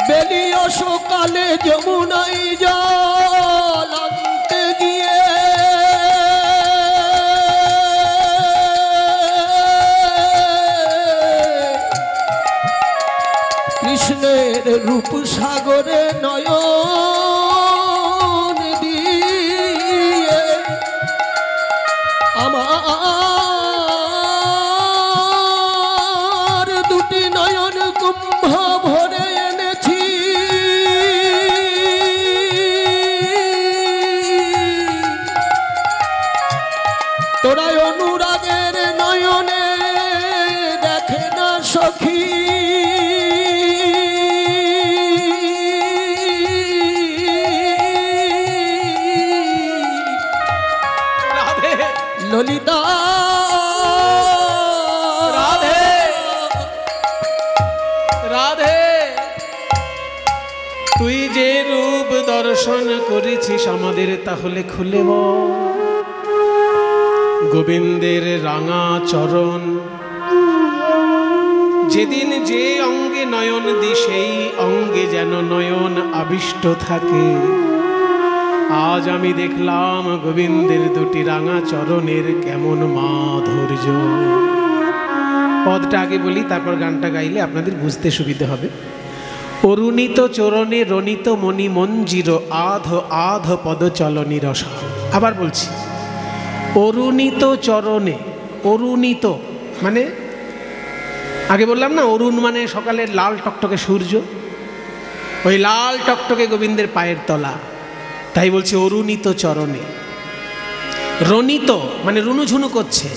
বেলিও সকালে যমুনাই জল আনতে গিয়ে কৃষ্ণের রূপ সাগরে নয়ন দিয়ে আমার দুটি নয়ন কুম্ভ ভরে এনেছি। তোরা অনুরাগের নয়নে দেখে না সখী, ললিতা রাধে রাধে, তুই যে রূপ দর্শন করেছিস আমাদের তাহলে খুলে বল। গোবিন্দের রাঙা চরণ, যেদিন যে অঙ্গে নয়ন দি সেই অঙ্গে যেন নয়ন আবিষ্ট থাকে। আজ আমি দেখলাম গোবিন্দের দুটি রাঙা চরণের কেমন মাধুর্য। পদটা আগে বলি, তারপর গানটা গাইলে আপনাদের বুঝতে সুবিধা হবে। অরুণিত চরণে রণিত মণি মঞ্জির আধ আধ পদ চলনি রস। আবার বলছি, অরুণিত চরণে, অরুণিত মানে আগে বললাম না, অরুণ মানে সকালের লাল টকটকে সূর্য, ওই লাল টকটকে গোবিন্দের পায়ের তলা, তাই বলছে অরুণিত চরণে। রণিত মানে রুনুঝুনু করছে।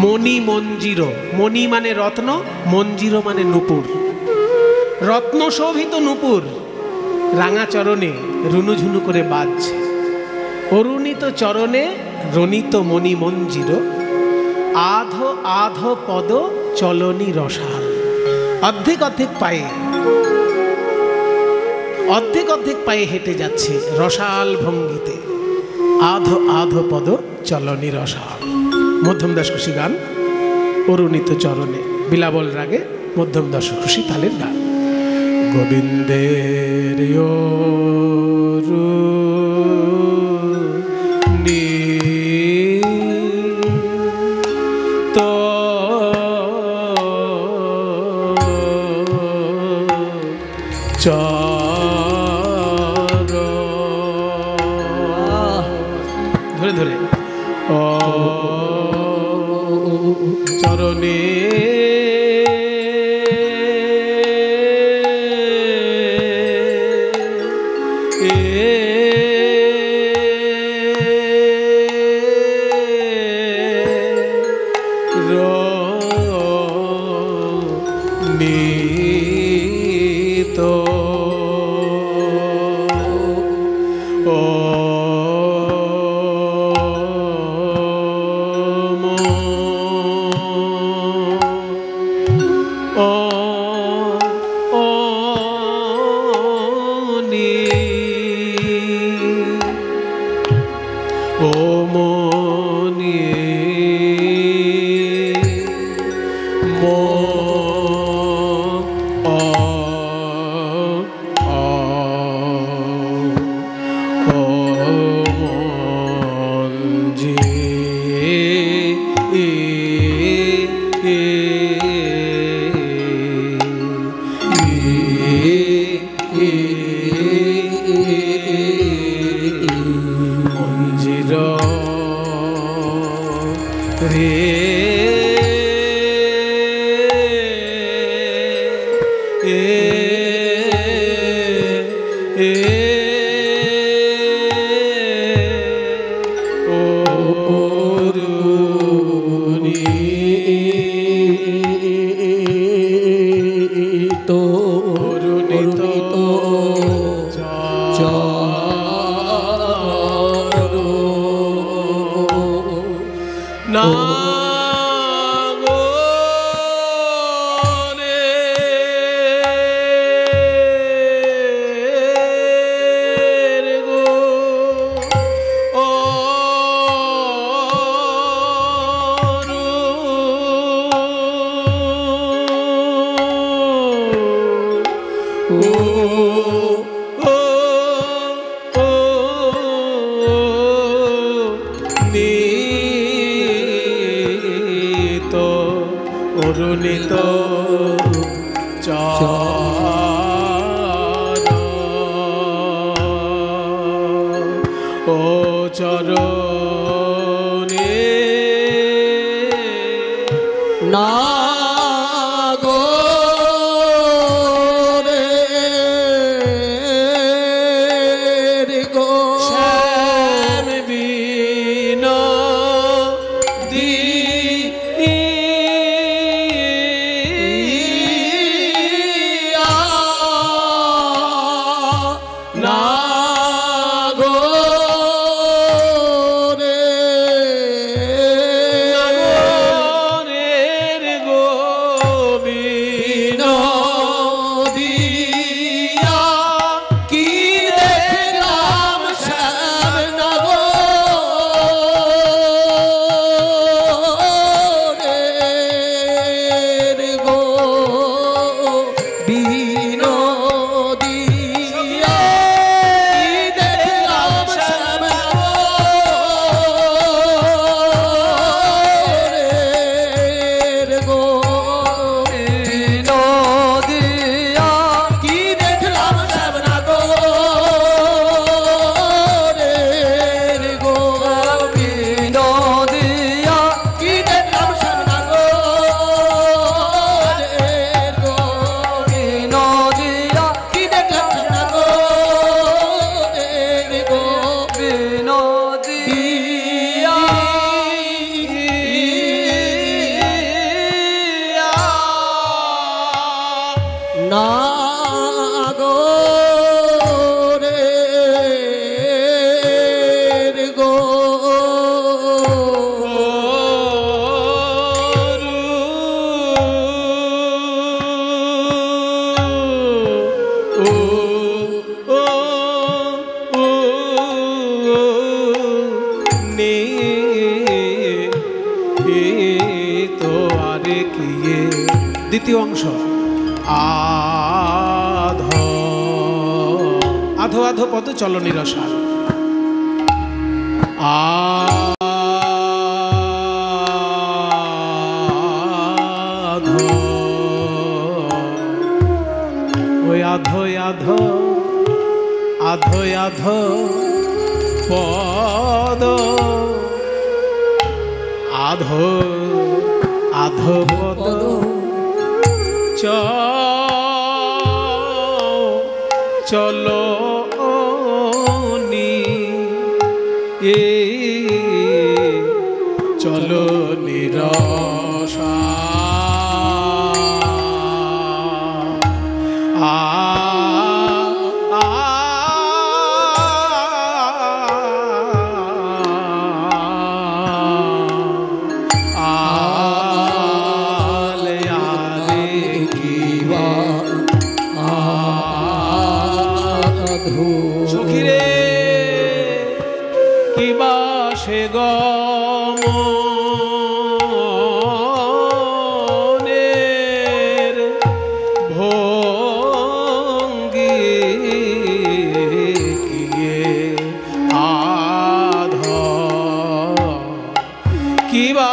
মণি মঞ্জির, মণি মানে রত্ন, মঞ্জির মানে নূপুর, রত্ন শোভিত নূপুর রাঙা চরণে রুনুঝুনু করে বাজছে। অরুণিত চরণে রণিত মণি মঞ্জির আধ আধ পদ চলনি রসাল। অর্ধেক অর্ধেক পায়ে, অর্ধেক অর্ধেক পায়ে হেঁটে যাচ্ছে রসাল ভঙ্গিতে। আধ আধ পদ চলনি রসাল। মধ্যম দাস খুশি গান, অরুণিত চরণে। বিলাবল রাগে মধ্যম দশখুশি তালের গান। গোবিন্দের তো ধরে ধরে চরণে না গো রে দ্বিতীয় অংশ আধো আধো আধো পদ চলনি রসাল আধো ওই আধো আধো আধো আধো পদ আধো আধো পদ চলো নি চলো নিরসা সখীরে কিবা সে গমনের ভঙ্গি আধ কিবা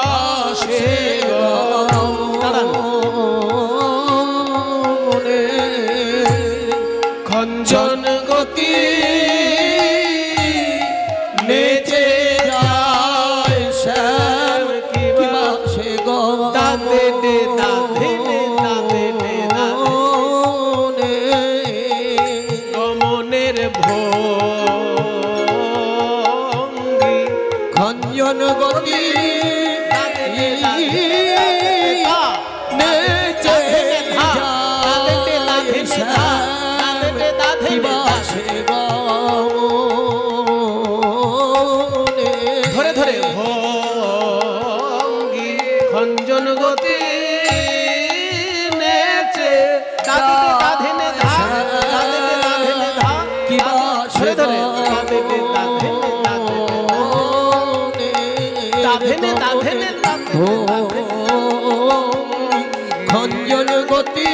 সে খঞ্জন গতি নেচে যায় শ্যাম কিবা সে গমনের ভঙ্গি খঞ্জন গতি নেচে যায় শ্যাম কিবা সে ধরে ধরে ভঙ্গি খঞ্জন গতি নেচে তাধিনে ধা কিবা ধরে ধরে তাধিনে খঞ্জন গতি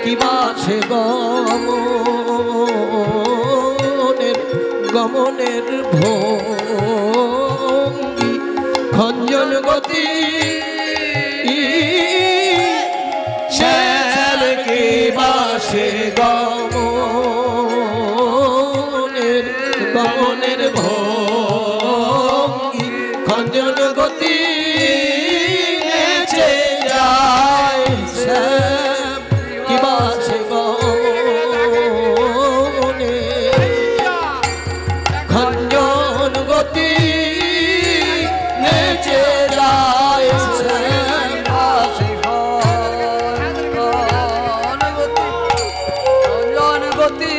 কিবা সে গমনের ভঙ্গি খঞ্জন গতি শ্যাম কিবা সে গমনের ভঙ্গি খঞ্জন গতি নেচে যায় শ্যাম কিবা সে খঞ্জন গতি নেচে যায় শ্যাম খঞ্জন গতি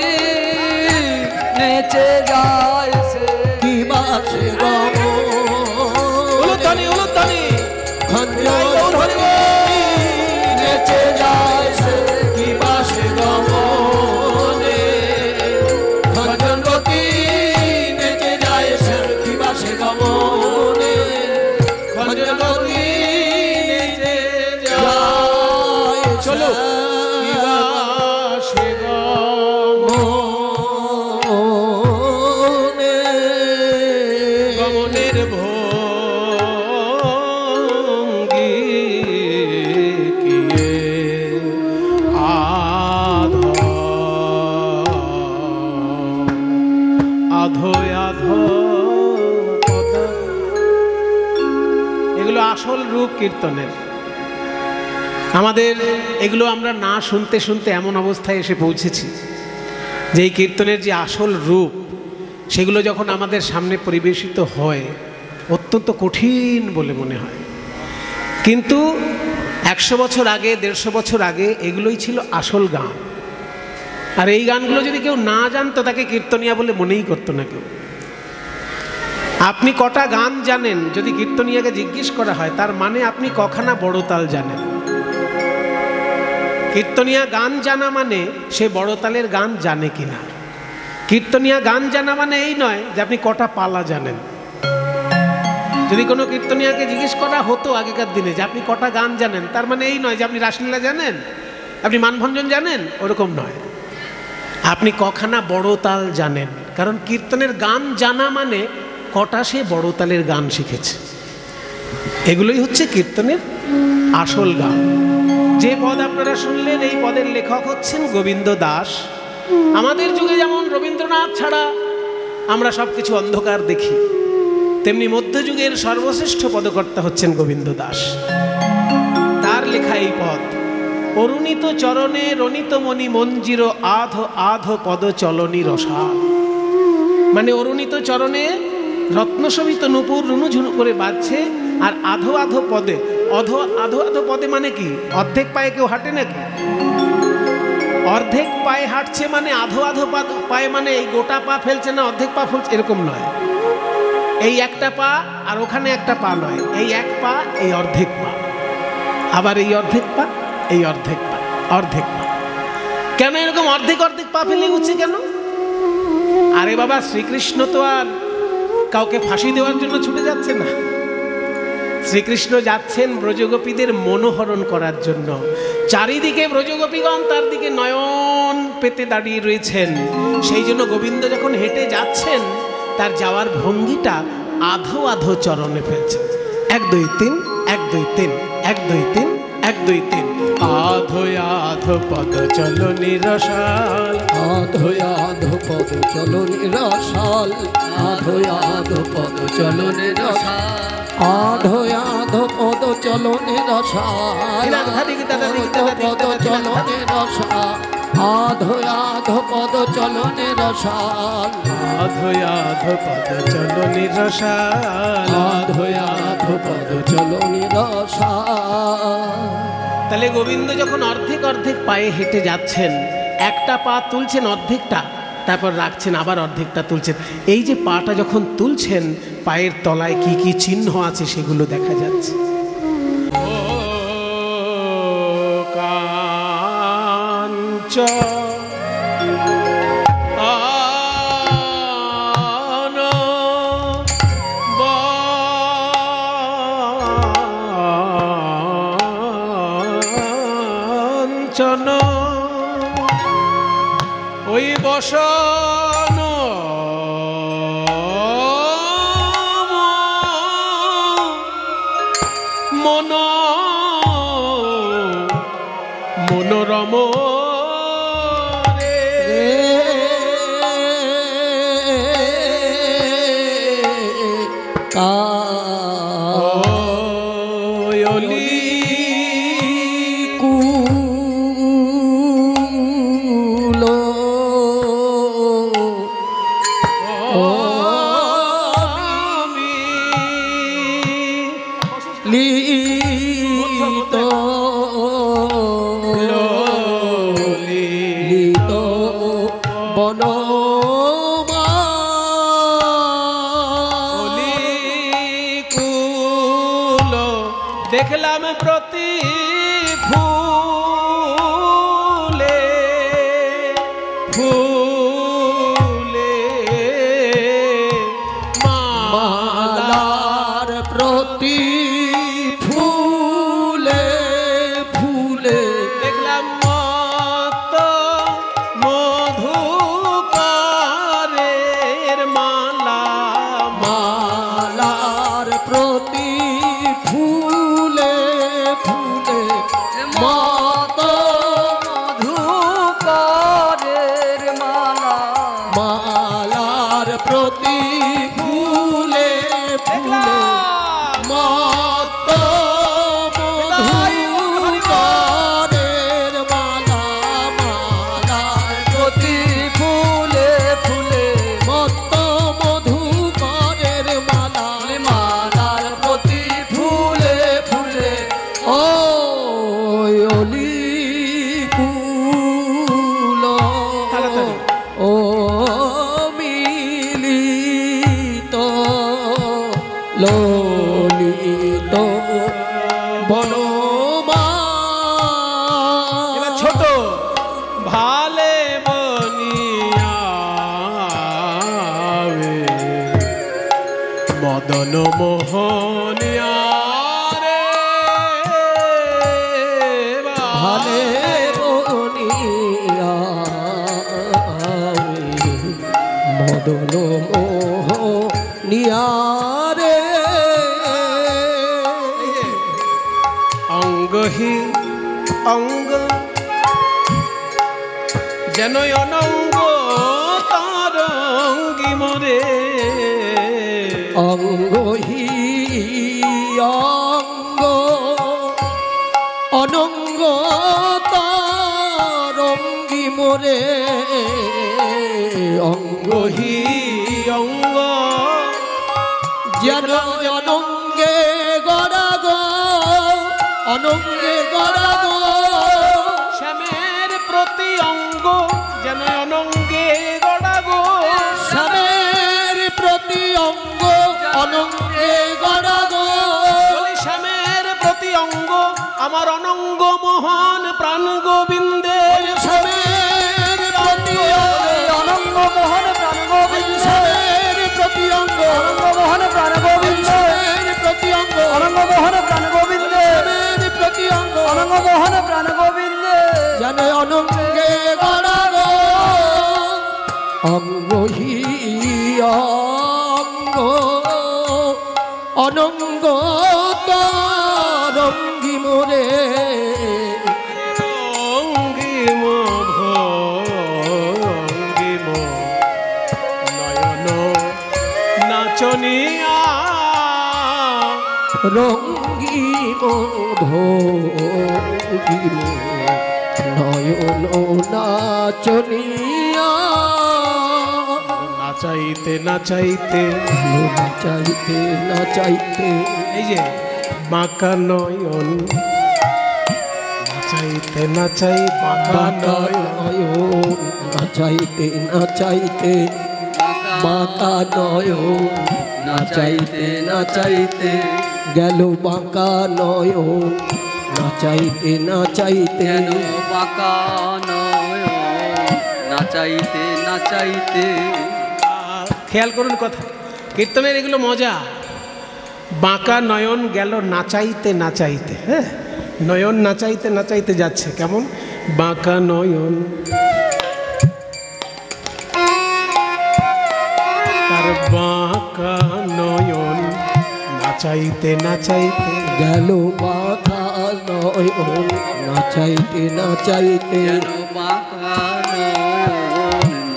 নেচে যায় কিবা সে উলুধ্বনি উলুধ্বনি খঞ্জন গতি নেচে যায় কিবা সে গমনে খঞ্জন গতি নেচে যায় কিবা সে গমনে খঞ্জন গতি নেচে যায় চলো কিবা সে গমনের ভঙ্গি কিয়ে আধো আধো পদ এগুলো আসল রূপ কীর্তনের। আমাদের এগুলো আমরা না শুনতে শুনতে এমন অবস্থায় এসে পৌঁছেছি যে এই কীর্তনের যে আসল রূপ সেগুলো যখন আমাদের সামনে পরিবেশিত হয় অত্যন্ত কঠিন বলে মনে হয়, কিন্তু 100 বছর আগে 150 বছর আগে এগুলোই ছিল আসল গান। আর এই গানগুলো যদি কেউ না জানতো তাকে কীর্তনিয়া বলে মনেই করতো না কেউ। আপনি কটা গান জানেন যদি কীর্তনিয়াকে জিজ্ঞেস করা হয় তার মানে আপনি কখানা বড়তাল জানেন। কীর্তনিয়া গান জানা মানে সে বড়তালের গান জানে কিনা। কীর্তনিয়া গান জানা মানে এই নয় যে আপনি কটা পালা জানেন। যদি কোনো কীর্তনিয়াকে জিজ্ঞেস করা হতো আগেকার দিনে যে আপনি কটা গান জানেন, তার মানে এই নয় যে আপনি রাসলীলা জানেন, আপনি মানভঞ্জন জানেন, ওরকম নয়। আপনি কখানা বড় তাল জানেন, কারণ কীর্তনের গান জানা মানে কটা সে বড় তালের গান শিখেছে। এগুলোই হচ্ছে কীর্তনের আসল গান। যে পদ আপনারা শুনলেন, এই পদের লেখক হচ্ছেন গোবিন্দ দাস। আমাদের যুগে যেমন রবীন্দ্রনাথ ছাড়া আমরা সব কিছু অন্ধকার দেখি, তেমনি মধ্যযুগের সর্বশ্রেষ্ঠ পদকর্তা হচ্ছেন গোবিন্দ দাস। তার লেখা এই পদ, অরুণিত চরণে রণিত মণি মঞ্জির আধ আধ পদ চলনি রসাল। মানে অরুণিত চরণে রত্নশোভিত নূপুর রুনুঝুনু করে বাজছে, আর আধো আধো পদে, আধো আধো পদে মানে কি? অর্ধেক পায়ে কেউ হাঁটে নাকি? অর্ধেক পায়ে হাঁটছে মানে আধো আধো পায়ে মানে এই গোটা পা ফেলছে না, অর্ধেক পা ফেলছে, এরকম নয়। এই একটা পা আর ওখানে একটা পা নয়, এই এক পা, এই অর্ধেক পা, আবার এই অর্ধেক পা, এই অর্ধেক পা, অর্ধেক পা। কেন এরকম অর্ধেক অর্ধেক পা ফেলে উঠছে কেন? আরে বাবা, শ্রীকৃষ্ণ তো আর কাউকে ফাঁসি দেওয়ার জন্য ছুটে যাচ্ছে না। শ্রীকৃষ্ণ যাচ্ছেন ব্রজগোপীদের মনোহরণ করার জন্য। চারিদিকে ব্রজগোপীগণ তার দিকে নয়ন পেতে দাঁড়িয়ে রয়েছেন। সেই জন্য গোবিন্দ যখন হেঁটে যাচ্ছেন, তার যাওয়ার ভঙ্গিটা আধো আধো চরণে ফেলছেন। 1 2 3 1 2 3 1 2 3 1 2 3 আধো আধো পদ চলনি রসাল, আধো আধো পদ চলনি রসাল, আধো আধো পদ চলনি রসাল, আধো আধো পদ চলনি রসাল, পদ চলনি রসাল, আধো আধো পদ চলনি রসাল, আধো আধো পদ চলনি রসাল, আধো আধো পদ চলনি রসাল। তাহলে গোবিন্দ যখন অর্ধেক অর্ধেক পায়ে হেঁটে যাচ্ছেন, একটা পা তুলছেন অর্ধেকটা, তারপর রাখছেন, আবার অর্ধেকটা তুলছেন। এই যে পাটা যখন তুলছেন, পায়ের তলায় কি কি চিহ্ন আছে সেগুলো দেখা যাচ্ছে। ও কাঞ্চ ওই বসন মন মনোরম দেখলাম প্রতি ফুলে ফুলে মালার প্রতি ফুলে ফুলে দেখলাম মত মধুকরের মালা, মালার প্রতি ফুলে ফুলে মত মধুকরের মালা, মদন মোহনিয়া রে ভালে বনিয়া মদন মোহনিয়া রে অঙ্গহি অঙ্গ যেন অনঙ্গ তারঙ্গি মরে অঙ্গহি অঙ্গ অনঙ্গ তারঙ্গি মোরে অঙ্গহি অঙ্গ যেন অনঙ্গে গড়াগ অনঙ্গে গড়াগ শ্যামের প্রতি অঙ্গ যেন অনঙ্গে গড়াগো শ্যামের প্রতি অঙ্গ অনঙ্গে গড়াগ শ্যামের প্রতি অঙ্গ আমার অনঙ্গ মোহন প্রাণ গোবিন্দে শ্যামের প্রতি অনঙ্গ মোহন প্রাণ গোবিন্দ শ্যামের প্রতি অঙ্গ অনঙ্গ মোহন প্রাণ গোবিন্দ শ্যামের প্রতি অঙ্গ অনঙ্গ মোহন প্রাণ গোবিন্দ শ্যামের প্রতি অঙ্গ অনঙ্গ মোহন প্রাণ গোবিন্দ যেন অনঙ্গে গড়াগ অঙ্গহি অঙ্গ অনঙ্গ তারঙ্গি মোরে অঙ্গিম ভঙ্গিম নয়ন নাচনিয়া রঙ্গিম ভঙ্গিম নয়ন নাচনিয়া নাচাইতে নাচাইতে নাচাইতে নাচাইতে এই যে বাঁকা নয়ন নাচাইতে নাচাই বাঁকা নয়ন নয়ন নাচাইতে নাচাইতে বাঁকা নয়ন নাচাইতে নাচাইতে গেল বাঁকা নয়ন নাচাইতে নাচাইতে বাঁকা নয়ন নাচাইতে নাচাইতে খেয়াল করুন কথা কীর্তনের এগুলো মজা বাঁকা নয়ন গেল নাচাইতে নাচাইতে হ্যাঁ নয়ন নাচাইতে নাচাইতে যাচ্ছে কেমন বাঁকা নয়ন তার বাঁকা নয়ন নাচাইতে নাচাইতে গেল বাঁকা নয়ন নাচাইতে নাচাইতে বাঁকা নয়ন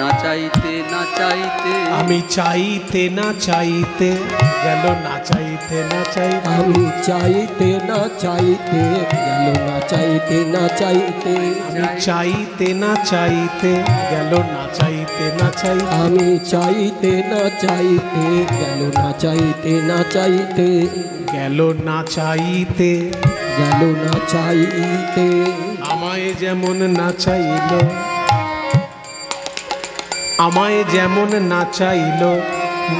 নাচাইতে নাচাইতে আমি চাইতে না চাইতে গেল নাচাইতে নাচাইতে আমি চাইতে না চাইতে গেল না চাইতে না চাইতে আমি চাইতে না চাইতে গেল নাচাইতে নাচাইতে আমি চাইতে না চাইতে গেল না চাইতে না চাইতে গেল না চাইতে গেল না চাইতে আমায় যেমন নাচাইল আমায় যেমন নাচাইল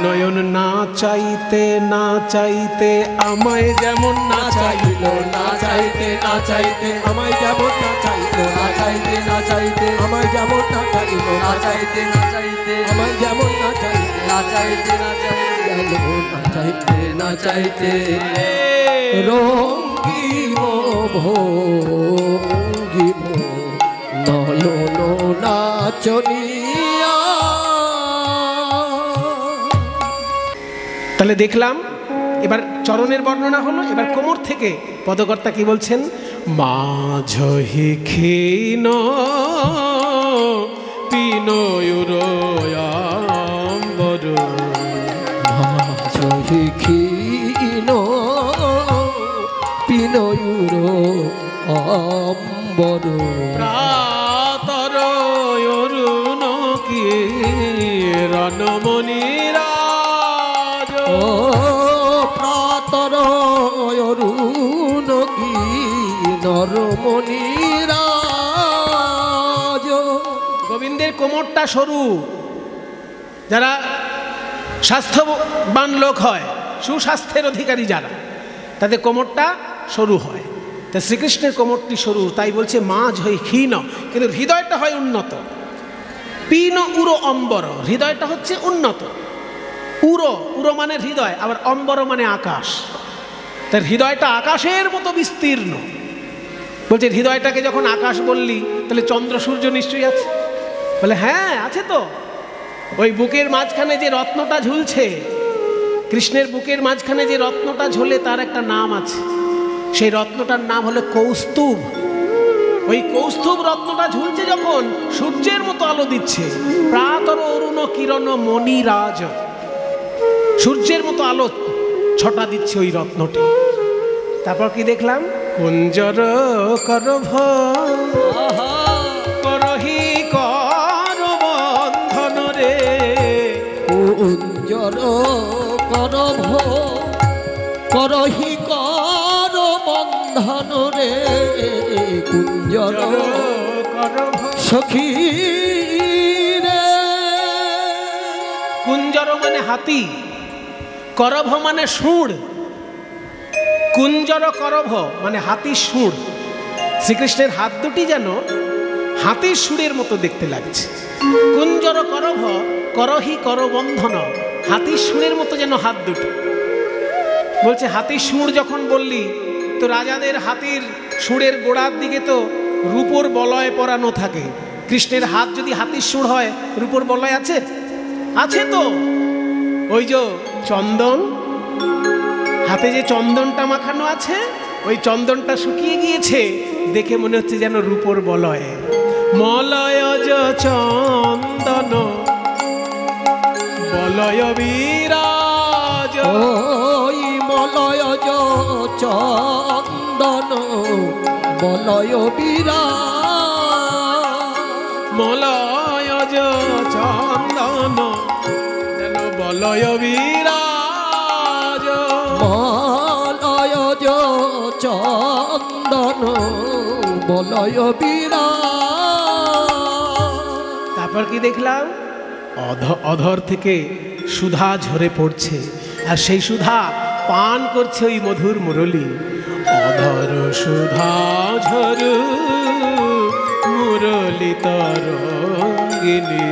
নয়ন না চাইতে না চাইতে আমায় যেমন নাচাইল না চাইতে না চাইতে আমায় যেমন না চাইতো না চাইতে না চাইতে আমায় যেমন না চাইতো না চাইতে না চাইতে আমায় যেমন না চাইতে না চাইতে না চাইতে গেল না চাইতে না চাইতে রঙ্গিম ভঙ্গিম নয়ন নাচনিয়া। তাহলে দেখলাম এবার চরণের বর্ণনা হলো, এবার কোমর থেকে পদকর্তা কি বলছেন? মাঝহি ক্ষীণ পিনয়ুরয়াম্বর মাঝহি ক্ষীণ পিনয়ুর অম্বর প্রাতর অরুণ কিরণমণিরাজ ও প্রাতর অরুণ নরমণিরাজ। গোবিন্দের কোমরটা সরু, যারা স্বাস্থ্যবান লোক হয়, সুস্বাস্থ্যের অধিকারী যারা, তাদের কোমরটা সরু হয়। তা শ্রীকৃষ্ণের কোমরটি সরু, তাই বলছে মাঝ হই ক্ষীণ, কিন্তু হৃদয়টা হয় উন্নত। পিন উরো অম্বর, হৃদয়টা হচ্ছে উন্নত। উরো, উরো মানে হৃদয়, আবার অম্বর মানে আকাশ। তার হৃদয়টা আকাশের মতো বিস্তীর্ণ। বলছে হৃদয়টাকে যখন আকাশ বললি, তাহলে চন্দ্র সূর্য নিশ্চয়ই আছে। বলে হ্যাঁ আছে তো। ওই বুকের মাঝখানে যে রত্নটা ঝুলছে, কৃষ্ণের বুকের মাঝখানে যে রত্নটা ঝোলে, তার একটা নাম আছে। সেই রত্নটার নাম হলো কৌস্তুভ। ওই কৌস্তুভ রত্নটা ঝুলছে যখন, সূর্যের মতো আলো দিচ্ছে। প্রাতর অরুণ কিরণ মণিরাজ, সূর্যের মতো আলো ছটা দিচ্ছে ওই রত্নটি। তারপর কি দেখলাম? কুঞ্জর করভ করহি কর বন্ধন রে, কুঞ্জর করভ করহি কর বন্ধন রে, কুঞ্জর করভ সখী রে। কুঞ্জর মানে হাতি, করভ মানে সুড়। কুঞ্জর করভ মানে হাতির সুড়। শ্রীকৃষ্ণের হাত দুটি যেন হাতির সুরের মতো দেখতে লাগছে। কুঞ্জর করভ করহি করবন্ধন, হাতির সুরের মতো যেন হাত দুটো। বলছে হাতির সুর যখন বললি, তো রাজাদের হাতির সুরের গোড়ার দিকে তো রূপোর বলয় পরানো থাকে। কৃষ্ণের হাত যদি হাতির সুর হয়, রূপোর বলয় আছে? আছে তো। ওই যে চন্দন, হাতে যে চন্দনটা মাখানো আছে, ওই চন্দনটা শুকিয়ে গিয়েছে, দেখে মনে হচ্ছে যেন রূপোর বলয়। মলয়জ চন্দন বলয় বিরাজ, ওই মলয়জ চন্দন বলয় বিরাজ, মলয়জ চন্দন যেন বলয় বিরাজ, মলয়জ চন্দন বলয় বিরাজ। তারপর কি দেখলাম? অধর থেকে সুধা ঝরে পড়ছে, আর সেই সুধা পান করছে ওই মধুর মুরলী। অধর সুধা ঝরু মুরলী তরঙ্গিনী,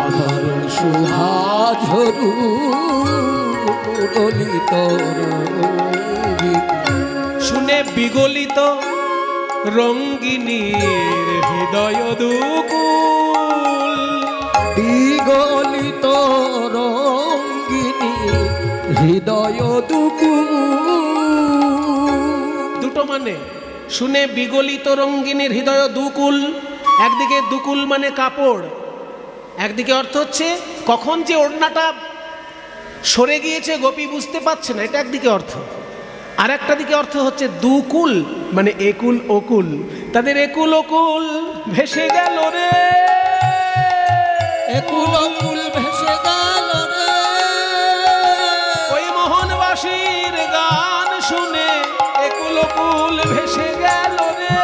অধর সুধা ঝরু মুরলিত রঙ্গিনী, শুনে বিগলিত রঙ্গিনীর হৃদয় দুকুল, বিগলিত রঙ্গিনী হৃদয় দুকুল। দুটো মানে, শুনে বিগলিত রঙ্গিনীর হৃদয় দুকুল। একদিকে দুকুল মানে কাপড়, একদিকে অর্থ হচ্ছে কখন যে ওড়নাটা সরে গিয়েছে গোপী বুঝতে পারছে না, এটা একদিকে অর্থ। আর একটা দিকে অর্থ হচ্ছে দুকুল মানে একুল ওকুল, তাদের একুল ওকুল ভেসে গেল রে, একুল ওকুল ভেসে গেল রে। ওই মোহনবাসীর গান শুনে একুল ওকুল ভেসে গেল রে।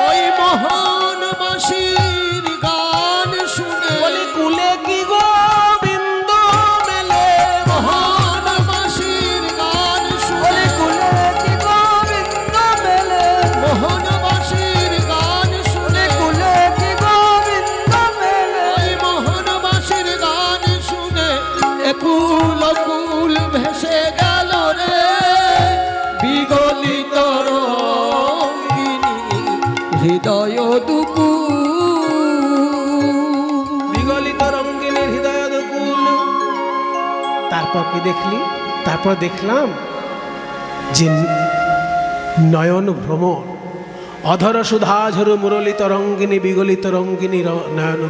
ওই মোহনবাসীর গান শুনে বলে কুলে কি গোবিন্দ মেলে, মোহনবাসীর গান শুনে, কুলে কি গোবিন্দ মেলে, মোহনবাসীর গান শুনে, কুলে কি গোবিন্দ মেলে। ওই মোহনবাসীর গান শুনে একুল ওকুল ভেসে গেল রে, বিগলিত রঙ্গিনী হৃদয় দুকুল। বিগলিত রঙ্গিনীর হৃদয় দুকুল। তারপর কি দেখলি? তারপর দেখলাম যে নয়ন ভ্রমর, অধর সুধা ঝরু মুরলিত রঙ্গিনী বিগলিত রঙ্গিনী নয়ন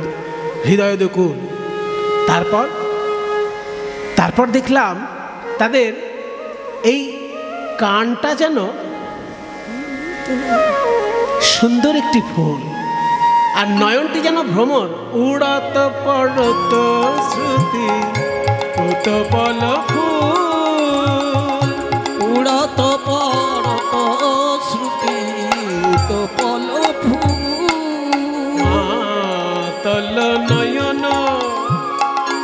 হৃদয় দুকুল। তারপর তারপর দেখলাম তাদের এই কানটা যেন সুন্দর একটি ফুল, আর নয়নটি যেন ভ্রমর। উড়ত পড়ত শ্রুতি উতপল ফুল, উড়ত পরত শ্রুতি উতপল ফুল, মাতল নয়ন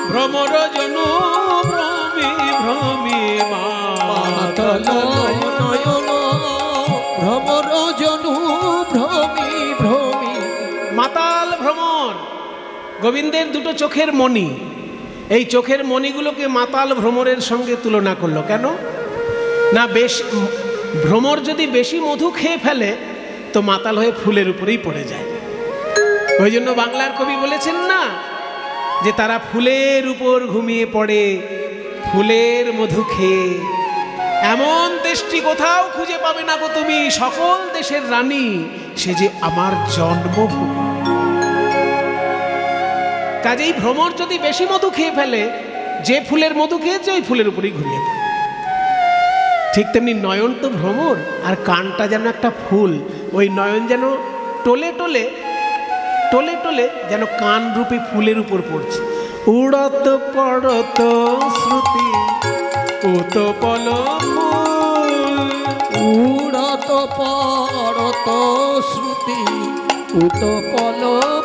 ভ্রমর জনু ভ্রমি ভ্রমি, মাতল নয়ন ভ্রমর জনু ভ্রমি ভ্রমি। মাতাল ভ্রমর। গোবিন্দের দুটো চোখের মণি, এই চোখের মণিগুলোকে মাতাল ভ্রমরের সঙ্গে তুলনা করলো কেন? না ভ্রমর যদি বেশি মধু খেয়ে ফেলে তো মাতাল হয়ে ফুলের উপরেই পড়ে যায়। ওই জন্য বাংলার কবি বলেছেন না যে তারা ফুলের উপর ঘুমিয়ে পড়ে ফুলের মধু খেয়ে। এমন দেশটি কোথাও খুঁজে পাবে না গো তুমি, সকল দেশের রানী সে যে আমার জন্মভূমি। কাজেই ভ্রমর যদি বেশি মধু খেয়ে ফেলে, যে ফুলের মধু খেয়েছে ওই ফুলের উপরেই ঘুমিয়ে পড়ে। ঠিক তেমনি নয়ন তো ভ্রমর, আর কানটা যেন একটা ফুল। ওই নয়ন যেন টলে টলে টলে টলে যেন কান রূপী ফুলের উপর পড়ছে। উড়ত পড়ত শ্রুতি উতপল ফুল, উড়ত পড়ত শ্রুতি উতপল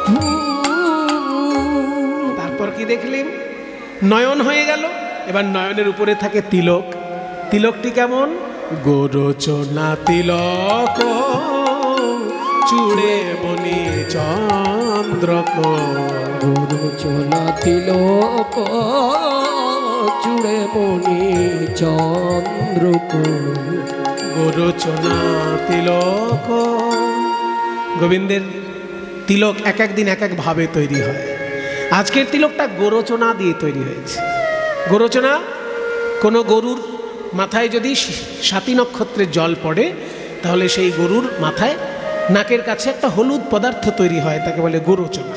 ফুল। তারপর কি দেখলেন? নয়ন হয়ে গেল। এবার নয়নের উপরে থাকে তিলক। তিলকটি কেমন? গোরচনা তিলক চূড়ে বনি চন্দ্রক। গোরচনা তিলক চূড়ে বনি চন্দ্রক। গোরচনা তিলক। গোবিন্দের তিলক এক এক দিন এক এক ভাবে তৈরি হয়। আজকের তিলকটা গোরচনা দিয়ে তৈরি হয়েছে। গোরচনা, কোনো গরুর মাথায় যদি স্বাতী নক্ষত্রের জল পড়ে তাহলে সেই গরুর মাথায় নাকের কাছে একটা হলুদ পদার্থ তৈরি হয়, তাকে বলে গোরচনা।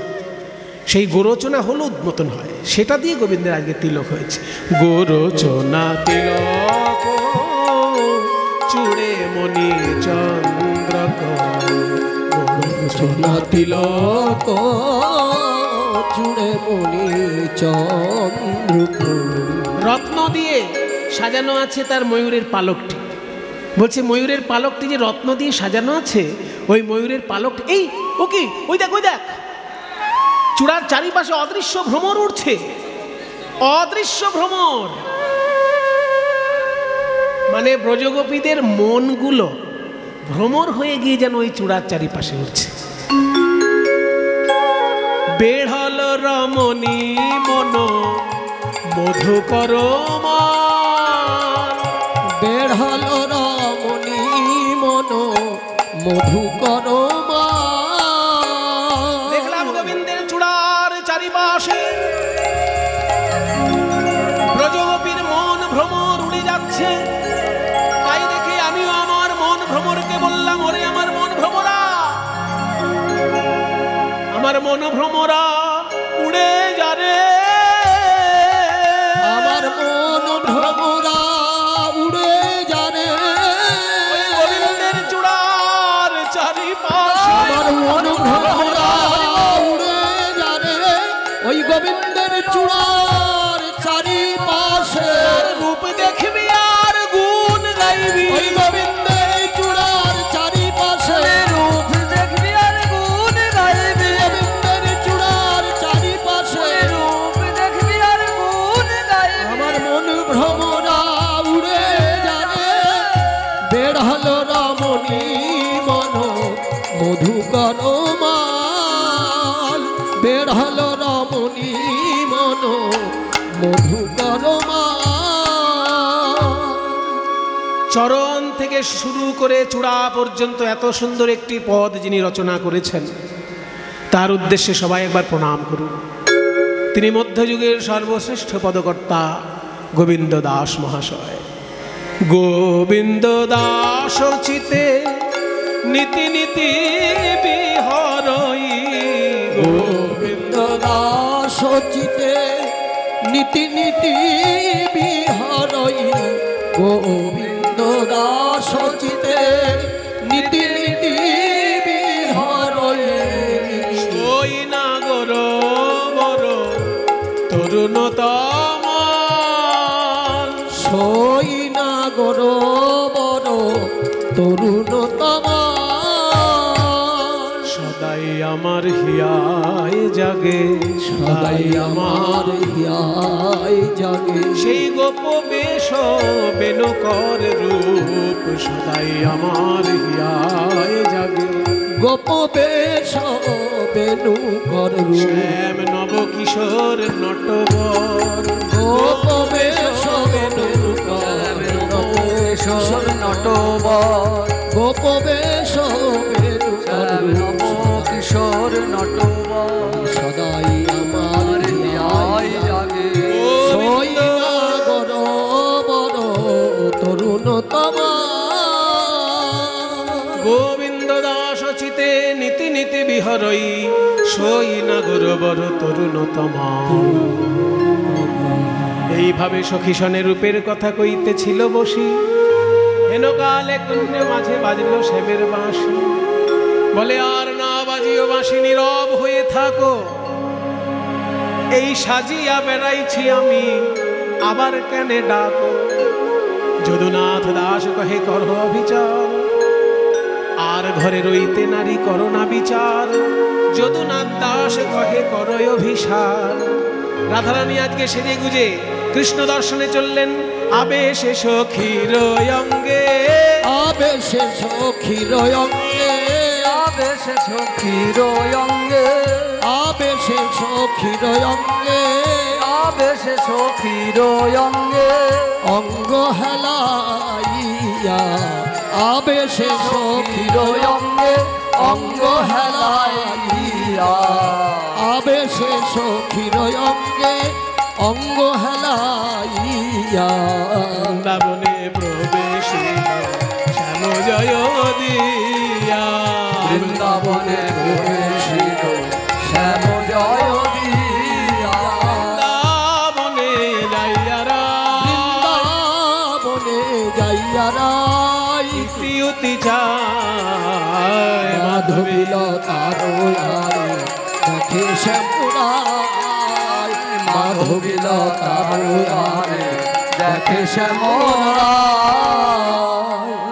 সেই গোরচনা হলুদ মতন হয়, সেটা দিয়ে গোবিন্দের আজকে তিলক হয়েছে। গোরচনা তিলক চূড়ে মণি চন্দ্রক। গোরচনা তিলক চূড়ে মণি চন্দ্রক। রত্ন দিয়ে সাজানো আছে তার ময়ূরের পালকটি। বলছে ময়ূরের পালকটি যে রত্ন দিয়ে সাজানো আছে, ওই ময়ূরের পালকটি, এই ও কি, ওই দেখ ওই দেখ, চূড়ার চারিপাশে অদৃশ্য ভ্রমর উঠছে। অদৃশ্য ভ্রমর মানে ব্রজগোপীদের মনগুলো ভ্রমর হয়ে গিয়ে যেন ওই চূড়ার চারিপাশে উঠছে। বেঢ়ল রমণী মন মধুকর মান। বেঢ়ল রমণী মন মধুকর মান। দেখলাম গোবিন্দের চূড়ার চারিপাশে ব্রজগোপীর মন ভ্রমর উড়ে যাচ্ছে। তাই দেখে আমিও আমার মন ভ্রমরকে বললাম, ওরে আমার মন ভ্রমরা, আমার মন ভ্রমরা উড়ে যা রে। আমার মন ভ্রমরা উড়ে যারে। গোবিন্দের চূড়ার চারিপাশে আমার মন ভ্রমরা উড়ে যারে। ওই গোবিন্দের চূড়ার চারিপাশে রূপ দেখবি আর গুণ গাইবি। ওই গোবিন্দের চূড়ার চারিপাশে রূপ দেখবি আর গুণ গাইবি। গোবিন্দের চূড়ার চারিপাশে রূপ দেখবি আর গুণ গাইবি। আমার মন ভ্রমরা উড়ে যারে। বেঢ়ল রমণী মন মধুকর মান। বেঢ়ল রমণী মন মধুকর মান। চরণ থেকে শুরু করে চূড়া পর্যন্ত এত সুন্দর একটি পদ যিনি রচনা করেছেন, তার উদ্দেশ্যে সবাই একবার প্রণাম করুন। তিনি মধ্যযুগের সর্বশ্রেষ্ঠ পদকর্তা গোবিন্দ দাস মহাশয়। গোবিন্দ দাস চিতে নীতি নীতি বিহরই। গোবিন্দ দাস চিতে নীতি নীতি বিহরই। গোবিন্দ দাস চিতে নীতি নীতি বিহরই। ওই নাগর বড় তরুণতম, সই নাগর বড় তরুণতম। সদাই আমার হিয়ায় জাগে, সদাই আমার হিয়ায় জাগে। সেই গোপ বেশ বেনকর রূপ সদাই আমার হিয়ায় জাগে। গোপ বেশ বেনু করু শ্যাম নব কিশোর নটবর গোপ বেশ বেনু কিশোর নটবর গোপ বেশ বেনু করু কিশোর নটবর সদাই আমার ধিয়ায় জাগে সই নাগর বড় তরুণ তোমা গোবিন্দ দাস চিতে নীতি নীতি বিহরই সই নাগর বড় তরুণতম। এইভাবে সখীসনে রূপের কথা কইতেছিল বসি, হেনকালে কুঞ্জ মাঝে বাজল শ্যামের বাঁশি। বলে আর না বাজিও বাঁশি, নীরব হয়ে থাকো, এই সাজিয়া বেড়াইছি আমি, আবার কেনে ডাকো। যদুনাথ দাস কহে কর অভিচার, আর ঘরে রইতে নারী করো না বিচার। যদুনাথ দাস কহে কর অভিসার। রাধারানী আজকে সেজে গুজে কৃষ্ণ দর্শনে চললেন, আবেশে সখীর অঙ্গে, আবেশে সখীর অঙ্গে, আবেশে সখীর অঙ্গে, আবেশে সখীর অঙ্গে, আবেশে সখীর অঙ্গে, অঙ্গ হেলাইয়া আবেশে সখীর অঙ্গে অঙ্গ হেলাইয়া, আবেশে সখীর অঙ্গে অঙ্গ হেলাইয়া বৃন্দাবনে প্রবেশিল শ্যাম জয় দিয়া। বৃন্দাবনে প্রবেশিল শ্যাম জয় দিয়া, বৃন্দাবনে যাইয়ারা, বৃন্দাবনে যাইয়া রাই প্রিয়তি চায় মাধবীল তারো আরে দেখে শ্যামরাই, মাধবীল তারো আরে দেখে শ্যামরাই।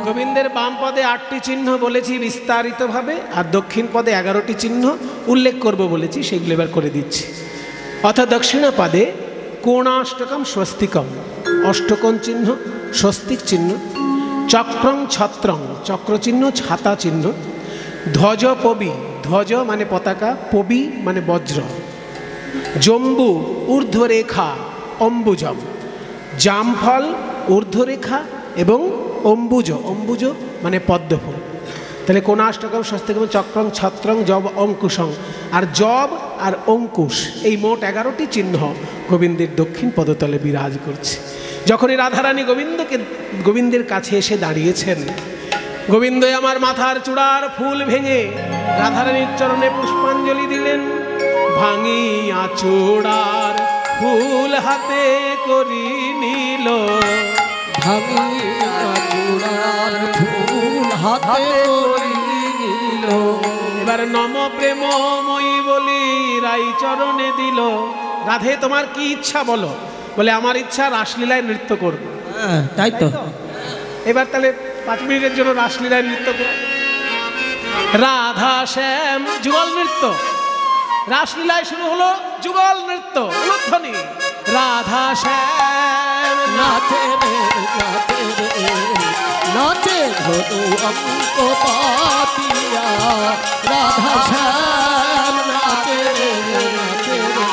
গোবিন্দের বাম পদে 8টি চিহ্ন বলেছি বিস্তারিতভাবে, আর দক্ষিণ পদে 11টি চিহ্ন উল্লেখ করব বলেছি, সেগুলো এবার করে দিচ্ছি। অর্থাৎ দক্ষিণা পদে কোণাষ্টকম স্বস্তিকম, অষ্টকোণ চিহ্ন, স্বস্তিক চিহ্ন, চক্রং ছত্রং, চক্র চিহ্ন, ছাতা চিহ্ন, ধ্বজ পবি, ধ্বজ মানে পতাকা, পবি মানে বজ্র, জম্বু ঊর্ধ্বরেখা অম্বুজম, জামফল ঊর্ধ্বরেখা এবং অম্বুজ, অম্বুজ মানে পদ্মফুল। তাহলে কোণাষ্টকম স্বস্তিকম চক্রং ছত্রং জব অঙ্কুশং, আর জব আর অঙ্কুশ এই মোট 11টি চিহ্ন গোবিন্দের দক্ষিণ পদতলে বিরাজ করছে। যখনই রাধারানী গোবিন্দের কাছে এসে দাঁড়িয়েছেন, গোবিন্দ আমার মাথার চূড়ার ফুল ভেঙে রাধারানীর চরণে পুষ্পাঞ্জলি দিলেন। ভাঙিয়া চূড়ার ফুল হাতে করি নিল, ভাঙিয়া চূড়ার ফুল হাতে করি নিল, এবার নম প্রেমময়ী বলি রাই চরণে দিল। রাধে তোমার কি ইচ্ছা বলো? বলে আমার ইচ্ছা রাসলীলায় নৃত্য করব। তাই তো, এবার তাহলে 5 মিনিটের জন্য রাসলীলায় নৃত্য করব। রাধা শ্যাম যুগল নৃত্য, রাসলীলায় শুরু হলো যুগল নৃত্য, উলুধ্বনি। রাধা শ্যাম নাচে রে নাচে রে নাচে ধনু অঙ্ক পাতিয়া, রাধা শ্যাম নাচে রে নাচে রে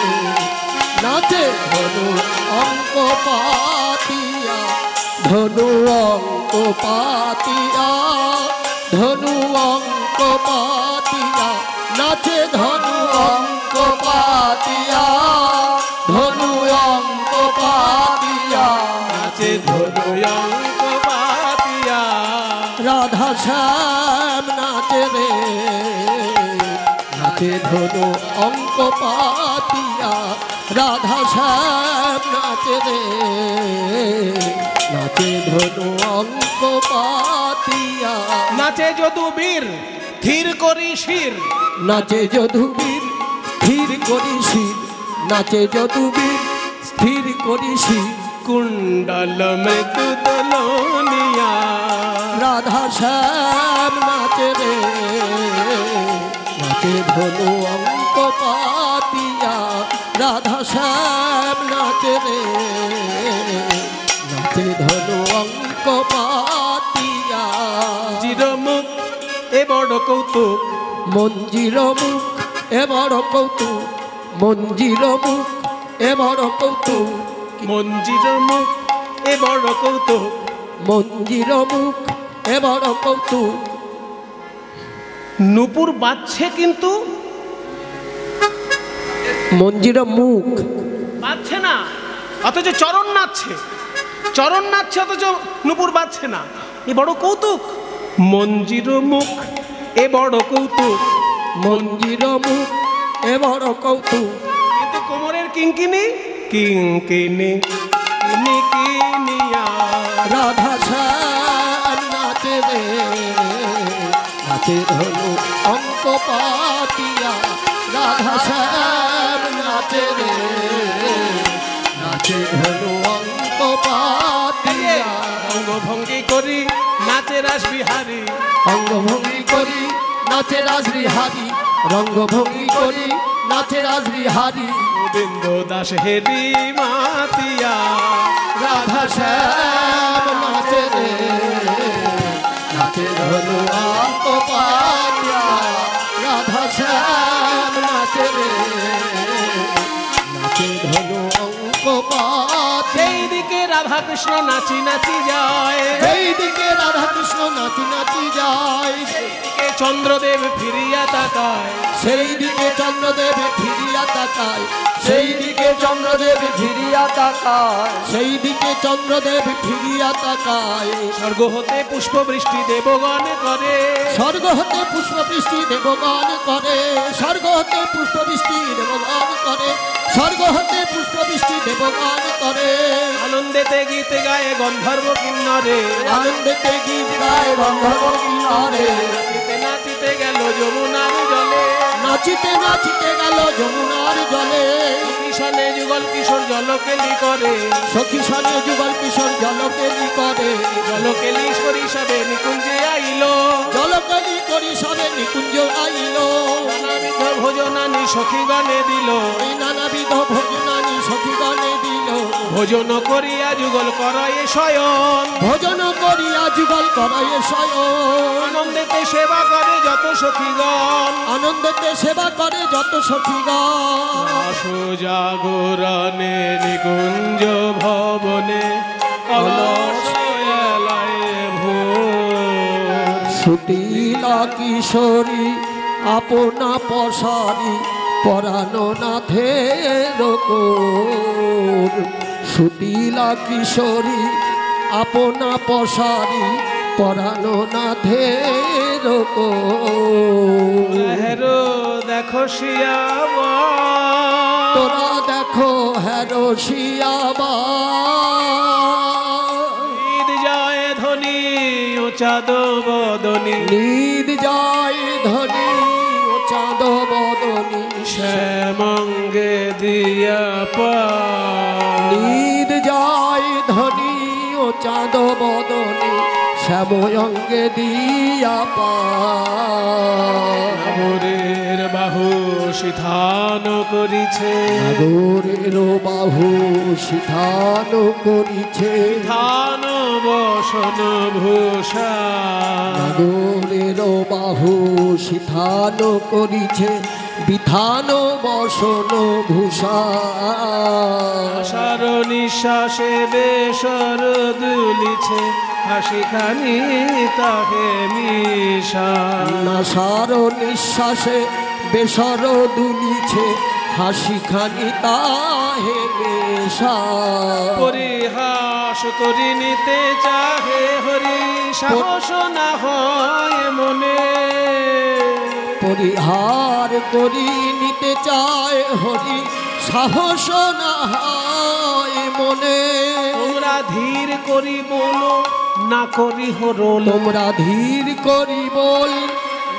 নাচে ধনু অঙ্ক পাতিয়া, ধনু অঙ্ক পাতিয়া, ধনু অঙ্ক পাতিয়া, নাচে ধনু অঙ্ক পাতিয়া, ধনু অঙ্ক পাতিয়া, নাচে ধনু অঙ্ক পাতিয়া। রাধা শ্যাম নাচে রে নাচে ধনু অঙ্ক পাতিয়া, রাধা শ্যাম নাচে রে নাচে ধনু অঙ্ক পাতিয়া, নাচে যদুবীর ধীর করি শির, নাচে যদুবীর স্থির করি শির, নাচে যদুবীর স্থির করি শির, কুণ্ডল মৃত্যু দলনিয়া। রাধা শ্যাম নাচে রে নাচে ধনু অঙ্ক পাতিয়া, রাধা শ্যাম নাচে রে নাচে ধনু অঙ্ক পাতিয়া। চিরমুখ এ বড় কৌতুক মঞ্জির মুখ এ বড় কৌতুক মঞ্জির মুখ এ বড় কৌতুক মঞ্জির মুখ এ বড় কৌতুক মঞ্জির মুখ এ বড় কৌতুক নূপুর বাজছে কিন্তু মঞ্জির মুখ বাজছে না, অথচ চরণ নাচছে, চরণ নাচছে অথচ নূপুর বাজছে না। এ বড় কৌতুক। মঞ্জির মুখ এ বড় কৌতুক মঞ্জির মুখ এ বড় কৌতুক কিন্তু কোমরের কিঙ্কিনি কিঙ্কিনি কিনি কিনিয়া রাধা শ্যাম নাচে রে নাচে ধনু অঙ্ক পাতিয়া রাধা শ্যাম নাচে রে নাচে ধনু অঙ্ক পাতিয়া অঙ্গভঙ্গি করি নাচে রাস বিহারী অঙ্গভঙ্গি করি নাচে রাসবিহারী রঙ্গভঙ্গি করি নাচে রাসবিহারী গোবিন্দ দাস হেরি মাতিয়া রাধা শ্যাম নাচে রে নাচে ধনু অঙ্ক পাতিয়া রাধা শ্যাম নাচে রে নাচে ধনু অঙ্ক পাতিয়া সেই দিকে রাধা কৃষ্ণ নাচি নাচি যায়, সেই দিকে রাধা কৃষ্ণ নাচি নাচি যায় দিকে চন্দ্রদেব ফিরিয়া তাকায়, সেই দিকে চন্দ্রদেব ফিরিয়া তাকায় সেই দিকে চন্দ্রদেব ফিরিয়া তাকায় সেই দিকে চন্দ্রদেব ফিরিয়া তাকায় স্বর্গ হতে পুষ্প বৃষ্টি দেবগণ করে, স্বর্গ হতে পুষ্প বৃষ্টি দেবগান করে স্বর্গ হতে পুষ্প বৃষ্টি দেবগান করে স্বর্গ হতে পুষ্প বৃষ্টি দেবগান করে আনন্দেতে গীতে গায়ে গন্ধর্ব কিন্নরে, আনন্দেতে গীত গায় গন্ধর্ব কিনারে নাচিতে নাচিতে গেল যমুনার জলে, নাচিতে নাচিতে গেল যমুনার জলে কিশনে যুগল কিশোর জলকেলি করে, সখী সনে যুগল কিশোর জলকেলি করে জলকেলি করি সবে নিকুঞ্জে আইলো, জলকেলি করি সবে নিকুঞ্জ আইল নানাবিধ ভোজনানি সখীগণে দিল, এই নানাবিধ ভোজনানি সখীগণে দিল ভোজন করিয়া যুগল করয়ে শয়ন, ভোজন করিয়া যুগল করে শয়ন আনন্দেতে সেবা করে যত সখীগণ, আনন্দেতে সেবা করে যত সখীগণ আসো জাগরণে নিকুঞ্জ ভবনে অলস এলায় ভোর। সুটিলা কিশোরী আপনা পশারি পরানো নাথের কোর সুটিলা কিশোরী আপনা পশারি পরানো নাথের কোর হেরো দেখো শিয়াবা, তোরা দেখো হেরো শিয়াবা ঈদ যায় ধনী ও চাঁদ বদনী, নিদ যায় ধনী ও চাঁদ বদনী শ্যামঙ্গে দিয়া পা, নিদ যায় ধনী ও চাঁদ বদনী শ্যাময়ঙ্গে দিয়া পা নাগরের বাহু সিধান করিছে, নাগরের বাহু সিধান করিছে ধান বসন ভূষা, নাগরের বাহু সিধান করিছে বিধান বসন ভূষা আশার নিঃশ্বাসে বেসর দুলিছে, হাসি খানি তাহে মিশা, নাসার নিঃশ্বাসে বেসর দুলিছে হাসি খানি তাহে মেশা পরিহাস করি নিতে চাহে হরি, সাহস না হয় মনে, পরিহার করি নিতে চায় হরি সাহস না হয় মনে তোমরা ধীর করি বলো না করি হরল, তোমরা ধীর করি বল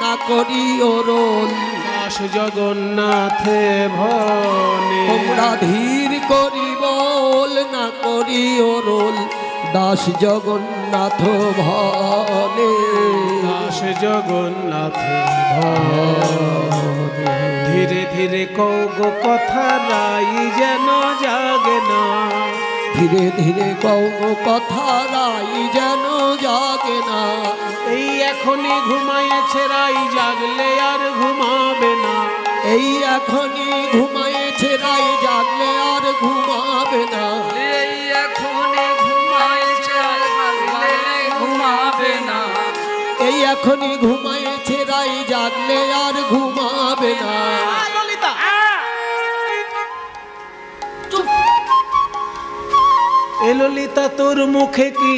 না করি ওরল দাস জগন্নাথে ভনে, তোমরা ধীর করি বল না করি ওরল দাস জগন্নাথ ভনে দাস জগন্নাথে ভনে। ধীরে ধীরে কৌগো কথা রাই যেন জাগে না, ধীরে ধীরে কৌ কথা রাই যেন জাগে না এই এখনই ঘুমাইছে রাই জাগলে আর এই এখনই ঘুমায়েছে রায় জাগলে আর ঘুমাবে না এই এখনই ঘুমাইছে জাগলে ঘুমাবে না এই এখনই ঘুমায়েছে রায় জাগলে আর ঘুমাবে না ললিতা এ ললিতা তোর মুখে কি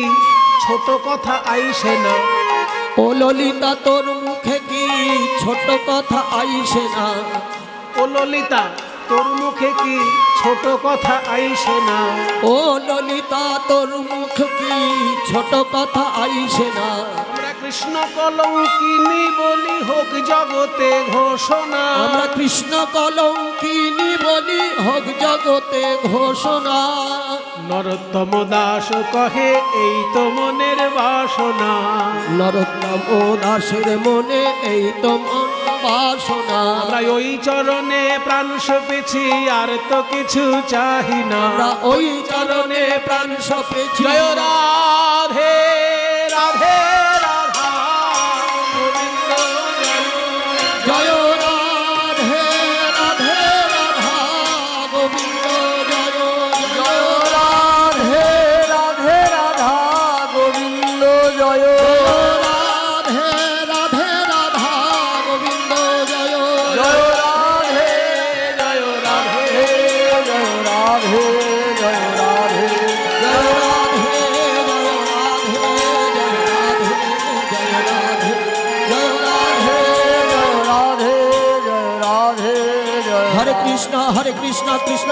ছোট কথা আইসে না ও ললিতা তোর মুখে কি ছোট কথা আইসে না ও ললিতা তোর মুখে কি ছোট কথা আইসে না ও ললিতা তোর মুখ কি ছোট কথা আইসে না আমরা কৃষ্ণ কলঙ্কিনী বলি হোক জগতে ঘোষণা আমরা কৃষ্ণ কলঙ্কিনী বলি হোক জগতে ঘোষণা নরোত্তম দাস কহে এই তো মনের বাসনা নরোত্তম দাসের মনে এই তো মন বাসনা আমরা ওই চরণে প্রাণ সপেছি আর তো কিছু চাহি না আমরা ওই চরণে প্রাণ সপেছি জয় রাধে রাধে রাধা গোবিন্দ জয় রাধে রাধে রাধা গোবিন্দ জয় জয় রাধে রাধে রাধা গোবিন্দ জয় রাধে রাধে রাধা গোবিন্দ জয় জয় রাধে জয় রাধে জয় রাধে জয় রাধে হরে কৃষ্ণ কৃষ্ণ